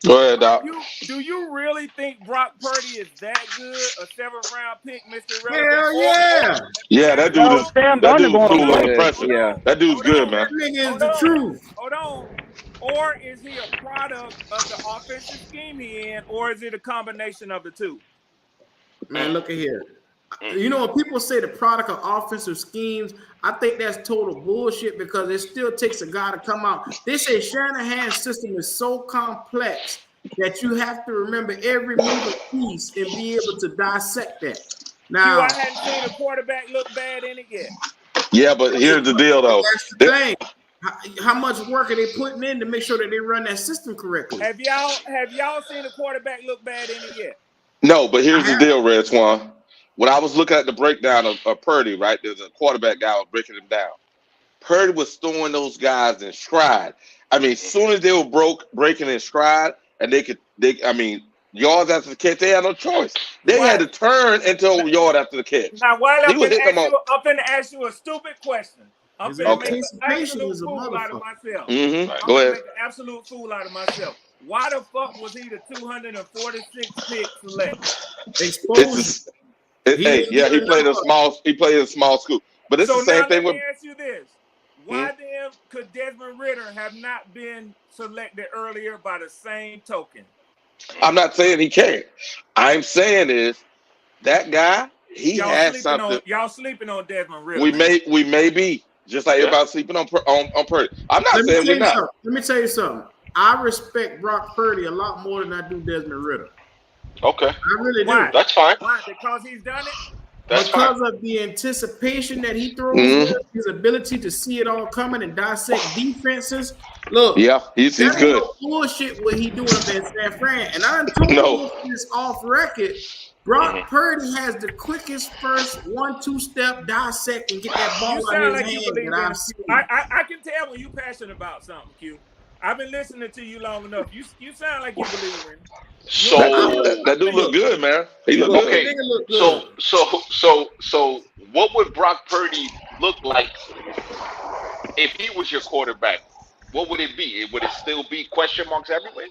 Go ahead, Doc. Do you really think Brock Purdy is that good? A 7th round pick, Mr. Hell yeah. Yeah, that dude is cool under pressure. Yeah. That dude's good, man. That nigga is the truth. Hold on. Or is he a product of the offensive scheme he in, or is it a combination of the two? Man, look at here. You know, when people say the product of offensive schemes, I think that's total bullshit, because it still takes a guy to come out. They say Shanahan's system is so complex that you have to remember every moving piece and be able to dissect that. Now, Now, I hadn't seen a quarterback look bad in it yet. Yeah, but here's the deal, though. That's the thing. How much work are they putting in to make sure that they run that system correctly? Have y'all seen a quarterback look bad in it yet? No, but here's the deal, Red Swan. When I was looking at the breakdown of Purdy, right, there's a quarterback guy was breaking him down. Purdy was throwing those guys in stride. I mean, as soon as they were breaking in stride, and yards after the catch, they had no choice. They had to turn into a yard after the catch. Now, while I'm going to ask you a stupid question. I'm going to make an absolute fool out of myself. Mm-hmm. I'm Go ahead. make an absolute fool out of myself. Why the fuck was he the 246 pick select? Exposed. He played a small school. But it's the same thing with. Let me ask you this. Why then could Desmond Ridder have not been selected earlier by the same token? I'm not saying he can't. I'm saying is that guy, he has something. Y'all sleeping on Desmond Ridder. We may be just like everybody sleeping on Purdy. I'm not saying we're not. Let me tell you something. I respect Brock Purdy a lot more than I do Desmond Ridder. Okay. I really do. Why? That's fine. Why? Because he's done it? Because of the anticipation that he throws, his ability to see it all coming and dissect defenses. Look, he's good. No bullshit what he doing up in San Fran. And I told this off record. Brock Purdy has the quickest first 1-2 step dissect and get that ball out of his hand. I can tell when you passionate about something, Q. I've been listening to you long enough. You sound like you believe in it. So that dude look good, man. He look good. Okay. So what would Brock Purdy look like if he was your quarterback? What would it be? Would it still be question marks everywhere?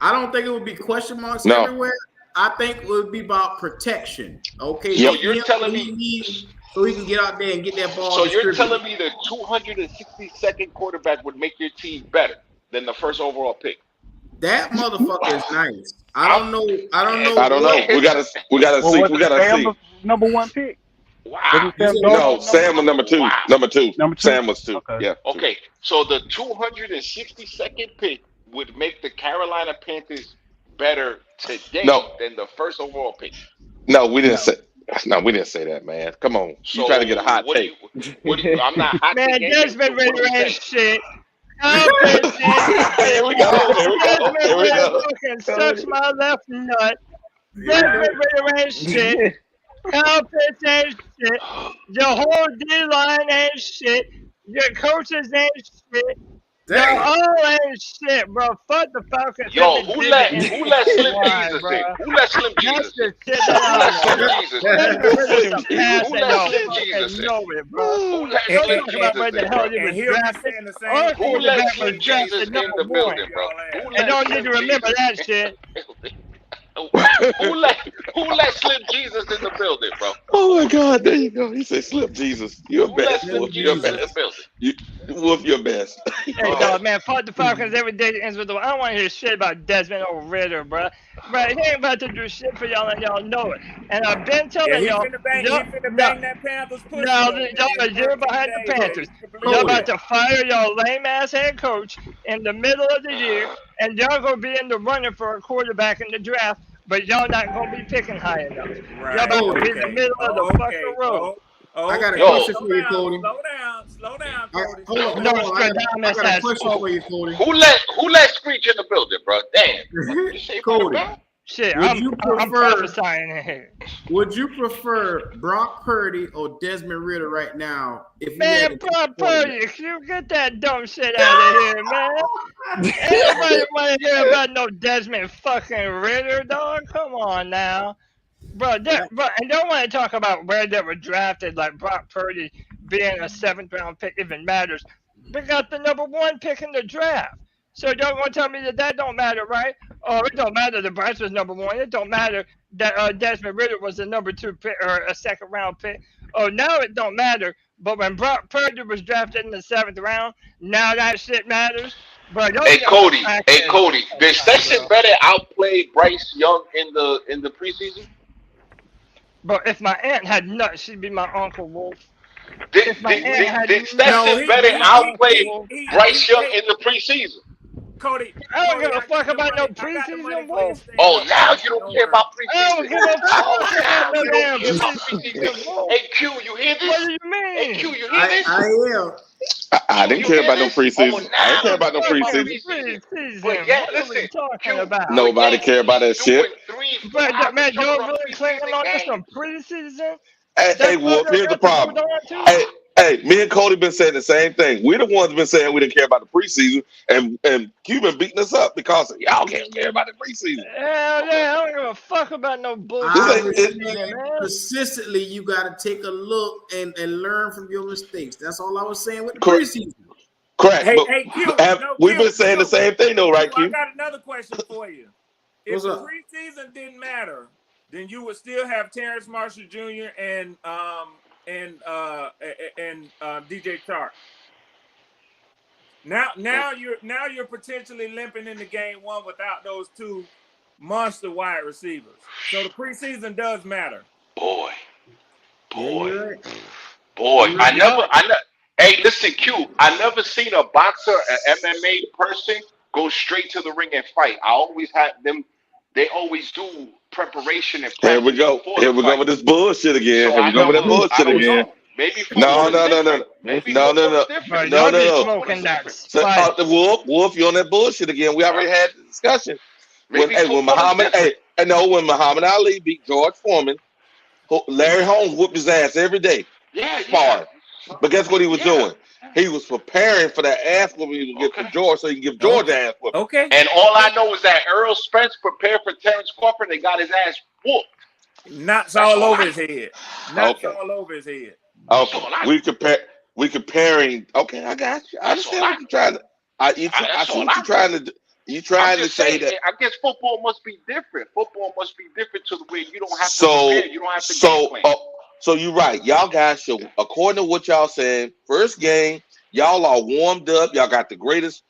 I don't think it would be question marks everywhere. I think it would be about protection. Okay. So you're telling me so he can get out there and get that ball. So you're telling me the 262nd quarterback would make your team better than the first overall pick? That motherfucker is nice. I don't know. We gotta see. We gotta see. Number one pick. Wow. No, Sam was number two. Wow. Number two. Sam was two. Okay. Yeah. Okay. So the 262nd pick would make the Carolina Panthers better today than the first overall pick. No, we didn't say. No, we didn't say that, man. Come on. You trying to get a hot take. I'm not hot. Man, Desmond Ridder ain't shit. Here we go. Fucking sucks my left nut. Desmond Ridder ain't shit. Kyle Pitts ain't shit. The whole D-line ain't shit. Your coaches ain't shit. They all ain't shit, bro. Fuck the Falcons. Yo, who let Slim Jesus in? Who let Slim Jesus in? Who let Slim Jesus in? Who let Slim Jesus in? Who let Slim Jesus in the building, bro? And don't need to remember that shit. Who let Slim Jesus in the building, bro? Oh my God, there you go. He said Slim Jesus. You're best. You're best. Whoop your best. Hey, dog, man, fuck the Falcons every day ends with the. I don't want to hear shit about Desmond or Ridder, bro. Bro, he ain't about to do shit for y'all, and y'all know it. And I've been telling y'all. He's finna bang that Panthers push. No, y'all are zero behind the Panthers. Y'all about to fire y'all lame ass head coach in the middle of the year, and y'all gonna be in the running for a quarterback in the draft. But y'all not gonna be picking high enough. Right. Y'all about to be in the middle of the fucking road. I got a question for you, Cody. Slow down, Cody. Hold on. I got a question for you, Cody. Who let Screech in the building, bro? Damn. Cody. Shit, I'm prophesying here. Would you prefer Brock Purdy or Desmond Ridder right now? Man, Brock Purdy, you get that dumb shit out of here, man. Anybody want to hear about no Desmond fucking Ridder, dog? Come on now. Bro, and don't want to talk about where they were drafted, like Brock Purdy being a 7th round pick even matters. We got the number 1 pick in the draft. So y'all gonna tell me that don't matter, right? Oh, it don't matter that Bryce was number 1. It don't matter that Desmond Ridder was a number 2 pick or a 2nd round pick. Oh, now it don't matter. But when Brock Purdy was drafted in the 7th round, now that shit matters. But hey Cody, did Sexton better outplay Bryce Young in the preseason? But if my aunt had nuts, she'd be my Uncle Wolf. Did Sexton better outplay Bryce Young in the preseason? Cody. I don't give a fuck I about no got the money preseason, for you. bro. Stand Oh, up. now you don't care about I don't preseason. give a Oh, fuck now about no you damn don't care about preseason, preseason. bro. Hey, Q, you hear What this? do you Hey, Q, mean? you hear this? I am. I didn't care about no preseason. Oh, I now didn't care about no you care about preseason. preseason. But Preseason. yeah, What are listen, we talking Q, about? Nobody but care about that doing shit. 3-4 But hours man, jumping you're on really clinging preseason on to games. some preseason? Hey, That's Wolf, what here's the got to problem. hold on to? Hey, me and Cody been saying the same thing. We're the ones been saying we didn't care about the preseason, and Q been beating us up because y'all can't care about the preseason. Hell yeah, I don't give a fuck about no bullshit I'm preseason, saying man. consistently, you got to take a look and learn from your mistakes. That's all I was saying with the Correct. preseason. Correct. Hey, but hey, Q. we've been saying the same thing though, right, Q? I Q? got another question for you. If What's the up? preseason didn't matter, then you would still have Terrence Marshall Jr. and DJ Chark. Now you're potentially limping into game one without those two monster wide receivers. So the preseason does matter. Boy. Yeah, I never. Hey, listen, Q. I never seen a boxer, an MMA person, go straight to the ring and fight. I always had them. They always do preparation and Here practice. we go. before Here the we go fight. with this bullshit again. So Here we I go with that never. bullshit I don't again. know. Maybe football is different. Maybe No. football is Bro, different. y'all be No. smoking that So, spice. the Wolf, you on that bullshit again. We already had the discussion. When Muhammad Ali beat George Foreman, Larry Holmes whooped his ass every day. Yeah. But guess what he was doing? He was preparing for that ass whooping he would get for George, so he can give George an ass whooping. Okay. And all I know is that Earl Spence prepared for Terrence Crawford. They got his ass whooped. Knots all over his head. Knots all over his head. Okay. We comparing. Okay, I got you. I understand what you're trying to. I see what you're trying to do. You're trying to say that. I guess football must be different. Football must be different to the way you don't have to prepare. You don't have to game plan. So you're right. Y'all guys should, according to what y'all saying, first game, y'all are warmed up. Y'all got the greatest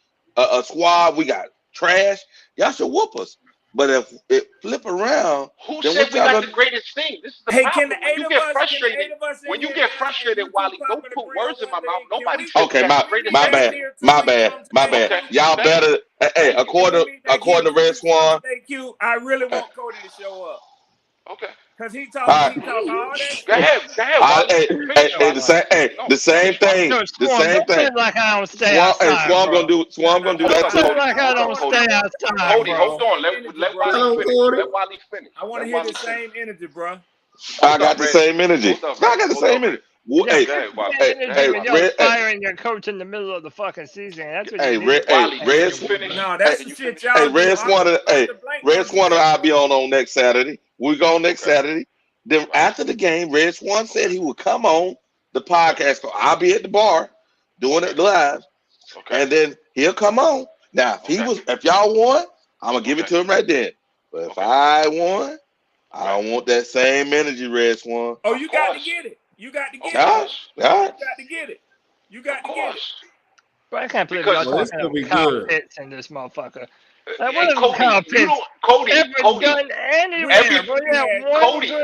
squad. We got trash. Y'all should whoop us. But if it flip around, who said we got the greatest thing? This is the problem. When you get frustrated, Wally, don't put words in my mouth. Nobody said okay, my bad. Y'all better. Hey, according to Red Swan. Thank you. I really want Cody to show up. Okay. Because he talk all that shit. Go ahead. The same thing. Don't say like I don't stay outside. Swan gonna do that too. Don't say like I don't stay outside. Cody, hold on. Let Wally finish. I want to hear the same energy, bro. I got the same energy. I got the same energy. You're firing your coach in the middle of the fucking season. That's what you need. No, that's the shit y'all do. Red Swan and I'll be on next Saturday. We go on next Saturday. Then after the game, Red Swan said he would come on the podcast. So I'll be at the bar doing it live. Okay. And then he'll come on. Now, if y'all won, I'm gonna give it to him right then. But if I won, I don't want that same energy, Red Swan. Oh, you got to get it. You got to get it. All right. You got to get it. You got to get it. But I can't believe y'all talking about Kyle Pitts in this motherfucker. Like, what is Cody, Kyle Pitts Cody, done anywhere?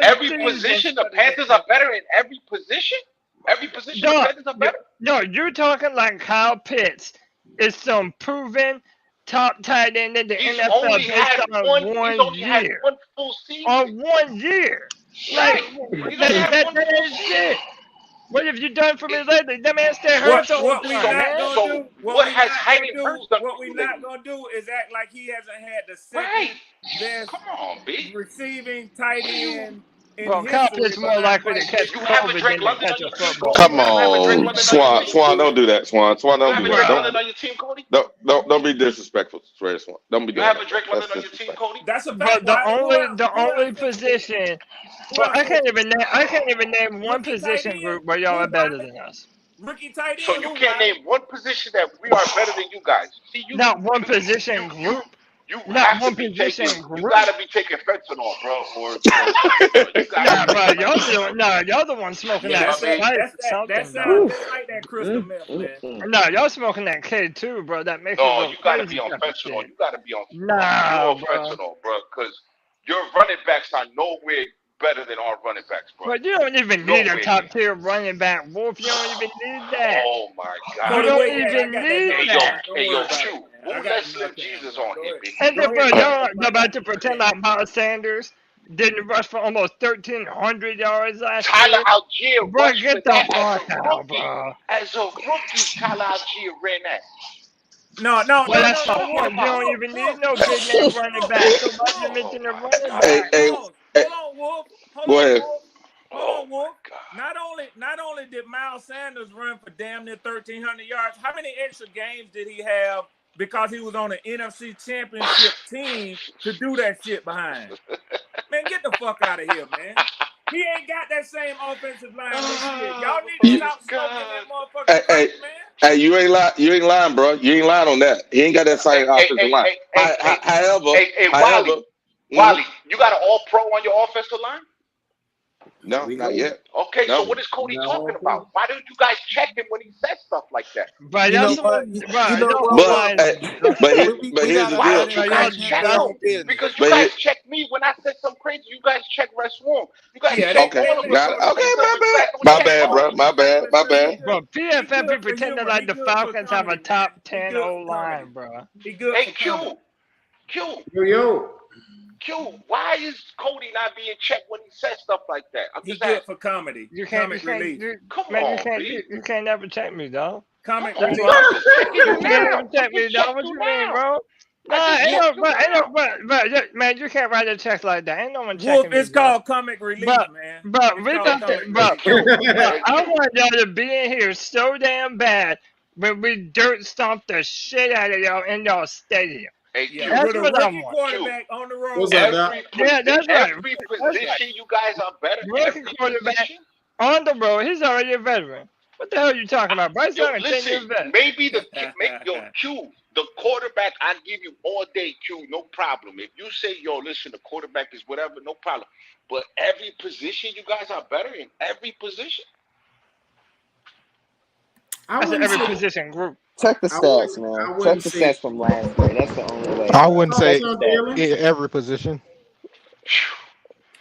Every position, the Panthers are better in every position. Every position, the Panthers are better. No, you're talking like Kyle Pitts is some proven top tight end in the NFL based on 1 year. One full season. On 1 year. Like, that ain't shit. What have you done for me lately? That man stay hurt the whole time. What has Hayden Hurst done? What we not gonna do is act like he hasn't had the second best receiving tight end. Well, Kyle Pitts more likely to catch COVID than to catch a football. Come on, Swan, don't do that, Swan. Swan, don't do that. Don't be disrespectful, Red Swan. Don't be doing that. You have a Drake London on your team, Cody? That's a fact. But the only position. But I can't even name one position group where y'all are better than us. Rookie tight end. So you can't name one position that we are better than you guys. See, not one position group. You gotta be taking fentanyl, bro. Y'all the one smoking that. That's like that crystal meth, man. No, y'all smoking that K2, bro. That makes you gotta be on fentanyl. You gotta be on fentanyl, bro. Because your running backs are nowhere better than our running backs, bro. But you don't even need a top tier running back, Wolf. You don't even need that. Oh my God! You don't even need that. Hey, yo, Q. Who let Slim Jesus on here, baby. And then, bro, y'all about to pretend like Miles Sanders didn't rush for almost 1,300 yards last Tyler year. Algier Bro, rushed get for the that fuck out, bro. As a rookie, Tyler Algier ran that. Well, that's my point. You don't even need no good name running back. So why you mention a running back? Hold on, Wolf. Go ahead. Hold on, Wolf. Not only did Miles Sanders run for damn near 1,300 yards, how many extra games did he have because he was on an NFC Championship team to do that shit behind? Man, get the fuck out of here, man. He ain't got that same offensive line this year. Y'all need to stop smoking that motherfucking crack, man. Hey, you ain't lying, bro. You ain't lying on that. He ain't got that same offensive line. However, Wally, you got an all-pro on your offensive line? No, not yet. Okay, No. so what is Cody talking about? Why don't you guys check him when he says stuff like that? But here's the deal. You guys check him? Because you guys check me when I said something crazy. You guys check Russ Warm. You guys check all of us. My bad, bro. My bad. Bro, PFF be pretending like the Falcons have a top 10 O-line, bro. Hey, Q, why is Cody not being checked when he says stuff like that? He's good for comedy. You can't never check me, dog. Comic relief. You can't never check me, dog. What you mean, bro? Man, you can't write a check like that. Ain't no one checking me. It's called comic relief, man. But we got to, I want y'all to be in here so damn bad when we dirt stomp the shit out of y'all in y'all stadium. That's what I want. Quarterback on the road. That's right. Every position, you guys are better. Rookie quarterback on the road. He's already a veteran. What the hell are you talking about? Bryce Young, 10 years vet. Maybe Q, the quarterback, I give you all day, Q, no problem. If you say, listen, the quarterback is whatever, no problem. But every position, you guys are better in every position. I said every position group. Check the stats, man. Check the stats from last year. That's the only way. I wouldn't say every position.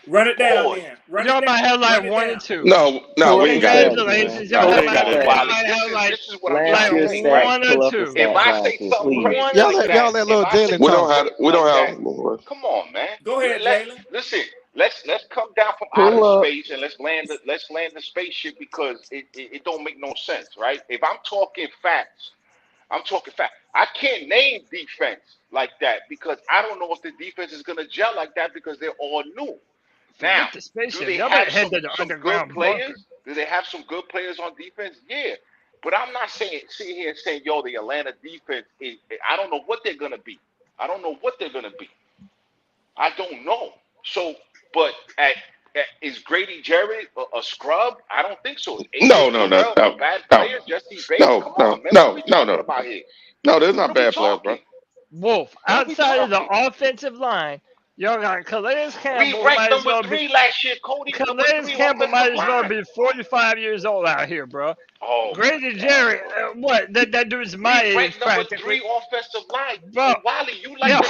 Run it down, then. Y'all might have like 1 and 2. No, we ain't got it. Congratulations, y'all might have like this is what I'm saying. 1 or 2. If I say something crazy y'all let little Jalen talk. We don't have. Come on, man. Go ahead, Jalen. Listen. Let's come down from outer space and let's land the spaceship because it don't make no sense, right? If I'm talking facts, I can't name defense like that because I don't know if the defense is gonna gel like that because they're all new. Now, do they have some good players? Do they have some good players on defense? Yeah, but I'm not sitting here and saying, the Atlanta defense I don't know what they're gonna be. I don't know. So. But is Grady Jarrett a scrub? I don't think so. No. Bad players, Jesse Bates. No, there's not bad players, bro. Wolf, outside of the offensive line, y'all got Calais Campbell. We ranked number 3 last year, Cody. Calais Campbell might as well be 45 years old out here, bro. Oh, Grady Jarrett, what? That dude's my age, practically. Number 3 offensive line. Bro, Wally, you like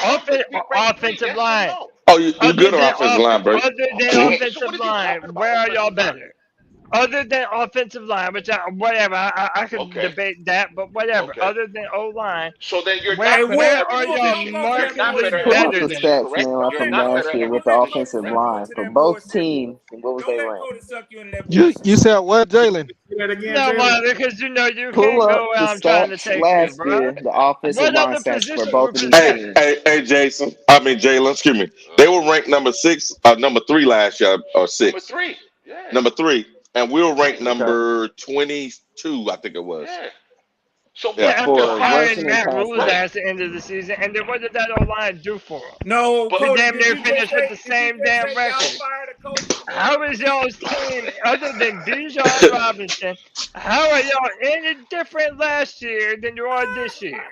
offensive line. Oh, you good on offensive line, bro. Other than offensive line, where are y'all better? Other than offensive line, which I could debate that, but whatever. Okay. Other than O-line, so then you're where are y'all markedly better the stats, man, from last year with the offensive line for both teams? What was they ranked? You said what, Jalen? No, because you can't go where I'm trying to take last you, year, the offensive line stats for both of these teams. Hey, Jalen, excuse me. They were ranked number 3 last year, or 6. Number 3, yeah. Number 3. And we were ranked number 22, I think it was. Yeah. So after firing Matt Rule at the end of the season, and then what did that O-line do for him? No, we damn near finished with the same damn record. How is y'all's team, other than Bijan Robinson, how are y'all any different last year than you are this year?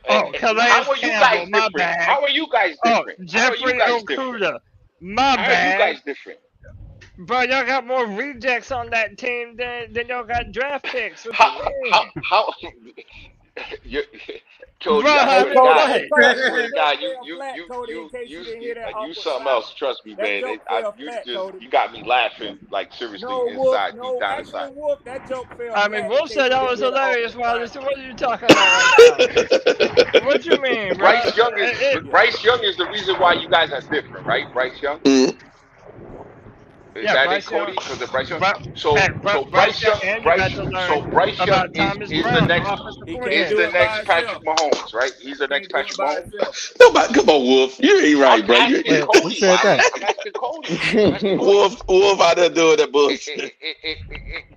How are you guys different? How are you guys different? Jeffrey Okuda, my bad. How are you guys different? Bro, y'all got more rejects on that team than y'all got draft picks. How Cody, Bro, I swear to go God, ahead. I swear to God, Fell flat, Cody, in case you didn't hear that off you the something top. else. Trust me, That man. joke fell flat, Cody. You got me laughing, like seriously, No, Wolf, inside, deep no, down actually, inside. Wolf, that joke fell I flat. mean, in Wolf case said you that didn't was hear the off hilarious, the Wiley. top. So what are you talking about right now? What you mean, bro? Bryce Young is the reason why you guys are different, right? Bryce Young. Is Yeah, that Bryce it, Young. Cody? Because of Bryce Young. Bryce Bryce Young, Young, and you got to learn Bryce Young about Thomas is the Brown, the next offensive He can't coordinator. do it by himself. Patrick Mahomes, right? He's the next Can't do it Patrick by Mahomes. himself. Nobody, come on, Wolf. You ain't right, I'm bro. asking Wait, Cody, who said Wiley. that? I'm asking Cody. I'm asking Cody. Wolf out there doing that bullshit.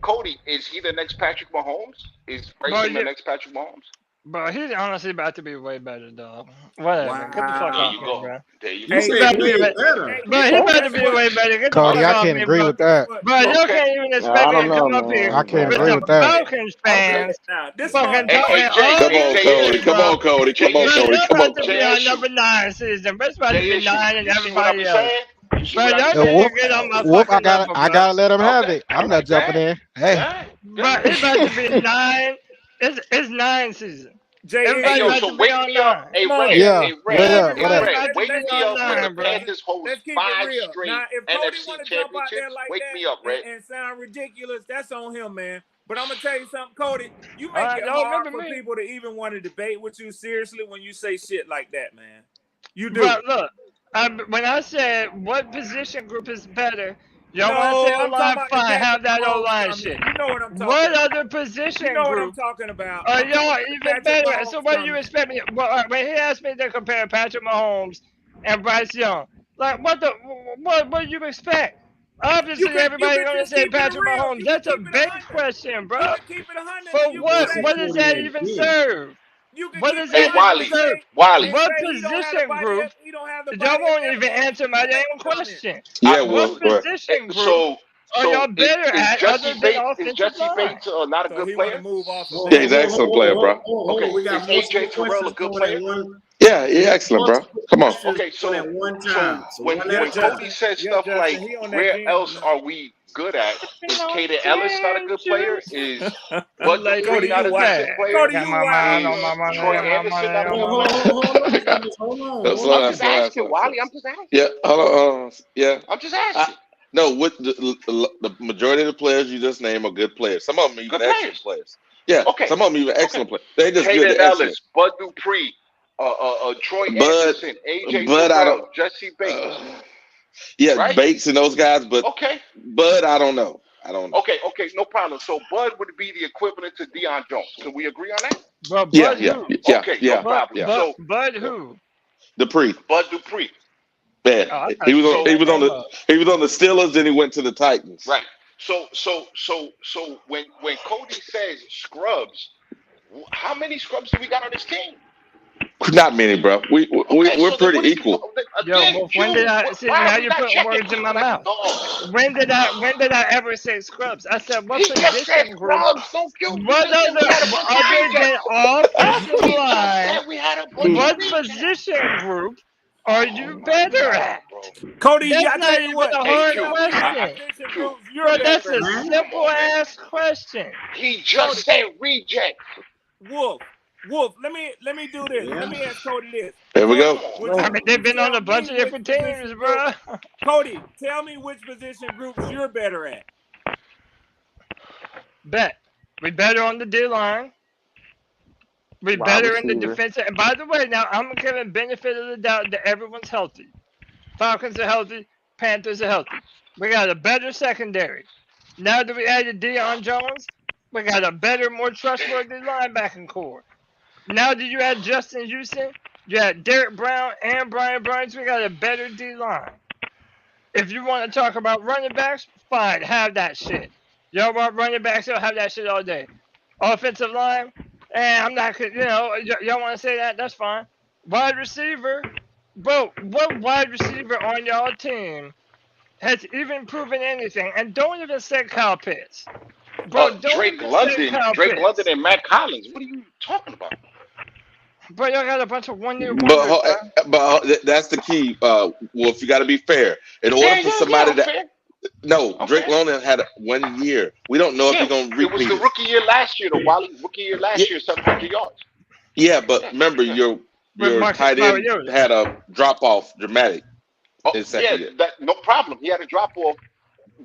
Cody, is he the next Patrick Mahomes? Is Bryce Bro, Young the yeah, next Patrick Mahomes? bro, he's honestly about to be way better, dog. Whatever. Get the fuck There off you me, go. bro. There you You go. He's say about to way be way, better. bro. He's about to be way better. Get the Cody, fuck I off can't me, agree bro. with that. Bro, you Okay. can't even I expect me don't to know, come up here I man. can't with agree some with that. Falcons fans Now, this fucking Hey, talking Jay, all Come on, this Cody. shit, Come bro. on, Cody. Come Bro, on, Cody. you're Come about on. to be Jay our issue. number 9 season, but it's about to Jay be issue. 9 and You see what I'm everybody else. saying? You see Bro, what I'm y'all saying? can't Wolf, even get on my Wolf, fucking number, I bro. gotta let him have Okay. it. I'm All not right. jumping in. Hey, All right. Bro, it's about to be 9. It's 9 season. Jay, Hey, Everybody yo, about so to be wake on me up. 9. Hey, come on, Red. yeah, Jay. Hey, what Red. up? What Hey, up? Everybody's Red. about to Wake Let's me be up on when the 9, bro. Panthers host Let's keep it 5 real. straight Now, if Cody NFC want to jump out there championships. like Wake that me up, Red. and sound ridiculous, that's on him, man. But I'm gonna tell you something, Cody. You All make right, it y'all hard remember for me. people to even want to debate with you seriously when you say shit like that, man. You do. Bro, look, when I said what position group is better, y'all want to No, say I'm talking O-line, about the fine, Patrick have that Mahomes O-line comment. shit. You know what I'm talking What about. other You position know what I'm group talking about. are I'm talking y'all about the even Patrick better at? Mahomes So what do you comment. expect me? Well, when he asked me to compare Patrick Mahomes and Bryce Young, like what do you expect? Obviously, You everybody's could gonna just say keep it Patrick real. Mahomes. You could That's a keep it bait 100. question, bro. You could keep it 100. For You what? could say What does that even serve? you could What keep does it Hey, that 100 even Wiley. serve? Wiley. What and say he don't have the position body. group? He don't have the Y'all body of won't even evidence answer my to make damn the comment. question. Yeah, What Wolf. Bro. position group So are y'all better is at Jesse other than Bates offensive line? not a So good he want to player? move off of Yeah, that. he's an excellent player, bro. Okay, We got is multiple AJ Terrell a questions good going player? at one. Yeah, he's excellent, bro. Come on. Okay, Going at one time. So when one at a Justin. Cody time. says Yeah, stuff Justin, like, he on that where gym else now. are we good at? Is No Caden Ellis not a good player? juice. Is Bud Lady, Dupree not a you decent bad. player? Cody, Got you my wild, mind on bro. my money, Troy on my Anderson money, not a on good my money. Hold on. Slow I'm down, just slow down, asking, slow down. Wally. I'm just asking. Yeah, hold on. Yeah. I'm just asking. No, with the majority of the players you just named are good players. Some of them are even Good excellent players. Yeah, Okay. some of them even excellent players. They just good. Caden They're excellent. Ellis, Bud Dupree, Troy Bud- Anderson, AJ Bud, I Terrell, don't- Jesse Bates. Yeah, Right? Bates and those guys, but Okay. Bud, I don't know. Okay, no problem. So Bud would be the equivalent to Deion Jones. Can we agree on that? But Yeah, Bud yeah, who? yeah, Okay, yeah. no problem. yeah. So Bud who? Dupree, Bud Dupree. man, Oh, I thought he was you on. made He that was on name the. up. He was on the Steelers, then he went to the Titans. Right. So when Cody says scrubs, how many scrubs do we got on this team? Not many, bro. We're pretty equal. Again, Yo, when did I see? why Now are we you're not putting checking words in my like mouth. dogs? When did I ever say scrubs? I said what He just said position group? scrubs. So cute. What other than offensive He just line? said we had a bunch What of rejects. position group are you better at? Cody, That's I not tell you even what. a hard Q, question. Position groups, you're Bro, better that's a at. simple ass question. He just said reject. Wolf, let me do this. Yeah. Let me ask Cody this. There we Cody, go. would I you mean, they've been tell on a bunch me of different which teams, position bro. group- Cody, tell me which position groups you're better at. Bet. We better on the D line. We Wide better in the receiver. defensive. And by the way, now I'm giving benefit of the doubt that everyone's healthy. Falcons are healthy. Panthers are healthy. We got a better secondary. Now that we added Deion Jones, we got a better, more trustworthy linebacking core. Now that you add Justin Houston, you had Derek Brown and Brian Burns, we got a better D line. If you want to talk about running backs, fine, have that shit. Y'all want running backs, you'll have that shit all day. Offensive line, I'm not, y'all want to say that, that's fine. Wide receiver, bro, what wide receiver on y'all team has even proven anything? And don't even say Kyle Pitts. Bro, don't Drake even London, say Kyle Drake Pitts. London and Matt Collins. What are you talking about? Bro, y'all got a bunch of one-year wonders, But that's the key, Wolf. You got to be fair. In order for somebody to fair. no, I'm Drake fair. London had 1 year. We don't know if he's gonna It was repeat the rookie year last year, though. Wally, rookie year last year, 700 yards. Yeah, but remember your tight end had a drop off dramatic. No problem. He had a drop off.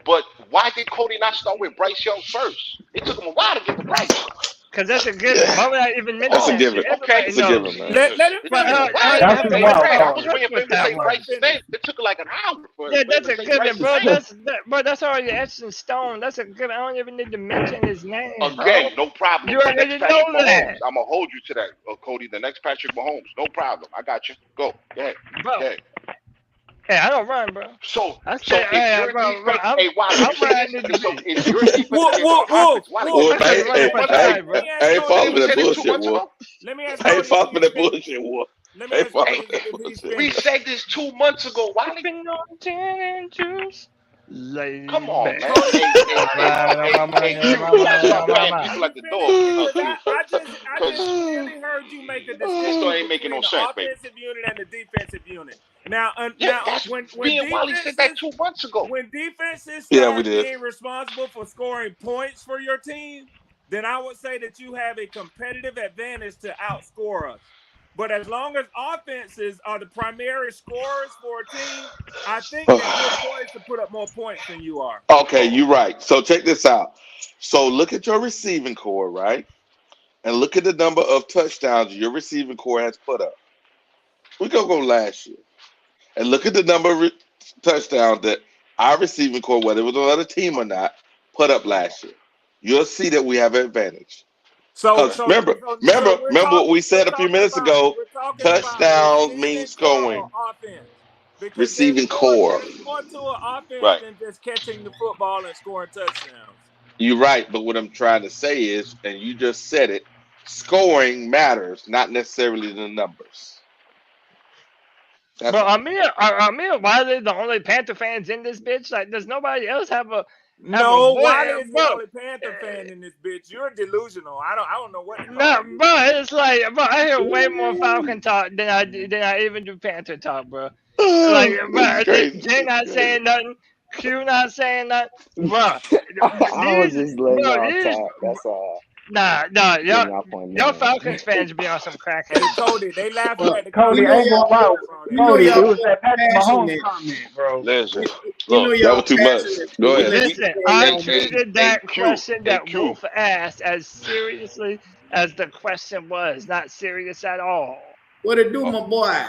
But why did Cody not start with Bryce Young first? It took him a while to get to Bryce. Because that's a given. Why would I even mention That's a given. Okay, it's a given, man. Let him finish. I was waiting for him to say Bryce's name. It took like an hour for Yeah, him that's to a say given, Bryce's bro. name. That's already etched in stone. That's a given. I don't even need to mention his name. Again, no problem. You The already next know Patrick Mahomes. that. I'm gonna hold you to that, Cody. The next Patrick Mahomes. No problem. I got you. Go ahead. Bro. Go ahead. Hey, I don't run, bro. So I if say, your bro, defense, I'm hey, Wally, riding the so beat. if your defense is your offense, Wally, Hey, follow me that bullshit, war. Let me ask Hey, follow me that bullshit, war. Hey, follow me that bullshit. We said this 2 months ago, Wally. Come on, man. Hey, people at the door. I just really heard you make a distinction ain't making no between sense, the offensive unit and the defensive unit. Now, when Wally said that 2 months ago. When defenses we start did. being responsible for scoring points for your team, then I would say that you have a competitive advantage to outscore us. But as long as offenses are the primary scorers for a team, I think that you're poised to put up more points than you are. Okay, you're right. So check this out. So look at your receiving core, right? And look at the number of touchdowns your receiving core has put up. We're going to go last year. And look at the number of touchdowns that our receiving core, whether it was another team or not, put up last year. You'll see that we have an advantage. So remember what we said a few minutes ago. Touchdowns means scoring. Receiving core. There's more to an offense than just catching the football and scoring touchdowns. You're right, but what I'm trying to say is, and you just said it, scoring matters, not necessarily the numbers. But Amir, why are they the only Panther fans in this bitch? Like, does nobody else have a? No, Wally is the only Panther fan in this bitch. You're delusional. I don't know what. No, bro, it's like, bro, I hear way more Falcon talk than I even do Panther talk, bro. Like, bro, Jay not saying nothing, Q not saying nothing, bro. I was just letting y'all talk. That's all. Nah, y'all Falcons fans be on some crack. Hey, Cody, they laughing at the Cody, I ain't gonna lie. Cody, it was that Patrick Mahomes comment, bro. Listen, that was too much. Go ahead. Listen, I treated that question that Wolf asked as seriously as the question was. Not serious at all. What it do, my boy?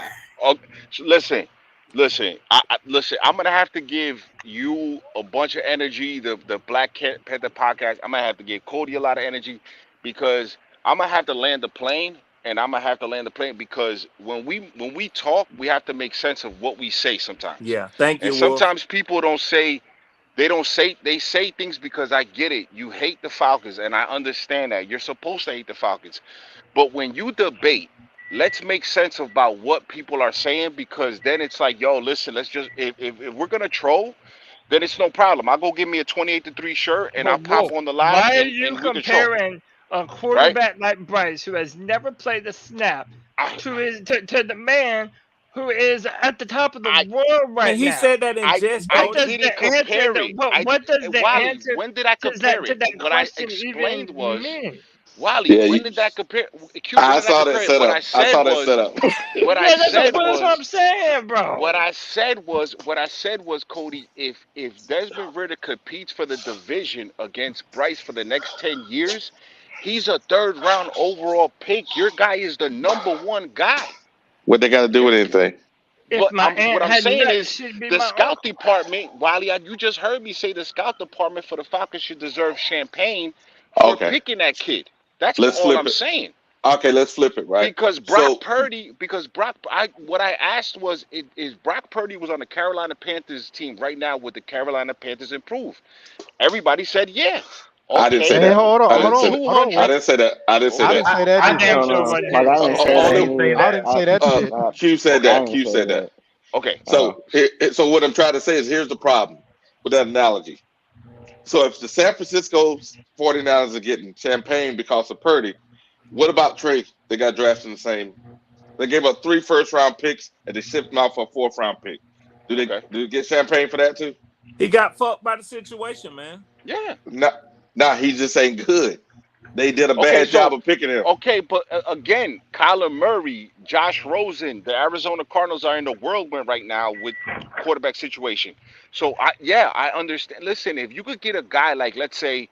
Listen. I'm gonna have to give you a bunch of energy. The Black Panther podcast. I'm gonna have to give Cody a lot of energy because I'm gonna have to land the plane, because when we talk, we have to make sense of what we say sometimes. Yeah, thank you. And sometimes people say things because I get it. You hate the Falcons, and I understand that. You're supposed to hate the Falcons, but when you debate, let's make sense about what people are saying, because then it's like, yo, listen, let's just if we're gonna troll, then it's no problem. I'll go give me a 28-3 shirt and I'll pop on the live. Why are you comparing a quarterback like Bryce, who has never played a snap, to the man who is at the top of the world right now? He said that in jest. What does the answer? When did I compare to that what I question explained even was mean? Wally, when did that compare? I saw that set up. That's what I'm saying, bro. What I said was, Cody, if Desmond Ridder competes for the division against Bryce for the next 10 years, he's a 3rd round overall pick. Your guy is the #1 guy. What they got to do with anything? What I'm saying is the scout department, Wally, you just heard me say the scout department for the Falcons should deserve champagne for picking that kid. That's all I'm saying. Okay, let's flip it, right? Because what I asked was, is Brock Purdy was on the Carolina Panthers team right now, would the Carolina Panthers improve? Everybody said yeah. Okay. I didn't say that. Hold on. I didn't say that. I didn't say that. I didn't say that. Q said that. Okay. So what I'm trying to say is, here's the problem with that analogy. So if the San Francisco 49ers are getting champagne because of Purdy, what about Trey? They got drafted in the same. They gave up 3 first-round picks and they shipped him out for a 4th-round pick. Do they get champagne for that too? He got fucked by the situation, man. Yeah. Nah, he just ain't good. They did a Okay, bad job so of picking him. okay, but again, Kyler Murray, Josh Rosen, the Arizona Cardinals are in the whirlwind right now with quarterback situation. So I understand. Listen, if you could get a guy like, let's say,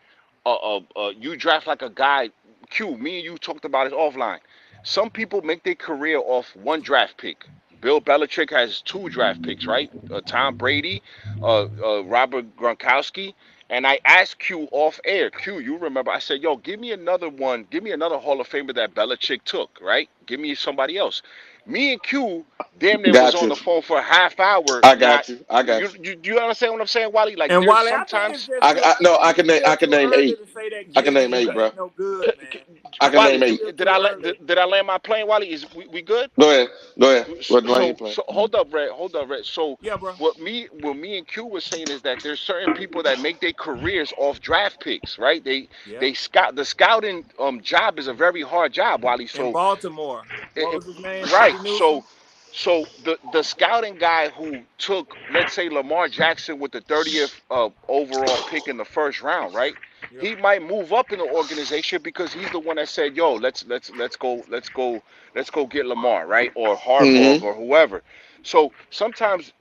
you draft like a guy, Q. Me and you talked about it offline. Some people make their career off one draft pick. Bill Belichick has 2 draft picks, right? Tom Brady, Robert Gronkowski. And I asked Q off air. Q, you remember? I said, "Yo, give me another one. Give me another Hall of Famer that Belichick took, right? Give me somebody else." Me and Q damn near was Got on you. the phone for a half hour. I Not got you. I got you. you. You understand what I'm saying, Wally? Like And there's Wally, I think it's sometimes. just too, No. I think it's I still can too name early 8. to say that I can name Gibbs 8, bro. ain't no good, man. I I can think name it's 8. still Did too I early. did I land my plane, Wally? Is we good? Go ahead. Go ahead. What lane you So, playing? so hold up, Red. Hold up, Red. So Yeah, bro. what me and Q was saying is that there's certain people that make their careers off draft picks, right? Yeah. They scout. The scouting job is a very hard job, Wally. In So Baltimore. What was his name? right. Ozzie Newsome? So the scouting guy who took, let's say, Lamar Jackson with the 30th overall pick in the first round, right? Yeah. He might move up in the organization because he's the one that said, "Yo, let's go get Lamar, right? Or Harbaugh Mm-hmm. or whoever." So sometimes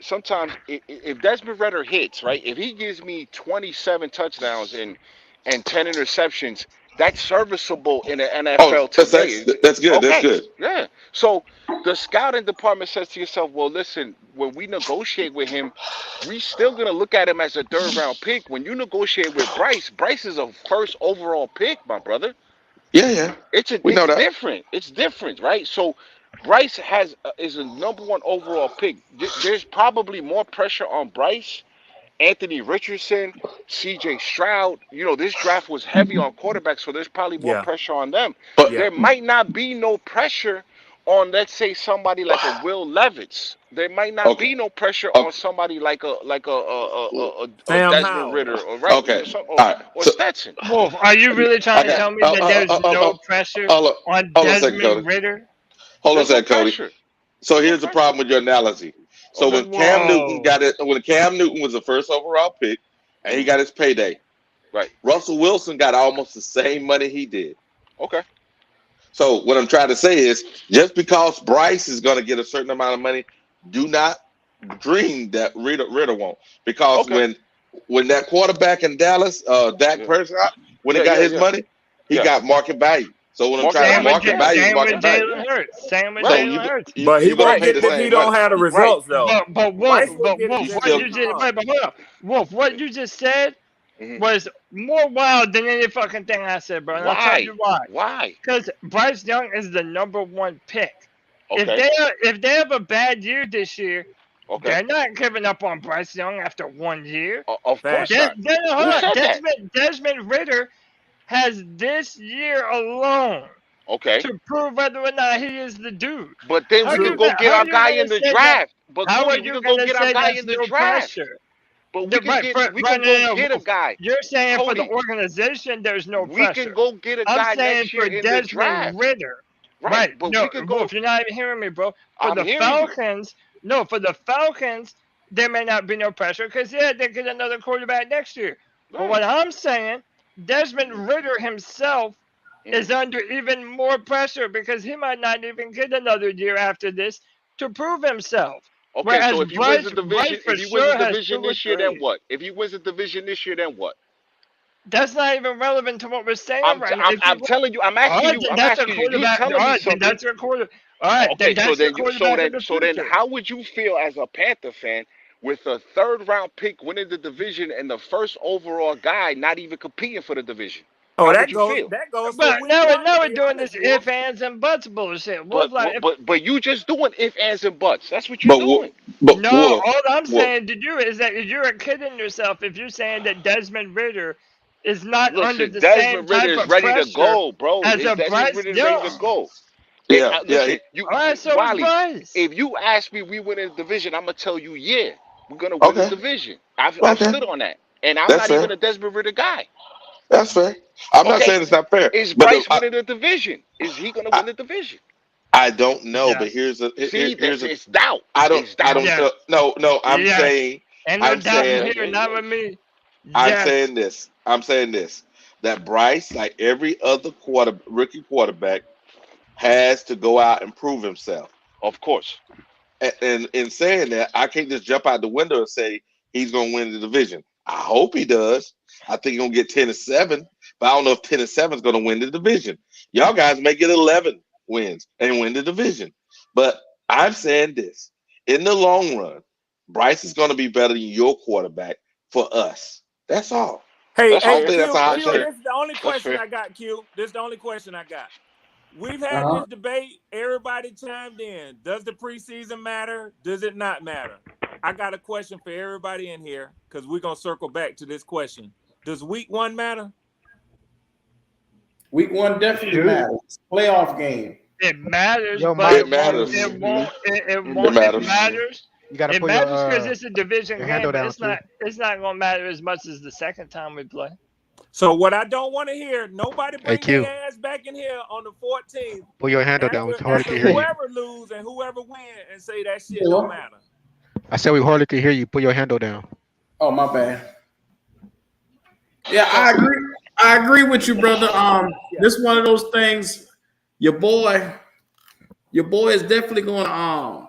if Desmond Ritter hits, right? If he gives me 27 touchdowns and 10 interceptions, that's serviceable in the Oh, NFL that's today. that's good. That's Okay, good. yeah. So the scouting department says to yourself, well, listen, when we negotiate with him, we still gonna look at him as a 3rd round pick. When you negotiate with Bryce is a 1st overall pick, my brother. Yeah. We know It's that. different. It's different, right? So Bryce is a #1 overall pick. There's probably more pressure on Bryce, Anthony Richardson, C.J. Stroud. This draft was heavy on quarterbacks, so there's probably more Yeah. pressure on them. But Yeah. There might not be no pressure on, let's say, somebody like a Will Levis. There might not okay. be no pressure on Okay. somebody like a Sam Desmond Howell. Ritter, or right, Okay. or, All right. or So Stetson. Wolf, are you really I trying to got. tell me that there's no pressure on Hold on a second, Cody. Desmond Ritter? Hold on a There's no second, Cody. pressure. So There's no here's the pressure. problem with your analogy. So Okay. when Cam Newton Whoa. when Cam Newton was the 1st overall pick and he got his payday, Right. Russell Wilson got almost the same money he did. Okay. So what I'm trying to say is, just because Bryce is going to get a certain amount of money, do not dream that Ritter won't. Because Okay. when that quarterback in Dallas, Dak Yeah. Prescott, when he Yeah. got Yeah. his Yeah. money, he Yeah. got market value. So when I'm Market trying to Same with, value. market Yeah. value is same with market value. Jalen Hurts. Same with Right. So Jalen Hurts. But he you're going to won't pay get the it if same he don't money. have the Right. results, though. But Bryce Wolf, will get it You just what still like you just Lamar. wait, but hold up. Wolf, what you just said Mhm. was more wild than any fucking thing I said, bro. And I'll tell you why. Why? Because Bryce Young is the #1 pick. Okay. If they have a bad year this year, Okay. they're not giving up on Bryce Young after 1 year. Of course not. Hold Who on. said that? Desmond Ritter has this year alone Okay. to prove whether or not he is the dude. But then we could go get our guy in the draft. But How are Cody, we you could go going to get our say guy there's in the no draft. pressure? But we could go get a guy. You're saying for the Cody, organization, there's no we pressure. can go get a I'm guy saying next year for in the draft. Desmond Ritter. Right. But No, we could go. Wolf, you're not even hearing me, bro. For I'm the hearing you. Falcons, for the Falcons, there may not be no pressure because, they get another quarterback next year. But Right. what I'm saying, Desmond Ritter himself is under even more pressure because he might not even get another year after this to prove himself. Okay, Whereas so if he wins the Bryce division, for if he wins the sure has division 2 or this year, then 3. what? If he wins the division this year, then what? That's not even relevant to what we're saying right now. I'm telling you. I'm asking you. I'm asking you. You telling me something? Then that's your quarterback. All right, Okay, then that's your quarterback of the so then, future. how would you feel as a Panther fan with a 3rd-round pick winning the division and the 1st overall guy not even competing for the division? Oh, How that would you feel? goes But for week now 1. we're doing this if, ands, and buts bullshit. Wolf, But you just doing if, ands, and buts. That's what you're doing. No, all I'm saying to you is that you're kidding yourself if you're saying that Desmond Ritter is not under the same Desmond Ritter type is of ready to pressure go, bro. as a Desmond Bryce Ritter is Young. ready to go. Yeah. Listen, All right, so Wally, Bryce. if you ask me, we win in the division, I'm gonna tell you, yeah, we're gonna win the division. I've stood on that, and I'm not even a Desmond Ritter guy. That's fair. I'm not saying it's not fair. Is Bryce winning the division? Is he gonna win the division? I don't know, but here's it's doubt. I don't Yeah. no. I'm saying Ain't no doubt here, not with me. I'm saying this. that Bryce, like every other rookie quarterback, has to go out and prove himself. Of course. And in saying that, I can't just jump out the window and say he's going to win the division. I hope he does. I think he's going to get 10-7, but I don't know if 10-7 is going to win the division. Y'all guys may get 11 wins and win the division. But I'm saying this. In the long run, Bryce is going to be better than your quarterback for us. That's all. Hey, Q, this is the only question I got, Q. This is the only question I got. We've had this debate. Everybody chimed in. Does the preseason matter? Does it not matter? I got a question for everybody in here because we're going to circle back to this question. Does week 1 matter? Week 1 definitely matters. Playoff game. It matters, It matters. It won't. It matters. You got to It put matters because it's a division game. handle down, It's not going to matter as much as the second time we play. So what I don't want to hear, nobody bring their ass back in here on the 14th. Put your handle down. We hardly can hear you. Whoever lose and whoever win and say that shit don't matter. I said we hardly can hear you. Put your handle down. Oh, my bad. Yeah, I agree. I agree with you, brother. This is one of those things. Your boy is definitely going to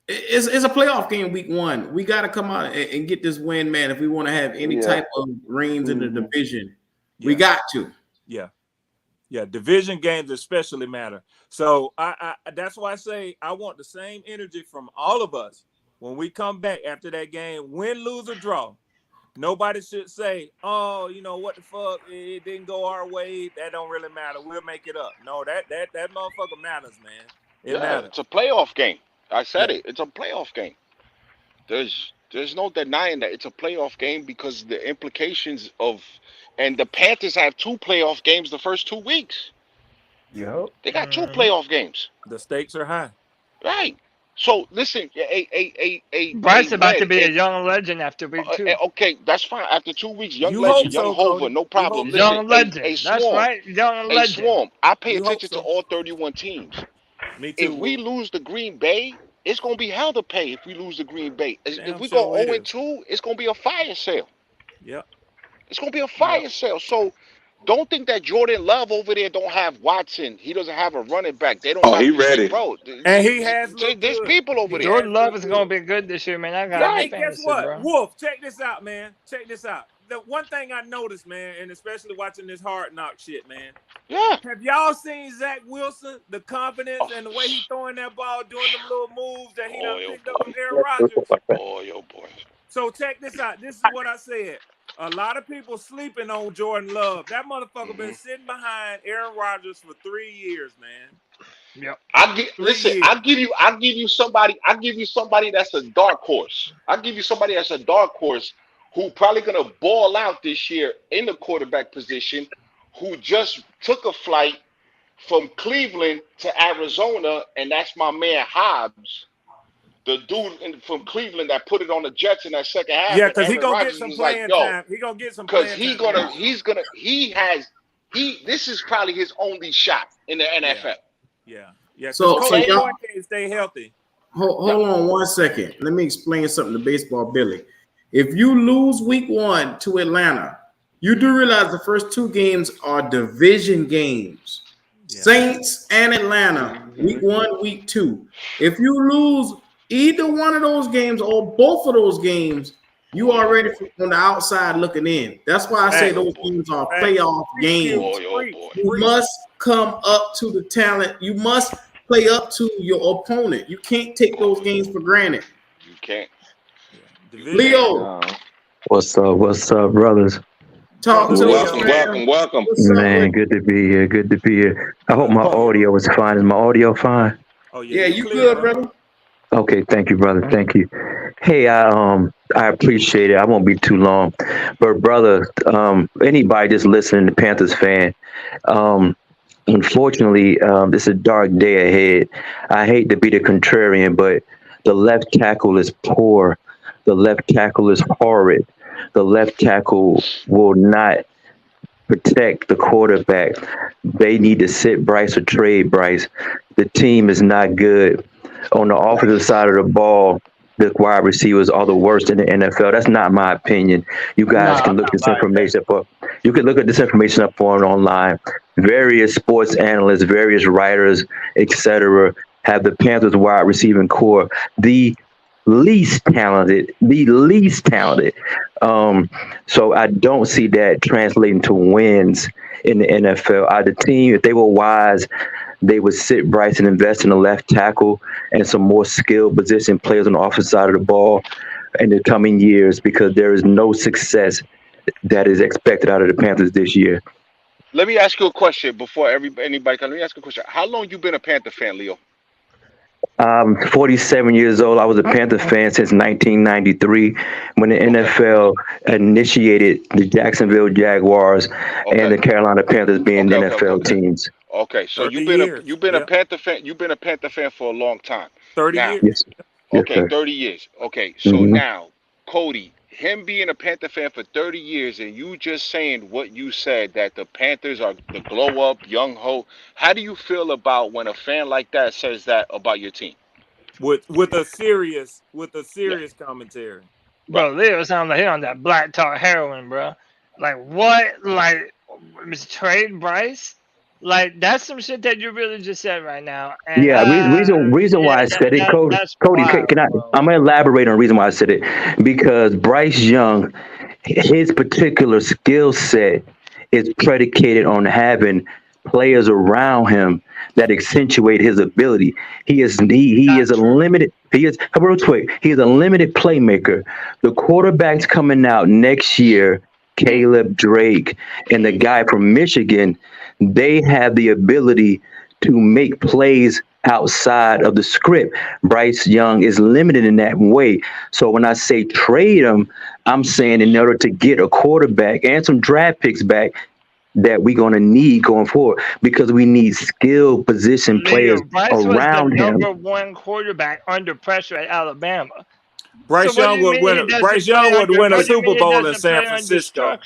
It's a playoff game week 1. We got to come out and get this win, man, if we want to have any type of reigns in the division. We got to. Yeah, division games especially matter. So I that's why I say I want the same energy from all of us when we come back after that game, win, lose, or draw. Nobody should say, oh, you know, what the fuck, it didn't go our way. That don't really matter. We'll make it up. No, that motherfucker matters, man. It matters. It's a playoff game. I said it. It's a playoff game. There's no denying that it's a playoff game because the implications of, and the Panthers have 2 playoff games the first 2 weeks. Yep. They got 2 playoff games. The stakes are high. Right. So listen, Bryce about to be a young legend after week 2. Okay, that's fine. After 2 weeks, young legend, young Hova, no problem. Young legend. That's right. Young legend. Swarm. I pay attention to all 31 teams. Me too. If we lose the Green Bay, it's going to be hell to pay if we lose the Green Bay. If we go 0-2, it's going to be a fire sale. Yep. It's going to be a fire sale. So don't think that Jordan Love over there don't have Watson. He doesn't have a running back. They don't have he ready. Bro, and he has there's people over there. Jordan Love is going to be good this year, man. I got Hey, guess what? Bro. Wolf, check this out, man. Check this out. The one thing I noticed, man, and especially watching this Hard Knock shit, man. Yeah. Have y'all seen Zach Wilson, the confidence and the way he's throwing that ball, doing them little moves that he done picked up from Aaron Rodgers? Oh, yo, boy. So check this out. This is what I said. A lot of people sleeping on Jordan Love. That motherfucker been sitting behind Aaron Rodgers for 3 years, man. Yep. I'll give you somebody that's a dark horse. I'll give you somebody that's a dark horse who probably gonna ball out this year in the quarterback position, who just took a flight from Cleveland to Arizona, and that's my man Hobbs. The dude from Cleveland that put it on the Jets in that second half. Yeah, because he's gonna get some playing time. He's gonna get some playing time. Because this is probably his only shot in the NFL. Yeah. So y'all can stay healthy. Hold on 1 second. Let me explain something to Baseball Billy. If you lose week 1 to Atlanta, you do realize the first 2 games are division games. Yeah. Saints and Atlanta, week 1, week 2. If you lose either one of those games or both of those games, you already on the outside looking in. That's why I say those games are playoff games. You must come up to the talent. You must play up to your opponent. You can't take those games for granted. You can't. Leo. What's up, brothers? Talk to welcome. Man, good to be here. I hope my audio is fine. Is my audio fine? Oh yeah, you good, brother? Okay, thank you, brother. Thank you. Hey, I appreciate it. I won't be too long. But brother, anybody just listening to Panthers fan, unfortunately, this is a dark day ahead. I hate to be the contrarian, but the left tackle is poor. The left tackle is horrid. The left tackle will not protect the quarterback. They need to sit Bryce or trade Bryce. The team is not good. On the offensive side of the ball, the wide receivers are the worst in the NFL. That's not my opinion. You guys can look this information up. You can look at this information up online. Various sports analysts, various writers, etc., have the Panthers wide receiving core the least talented. So I don't see that translating to wins in the NFL. The team, if they were wise, they would sit Bryce and invest in a left tackle and some more skilled position players on the offensive side of the ball in the coming years, because there is no success that is expected out of the Panthers this year. Let me ask you a question before anybody comes. Let me ask you a question. How long you been a Panther fan, Leo? I'm 47 years old. I was a Panther fan since 1993 when the NFL initiated the Jacksonville Jaguars and the Carolina Panthers being NFL teams. Okay, so you've been a Panther fan. You've been a Panther fan for a long time. 30 years. Yes. Okay, Yes, 30 years. Okay, so now, Cody, him being a Panther fan for 30 years and you just saying what you said, that the Panthers are the glow up, young ho. How do you feel about when a fan like that says that about your team? With a serious commentary. Bro, Leo sounds like he on that black tar heroin, bro. Like what? Like trade Bryce? Like that's some shit that you really just said right now. And, reason why I said it, Cody. Wild, can I? I'm gonna elaborate on the reason why I said it, because Bryce Young, his particular skill set is predicated on having players around him that accentuate his ability. He is a limited playmaker. The quarterbacks coming out next year, Caleb Drake and the guy from Michigan, they have the ability to make plays outside of the script. Bryce Young is limited in that way. So when I say trade him, I'm saying in order to get a quarterback and some draft picks back that we're going to need going forward, because we need skilled position players around him. Number one quarterback under pressure at Alabama. Bryce Young would win a Super Bowl in San Francisco.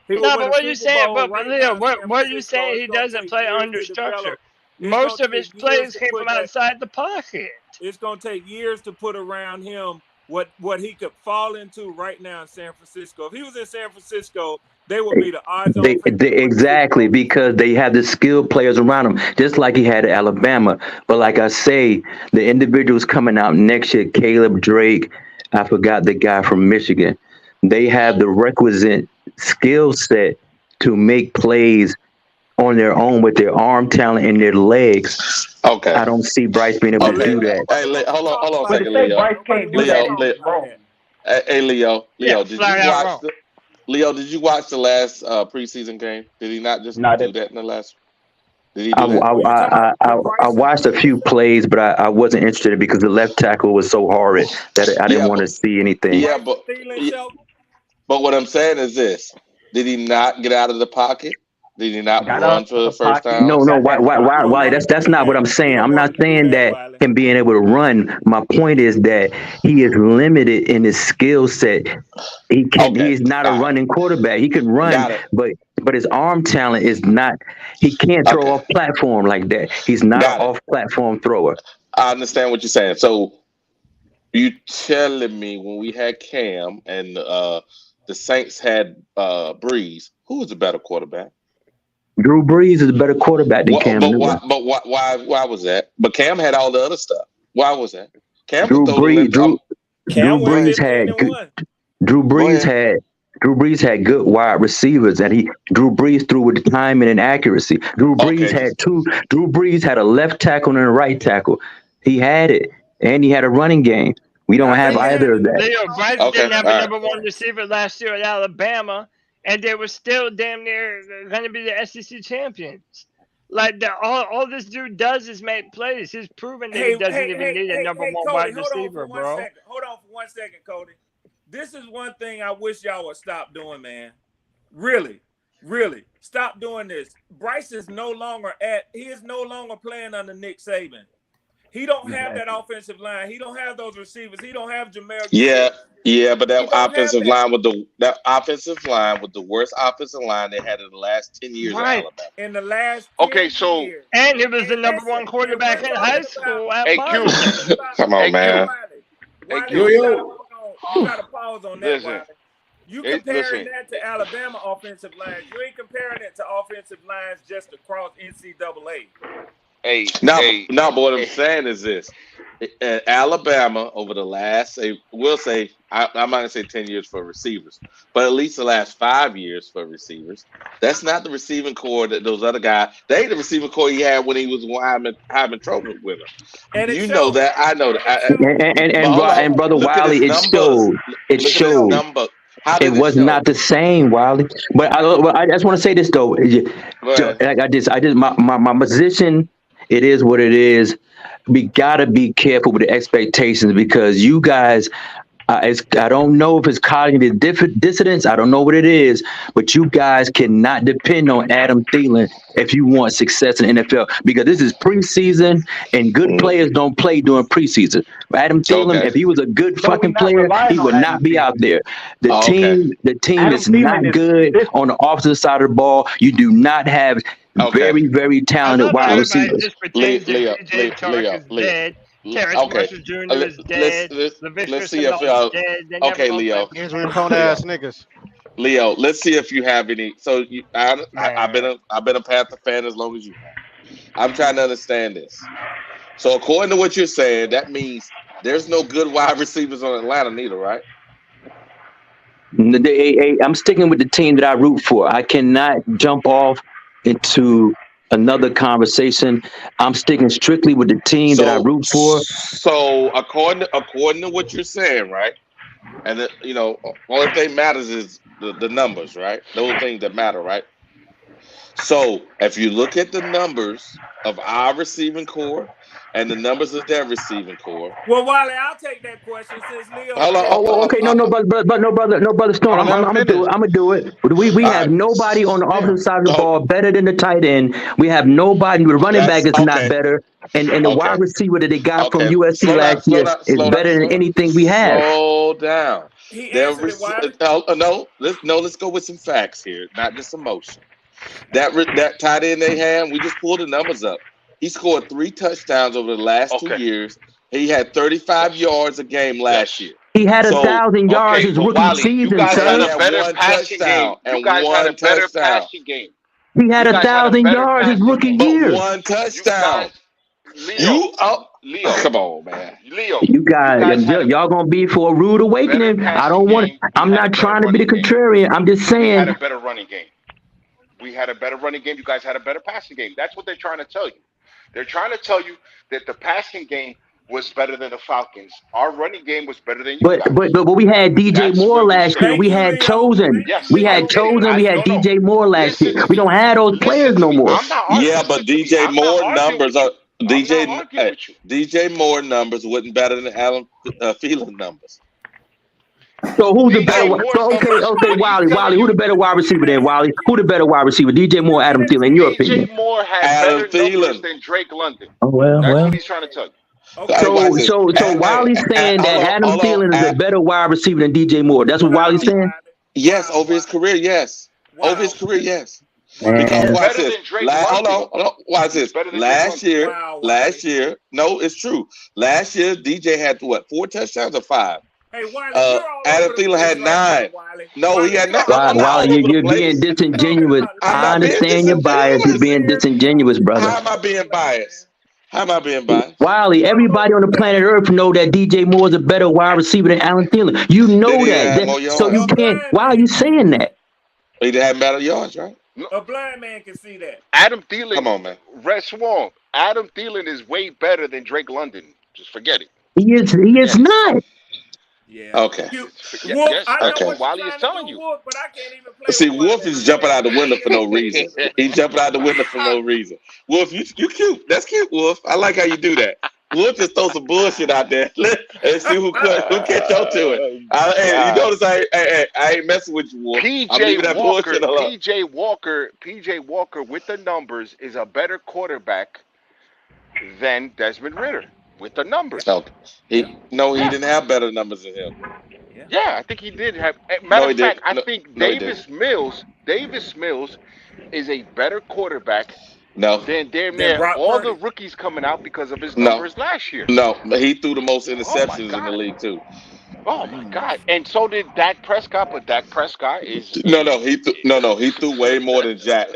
No, but what are you saying? But Leo, what are you saying? He doesn't play under structure. Most of his plays came from outside the pocket. It's going to take years to put around him what he could fall into right now in San Francisco. If he was in San Francisco, they would be the odds on. Exactly, because they have the skilled players around him, just like he had at Alabama. But like I say, the individuals coming out next year, Caleb Drake, I forgot the guy from Michigan, they have the requisite skill set to make plays on their own with their arm talent and their legs. Okay. I don't see Bryce being able to do that. Hey, hold on a second, Leo. Bryce can't do that. Hey, Leo, did you watch the last preseason game? Did he not just do that in the last? Did he do that? I watched a few plays, but I wasn't interested because the left tackle was so horrid that I didn't want to see anything. Yeah, but what I'm saying is this: did he not get out of the pocket? Did he not run for the first time? No. Why? That's not what I'm saying. I'm not saying that him being able to run. My point is that he is limited in his skill set. He is not a running quarterback. He can run, but his arm talent is not. He can't throw off platform like that. He's not an off platform thrower. I understand what you're saying. So you telling me when we had Cam and the Saints had Breeze, who was the better quarterback? Drew Brees is a better quarterback than Cam Newton. Why was that? But Cam had all the other stuff. Why was that? Drew Brees had good wide receivers, and Drew Brees threw with the timing and accuracy. Drew Brees had a left tackle and a right tackle. He had it, and he had a running game. We don't have either of that. Leo, Bryce didn't have a number one receiver last year at Alabama, and they were still damn near going to be the SEC champions. Like all this dude does is make plays. He's proven that he doesn't even need a number one wide receiver, bro. Hold on for 1 second, Cody. This is one thing I wish y'all would stop doing, man. Really, stop doing this. Bryce is no longer playing under Nick Saban. He don't have that offensive line. He don't have those receivers. He don't have Jameer. Yeah, but that offensive line with the worst offensive line they had in the last 10 years. Right. Of Alabama. In the last years. And he was the number one quarterback in high school at Come on, man. You got to pause on that. You comparing that to Alabama offensive lines. You ain't comparing it to offensive lines just across NCAA. Now, but what I'm saying is this. Alabama over the last, I'm not going to say 10 years for receivers, but at least the last 5 years for receivers. That's not the receiving core that those other guys, they ain't the receiving core he had when he was Heisman Trophy winner. And you know that. I know that. And Brother Wiley, it showed. It showed. It was not the same, Wiley. But I just want to say this though. My position, it is what it is. We gotta be careful with the expectations because you guys, I don't know if it's cognitive dissonance. I don't know what it is, but you guys cannot depend on Adam Thielen if you want success in the NFL because this is preseason and good players don't play during preseason. Adam Thielen, if he was a good fucking player, he would not be out there. The team is not good on the offensive side of the ball. You do not have very, very talented wide receivers. Just pretends that DJ Chark is dead. Terrence Marshall Jr. is dead. Let's see if y'all. Okay, Leo. Injury prone ass niggas. Leo, let's see if you have any. So I've been a Panther fan as long as you have. I'm trying to understand this. So according to what you're saying, that means there's no good wide receivers on Atlanta neither, right? I'm sticking with the team that I root for. I cannot jump off into another conversation. I'm sticking strictly with the team that I root for. So according to what you're saying, right? And only thing matters is the numbers, right? Those things that matter, right? So if you look at the numbers of our receiving core and the numbers of their receiving core. Well, Wiley, I'll take that question since Leo. Okay, brother Stone. I'm gonna do it. We have nobody on the offensive side of the ball better than the tight end. We have nobody. The running back is not better, and the wide receiver that they got from USC last year is better than anything we have. Slow down. Let's go with some facts here, not just emotion. That tight end they had, we just pulled the numbers up. He scored 3 touchdowns over the last 2 years. He had 35 yards a game last year. He had 1,000 yards his rookie season. You guys had a better passing game. You guys had a better passing game. He had 1,000 yards his rookie year. 1 touchdown. Leo, come on, man. Leo, you guys, y'all gonna be for a rude awakening. I don't want. I'm not trying to be the contrarian. I'm just saying. We had a better running game. We had a better running game. You guys had a better passing game. That's what they're trying to tell you. They're trying to tell you that the passing game was better than the Falcons. Our running game was better than you guys. But we had DJ Moore last year. We had Chosen. We had Chosen. We had DJ Moore last year. We don't have those players no more. Yeah, but DJ Moore numbers are DJ Moore numbers wasn't better than Adam Thielen numbers. So who's the better? Okay, Wiley. Who the better wide receiver than Wiley? Who the better wide receiver? DJ Moore, Adam Thielen. In your opinion? DJ Moore had better numbers than Drake London. Oh well. That's what he's trying to tell you. So Wiley's saying that Adam Thielen is a better wide receiver than DJ Moore. That's what Wiley's saying. Yes, over his career, yes. Over his career, yes. Because watch this. Hold on. Watch this. Last year. No, it's true. Last year, DJ had 4 touchdowns or 5? Hey, Wiley, Adam Thielen had 9. No, he had 9. Wiley, you're being disingenuous. I understand your bias. You're being disingenuous, brother. How am I being biased? Wiley, everybody on the planet Earth know that DJ Moore is a better wide receiver than Adam Thielen. You know that. So you can't. Why are you saying that? He didn't have better yards, right? A blind man can see that. Adam Thielen. Come on, man. Red Swan. Adam Thielen is way better than Drake London. Just forget it. He is not. Yeah. Okay. Wiley is telling you. Wolf, but I can't even play. See, Wolf is jumping out the window for no reason. He's jumping out the window for no reason. Wolf, you cute. That's cute, Wolf. I like how you do that. Wolf just throw some bullshit out there and see who catch on to it. You notice I ain't messing with you, Wolf. PJ Walker with the numbers is a better quarterback than Desmond Ridder. With the numbers. He didn't have better numbers than him. Yeah, I think he did have. Matter of fact, I think Davis Mills is a better quarterback than damn near all the rookies coming out because of his numbers last year. No, he threw the most interceptions in the league too. Oh my God! And so did Dak Prescott, but Dak Prescott is He threw way more than Zach.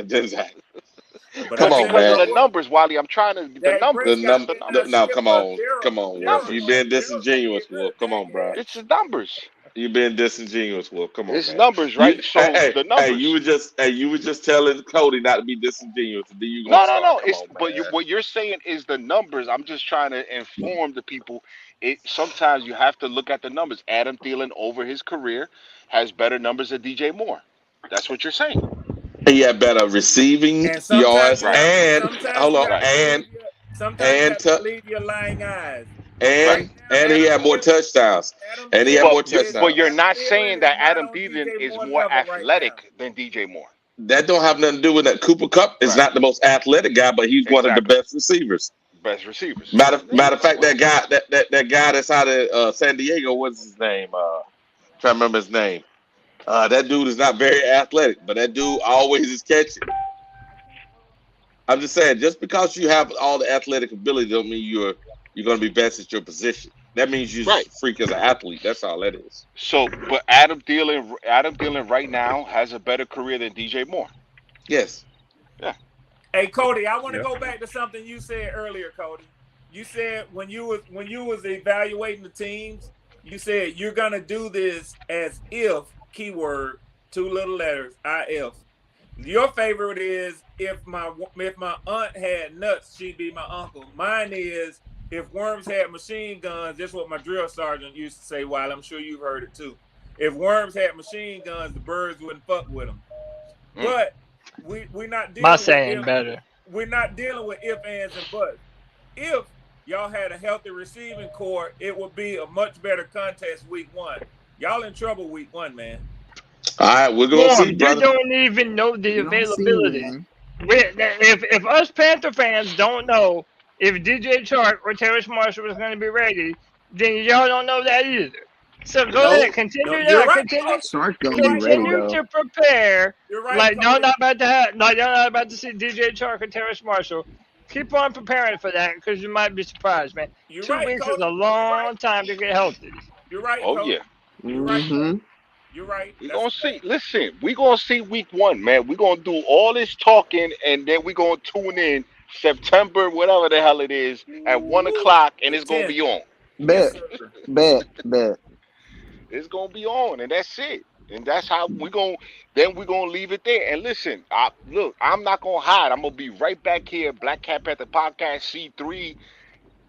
But Come I but on, tell because you of man. the what, numbers, Wally. I'm trying to the Dak The numbers. Prescott That's number. the did not numbers. No, skip come a on, zero. come on, Wolf. Zero You Numbers. being ain't zero can't disingenuous, get Wolf. good, Come can't on, bro. get. It's the numbers. You being disingenuous, Wolf. Come on, It's man. numbers, You, right? So the hey, you numbers. were just telling Cody not to be disingenuous, and then you gonna No, no, start. no. Come It's on, but man. what you're saying is the numbers. I'm just trying to inform the people. It sometimes you have to look at the numbers. Adam Thielen over his career has better numbers than DJ Moore. That's what you're saying, He had better receiving And sometimes yards, you right? got, and sometimes hold you on, got Right, to believe your, sometimes you and got to t- believe your lying eyes. right. Right now, and he had more touchdowns, Adam and he had Thielen more But touchdowns. you're not saying is that not Adam on Thielen DJ is Moore more level right now. athletic than DJ Moore. That don't have nothing to do with that. Cooper Cup is Right. not the most athletic guy, but he's one of the Exactly. best receivers. Best receivers. Matter of fact, that guy that's out of San Diego, what's his name? Trying to remember his name. That dude is not very athletic, but that dude always is catching. I'm just saying, just because you have all the athletic ability, don't mean you're going to be best at your position. That means you're Right. just a freak as an athlete. That's all that is. So, but Adam Thielen right now has a better career than DJ Moore. Yes. Yeah. Hey Cody, I want to go back to something you said earlier, Cody. You said when you was evaluating the teams, you said you're gonna do this as if keyword 2 little letters if. Your favorite is if my aunt had nuts, she'd be my uncle. Mine is if worms had machine guns. That's what my drill sergeant used to say. While I'm sure you've heard it too. If worms had machine guns, the birds wouldn't fuck with them. But we're not dealing My with saying if. better. We're not dealing with if, ands, and buts. If y'all had a healthy receiving core, it would be a much better contest week 1. Y'all in trouble week 1, man. All right, we're gonna see, You brother. don't even know the availability. If us Panther fans don't know if DJ Chark or Terrace Marshall was going to be ready, then y'all don't know that either. So go ahead, continue you're that. right. Continue to prepare. You're right, Like y'all Cody. not about to have, like y'all not about to see DJ Chark or Terrace Marshall. Keep on preparing for that because you might be surprised, man. You're 2 right, weeks Cody. is a long time to get healthy. You're right, Oh Cody. yeah. You're right, Cody. You're right. We're That's gonna a see. fact. Listen, we're gonna see week 1, man. We're gonna do all this talking, and then we're gonna tune in September, whatever the hell it is, at 1:00, and The it's gonna 10th. be on. Yes, sir. It's gonna be on, and that's it. And that's how we're gonna leave it there. And listen, look, I'm not gonna hide. I'm gonna be right back here, Black Cat Panther Podcast C3.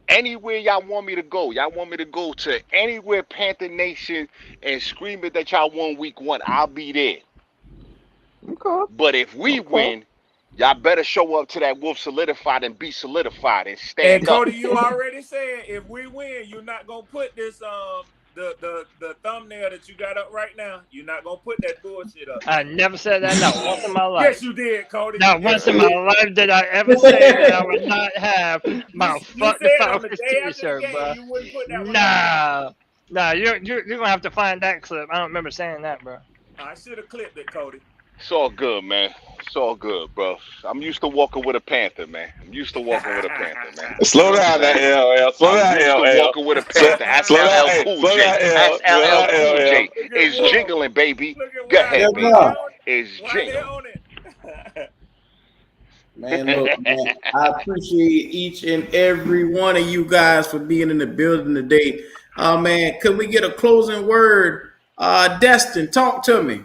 Anywhere y'all want me to go, y'all want me to go to anywhere Panther Nation and scream it that y'all won week 1, I'll be there. But if we win, y'all better show up to that Wolf Solidified and be solidified and And stand up. Cody, you already said if we win, you're not gonna put this the thumbnail that you got up right now. You're not gonna put that bullshit up. I never said that not once in my life. Yes, you did, Cody. Not once in my life did I ever say that I would not have my You fuck the said on the Falcons day after the t-shirt, game bro. you wouldn't put that one up. Nah, you're gonna have to find that clip. I don't remember saying that, bro. I should have clipped it, Cody. It's all good, man. It's all good, bro. I'm used to walking with a Panther, man. I'm used to walking with a Panther, man. Slow down, that LL. Slow down, I'm used to LL. walking with a Panther. Ask Slow down, LL hey, Cool slow J. down, Ask Slow LL down, Cool J. LL. It's jingling, baby. Look Go at ahead, Will. baby. It's Why they jingling. on it? Man, look, man, I appreciate each and every one of you guys for being in the building today. Man, can we get a closing word? Destin, talk to me.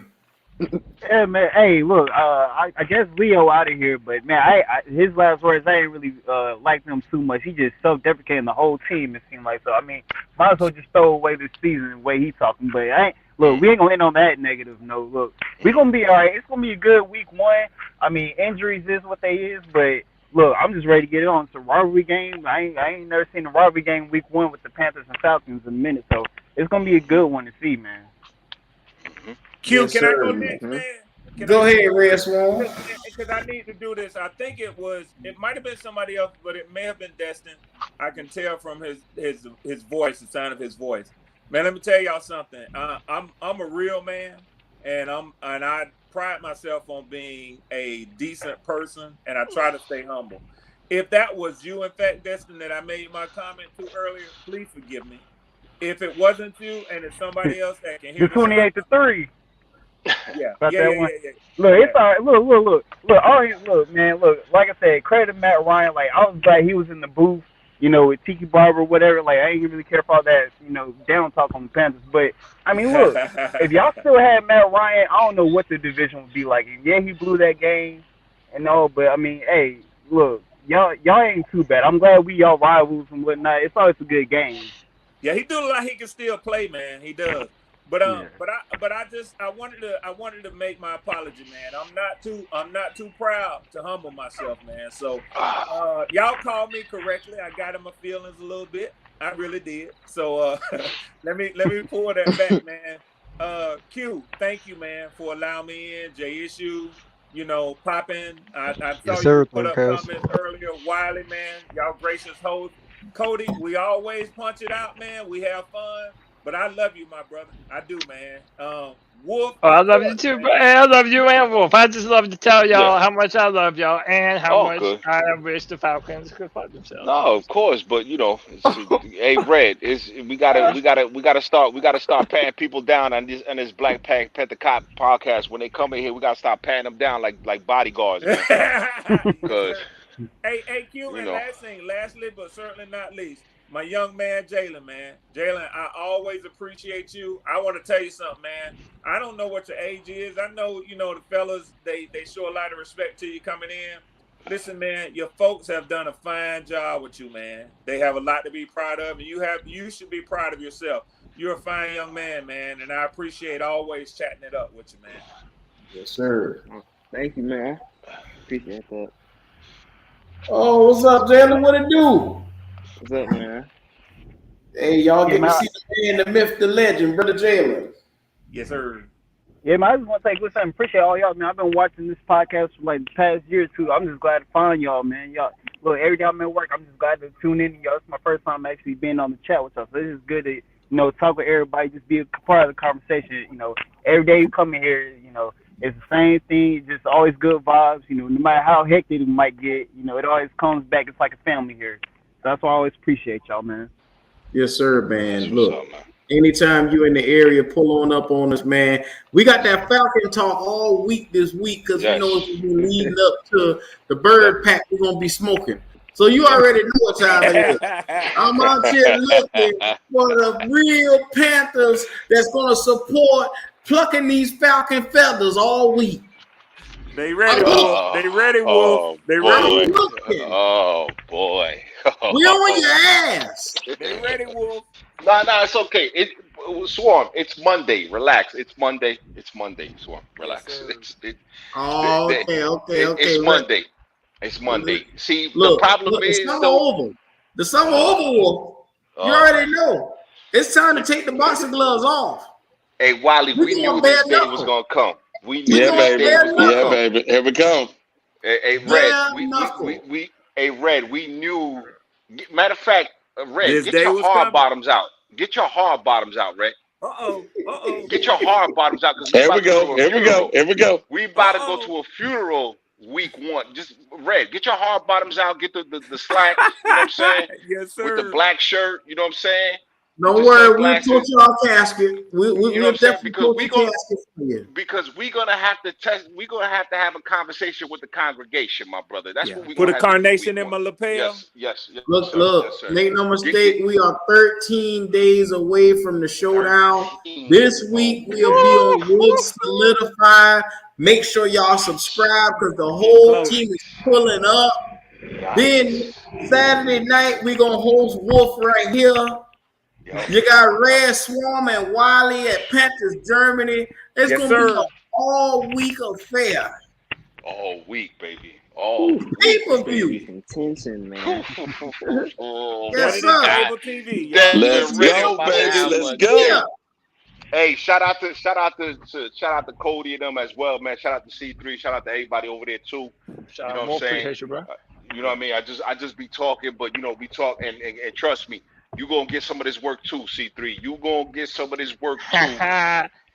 Yeah, man. Hey, look, I guess Leo out of here, but man, his last words, I ain't really like them too much. He just self-deprecating the whole team. It seemed like so. I mean, might as well just throw away this season the way he talking. But we ain't gonna end on that negative note. Look, we gonna be all right. It's gonna be a good week 1. I mean, injuries is what they is, but look, I'm just ready to get it on. It's a rivalry game. I ain't never seen a rivalry game week 1 with the Panthers and Falcons in a minute, so it's gonna be a good one to see, man. Q, Yes, can sir. I go next, man? Go ahead, Red Swan. Because I need to do this. I think it might have been somebody else, but it may have been Destin. I can tell from his voice, the sound of his voice. Man, let me tell y'all something. I'm a real man, and I pride myself on being a decent person, and I try to stay humble. If that was you, in fact, Destin, that I made my comment to earlier, please forgive me. if it wasn't you and it's somebody else that can hear The 28-3. Yeah. About Yeah. that one. Look, it's all right. Look, man. Look, like I said, credit to Matt Ryan. Like, I was glad he was in the booth, with Tiki Barber, whatever. Like, I ain't really care for all that, down talk on the Panthers. But I mean, look, if y'all still had Matt Ryan, I don't know what the division would be like. Yeah, he blew that game and all, but I mean, hey, look, y'all ain't too bad. I'm glad we y'all rivals and whatnot. It's always a good game. Yeah, he do look like he can still play, man. He does. But I wanted to make my apology, man. I'm not too proud to humble myself, man. So y'all called me correctly. I got in my feelings a little bit. I really did. So let me pull that back, man. Q, thank you, man, for allowing me in. 𝐥𝐤𝐤, popping. I saw you put up comments earlier. Wiley, man, y'all gracious host. Cody, we always punch it out, man. We have fun. But I love you, my brother. I do, man. Wolf. Oh, I love you too, bro. Hey, I love you and Wolf. I just love to tell y'all how much I love y'all and how much I wish the Falcons could fuck themselves. No, of course, but hey, Red, we gotta start patting people down on this Black Panther podcast. When they come in here, we gotta start patting them down like bodyguards, man. Because hey, Q, and lastly, but certainly not least, my young man, Jalen, man. Jalen, I always appreciate you. I want to tell you something, man. I don't know what your age is. I know, the fellas, they show a lot of respect to you coming in. Listen, man, your folks have done a fine job with you, man. They have a lot to be proud of, and you should be proud of yourself. You're a fine young man, and I appreciate always chatting it up with you, man. Yes, sir. Thank you, man. Appreciate that. Oh, what's up, Jalen? What it do? What's up, man? Hey, y'all get to see the man, the myth, the legend, brother Jalen. Yes, sir. Yeah, man, I just want to say good time. Appreciate all y'all, man. I've been watching this podcast for like the past year or two. I'm just glad to find y'all, man. Y'all, look, every day I'm at work, I'm just glad to tune in to y'all. It's my first time actually being on the chat with y'all. So this is good to, talk with everybody, just be a part of the conversation. Every day you come in here, it's the same thing. It's just always good vibes. No matter how hectic it might get, it always comes back. It's like a family here. So that's why I always appreciate y'all, man. Yes, sir, man. Look, anytime you in the area, pull on up on us, man. We got that Falcon talk all week this week because we know it's leading up to the bird pack we're going to be smoking. So you already know what time it is. I'm out here looking for the real Panthers that's going to support plucking these Falcon feathers all week. They ready, Wolf. They ready, Wolf. They ready. Oh, boy. We on your ass. They ready, Wolf. No, it's okay. Swarm, it's Monday. Relax. It's Monday, Swarm. Relax. Yes, Okay. It's Monday. It's Monday. See, look, the problem is the summer over. The summer over, Wolf. You already know. It's time to take the boxing gloves off. Hey, Wiley, we knew this day was gonna come. We knew baby. Baby. Here we come. Hey, Red, we knew. Matter of fact, Red, get your hard bottoms out. Get your hard bottoms out, Red. Get your hard bottoms out because Here we go. We about to go to a funeral week one. Just Red, get your hard bottoms out. Get the slacks. You know what I'm saying? Yes, sir. With the black shirt. You know what I'm saying? Don't worry, we'll put you on casket. We'll definitely put you on casket for you. Because we're gonna have to test. We're gonna have to have a conversation with the congregation, my brother. That's what we put a carnation in my lapel. Yes. Look. Make no mistake. We are 13 days away from the showdown. This week we'll be on Wood Solidified. Make sure y'all subscribe because the whole team is pulling up. Then Saturday night we're gonna host Wolf right here. You got Red Swarm and Wiley at Panthers, Germany. It's going to be an all-week affair. All week, baby. All pay-per-view. Tension, man. Yes, sir. Cable TV. Let's go, baby. Let's go. Yeah. Hey, shout out to Cody and them as well, man. Shout out to C3. Shout out to everybody over there too. Shout you know what I'm saying? You, bro. You know what I mean? I just be talking, but we talk and trust me. You gonna get some of this work too, C3. You gonna get some of this work too.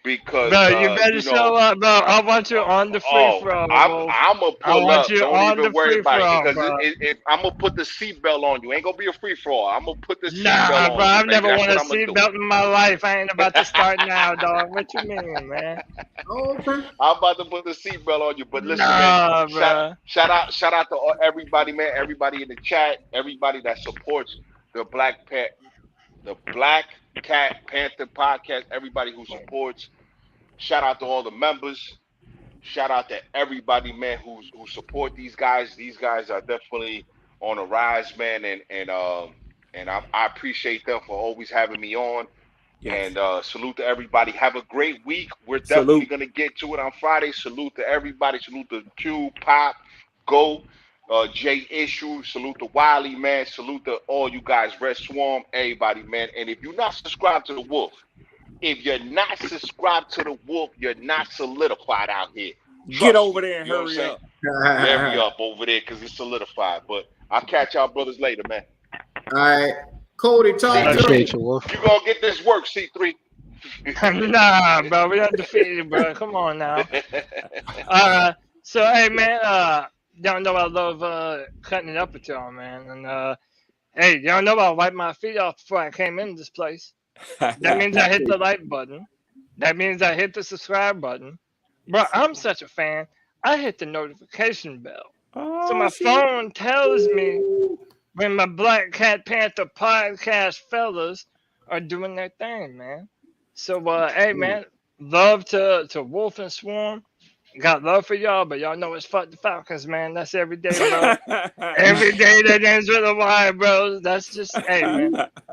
because Bro, you better show up, bro. I want you on the free throw, bro. I'm gonna I pull want up. you Don't on even the worry free about it throw, because bro. I'm gonna put the seatbelt on you. Ain't gonna be a free for all. I'm gonna put the Nah, seatbelt bro. on you, I've baby. never That's won what a I'm gonna do. seatbelt in my life. I ain't about to start now, dog. What you mean, man? Okay. I'm about to put the seatbelt on you. But listen, man. Nah, bro. Shout out to everybody, man. Everybody in the chat. Everybody that supports the Black Cat Panther podcast. Everybody who supports. Shout out to all the members. Shout out to everybody, man, who support these guys. These guys are definitely on a rise, man, and I appreciate them for always having me on. Yes. And salute to everybody. Have a great week. We're definitely Salute. gonna get to it on Friday. Salute to everybody. Salute to Q, Pop, Go, 𝐥𝐤𝐤. Salute to Wiley, man. Salute to all you guys, Red Swarm, everybody, man. And if you're not subscribed to the Wolf, you're not solidified out here. Get Trust over me. there and You know what I'm hurry saying? up. Hurry up over there because it's solidified. But I'll catch y'all brothers later, man. All right. Cody, talk to me. Appreciate you, Wolf. You gonna get this work, C3. Nah, bro. We undefeated, bro. Come on now. So, hey, man. Y'all know I love cutting it up with y'all, man. And hey, y'all know I wiped my feet off before I came into this place. That means I hit the like button. That means I hit the subscribe button. Bro, I'm such a fan. I hit the notification bell. So my phone tells me when my Black Cat Panther podcast fellas are doing their thing, man. So, hey, man, love to Wolf and Swarm. Got love for y'all, but y'all know it's fuck the Falcons, man. That's every day, bro. Every day that ends with a Y, bro. That's just, hey, man.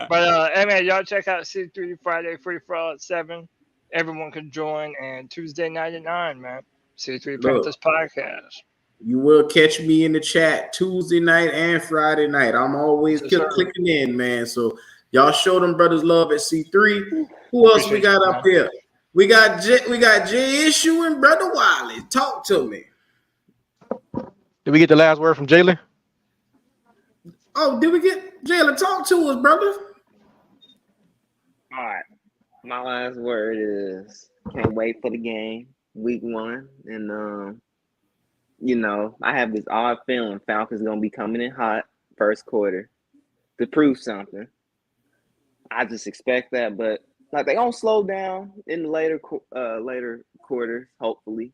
But, hey, man, y'all check out C3 Friday Free for All at 7. Everyone can join. And Tuesday night at 9, man. C3 Panthers podcast. You will catch me in the chat Tuesday night and Friday night. I'm always Yes, sir. clicking in, man. So y'all show them brothers love at C3. Who else we got up here? We got 𝐥𝐤𝐤 and Brother Wiley. Talk to me. Did we get the last word from Jalen? Oh, did we get Jalen? Talk to us, brother. All right. My last word is can't wait for the game, week 1. And you know, I have this odd feeling Falcons gonna be coming in hot first quarter to prove something. I just expect that, but like they gonna slow down in the later quarters, hopefully.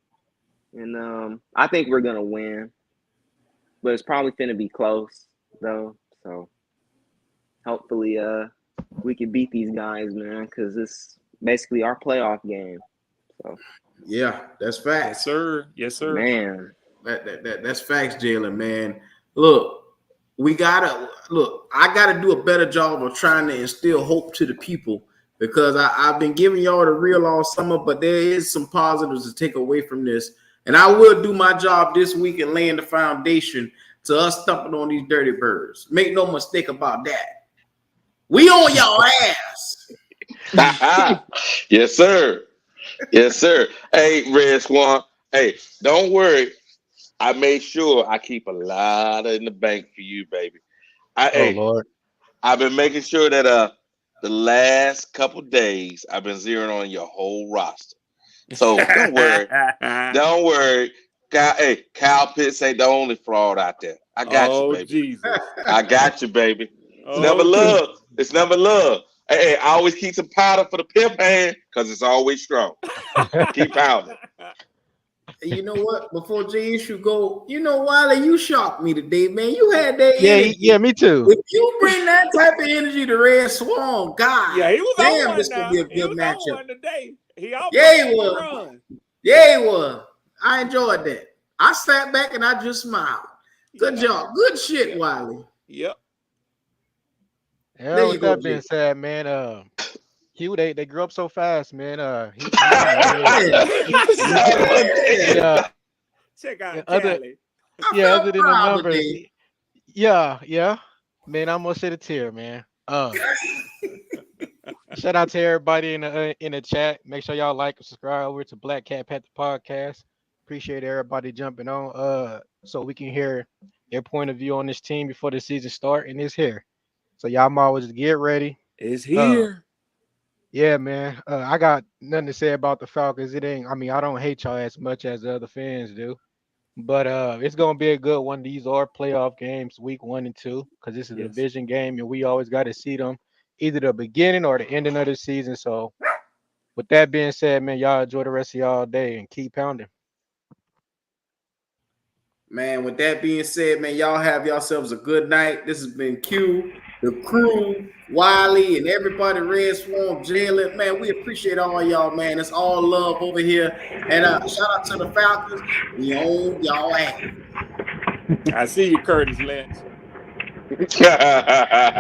And I think we're gonna win, but it's probably gonna be close though. So hopefully, we can beat these guys, man, because it's basically our playoff game. So yeah, that's facts. Yes, sir. Yes, sir. Man, that's facts, Jalen, man. Look, I gotta do a better job of trying to instill hope to the people because I've been giving y'all the real all summer, but there is some positives to take away from this. And I will do my job this week in laying the foundation to us stumping on these dirty birds. Make no mistake about that. We on y'all ass. Yes, sir. Yes, sir. Hey, Red Swan. Hey, don't worry. I made sure I keep a lot in the bank for you, baby. Lord. I've been making sure that the last couple days I've been zeroing on your whole roster. So don't worry. Don't worry. Kyle Pitts ain't the only fraud out there. I got you, baby. Jesus. I got you, baby. It's never Jesus. love. It's never love. Hey, I always keep some powder for the pimp hand because it's always strong. Keep pounding. You know what? Before 𝐥𝐤𝐤 go, you know, Wiley, you shocked me today, man. You had that energy. Yeah, me too. If you bring that type of energy to Red Swan, God, Yeah, he was damn, on one this now. could be a He good was matchup. on one today. He almost Yeah, he made was. a run. Yeah, he was. I enjoyed that. I sat back and I just smiled. Good job. Good shit, Wiley. Yep. Yeah, There with you go, that being said, man, Hugh, they grew up so fast, man. Check out other Cali. than the numbers. Yeah. Man, I'm gonna shed a tear, man. Shout out to everybody in the chat. Make sure y'all like and subscribe over to Black Cat Panther Podcast. Appreciate everybody jumping on so we can hear their point of view on this team before the season start, and it's here. So y'all might always get ready. It's here. Yeah, man. I got nothing to say about the Falcons. It ain't. I mean, I don't hate y'all as much as the other fans do. But it's gonna be a good one. These are playoff games, week 1 and 2, because this is a division game, and we always got to see them either the beginning or the ending of the season. So, with that being said, man, y'all enjoy the rest of y'all day and keep pounding. Man, with that being said, man, y'all have yourselves a good night. This has been Q, the crew, Wiley, and everybody, Red Swarm, Jalen. Man, we appreciate all y'all, man. It's all love over here. And shout out to the Falcons. We own y'all ass. I see you, Curtis Lynch.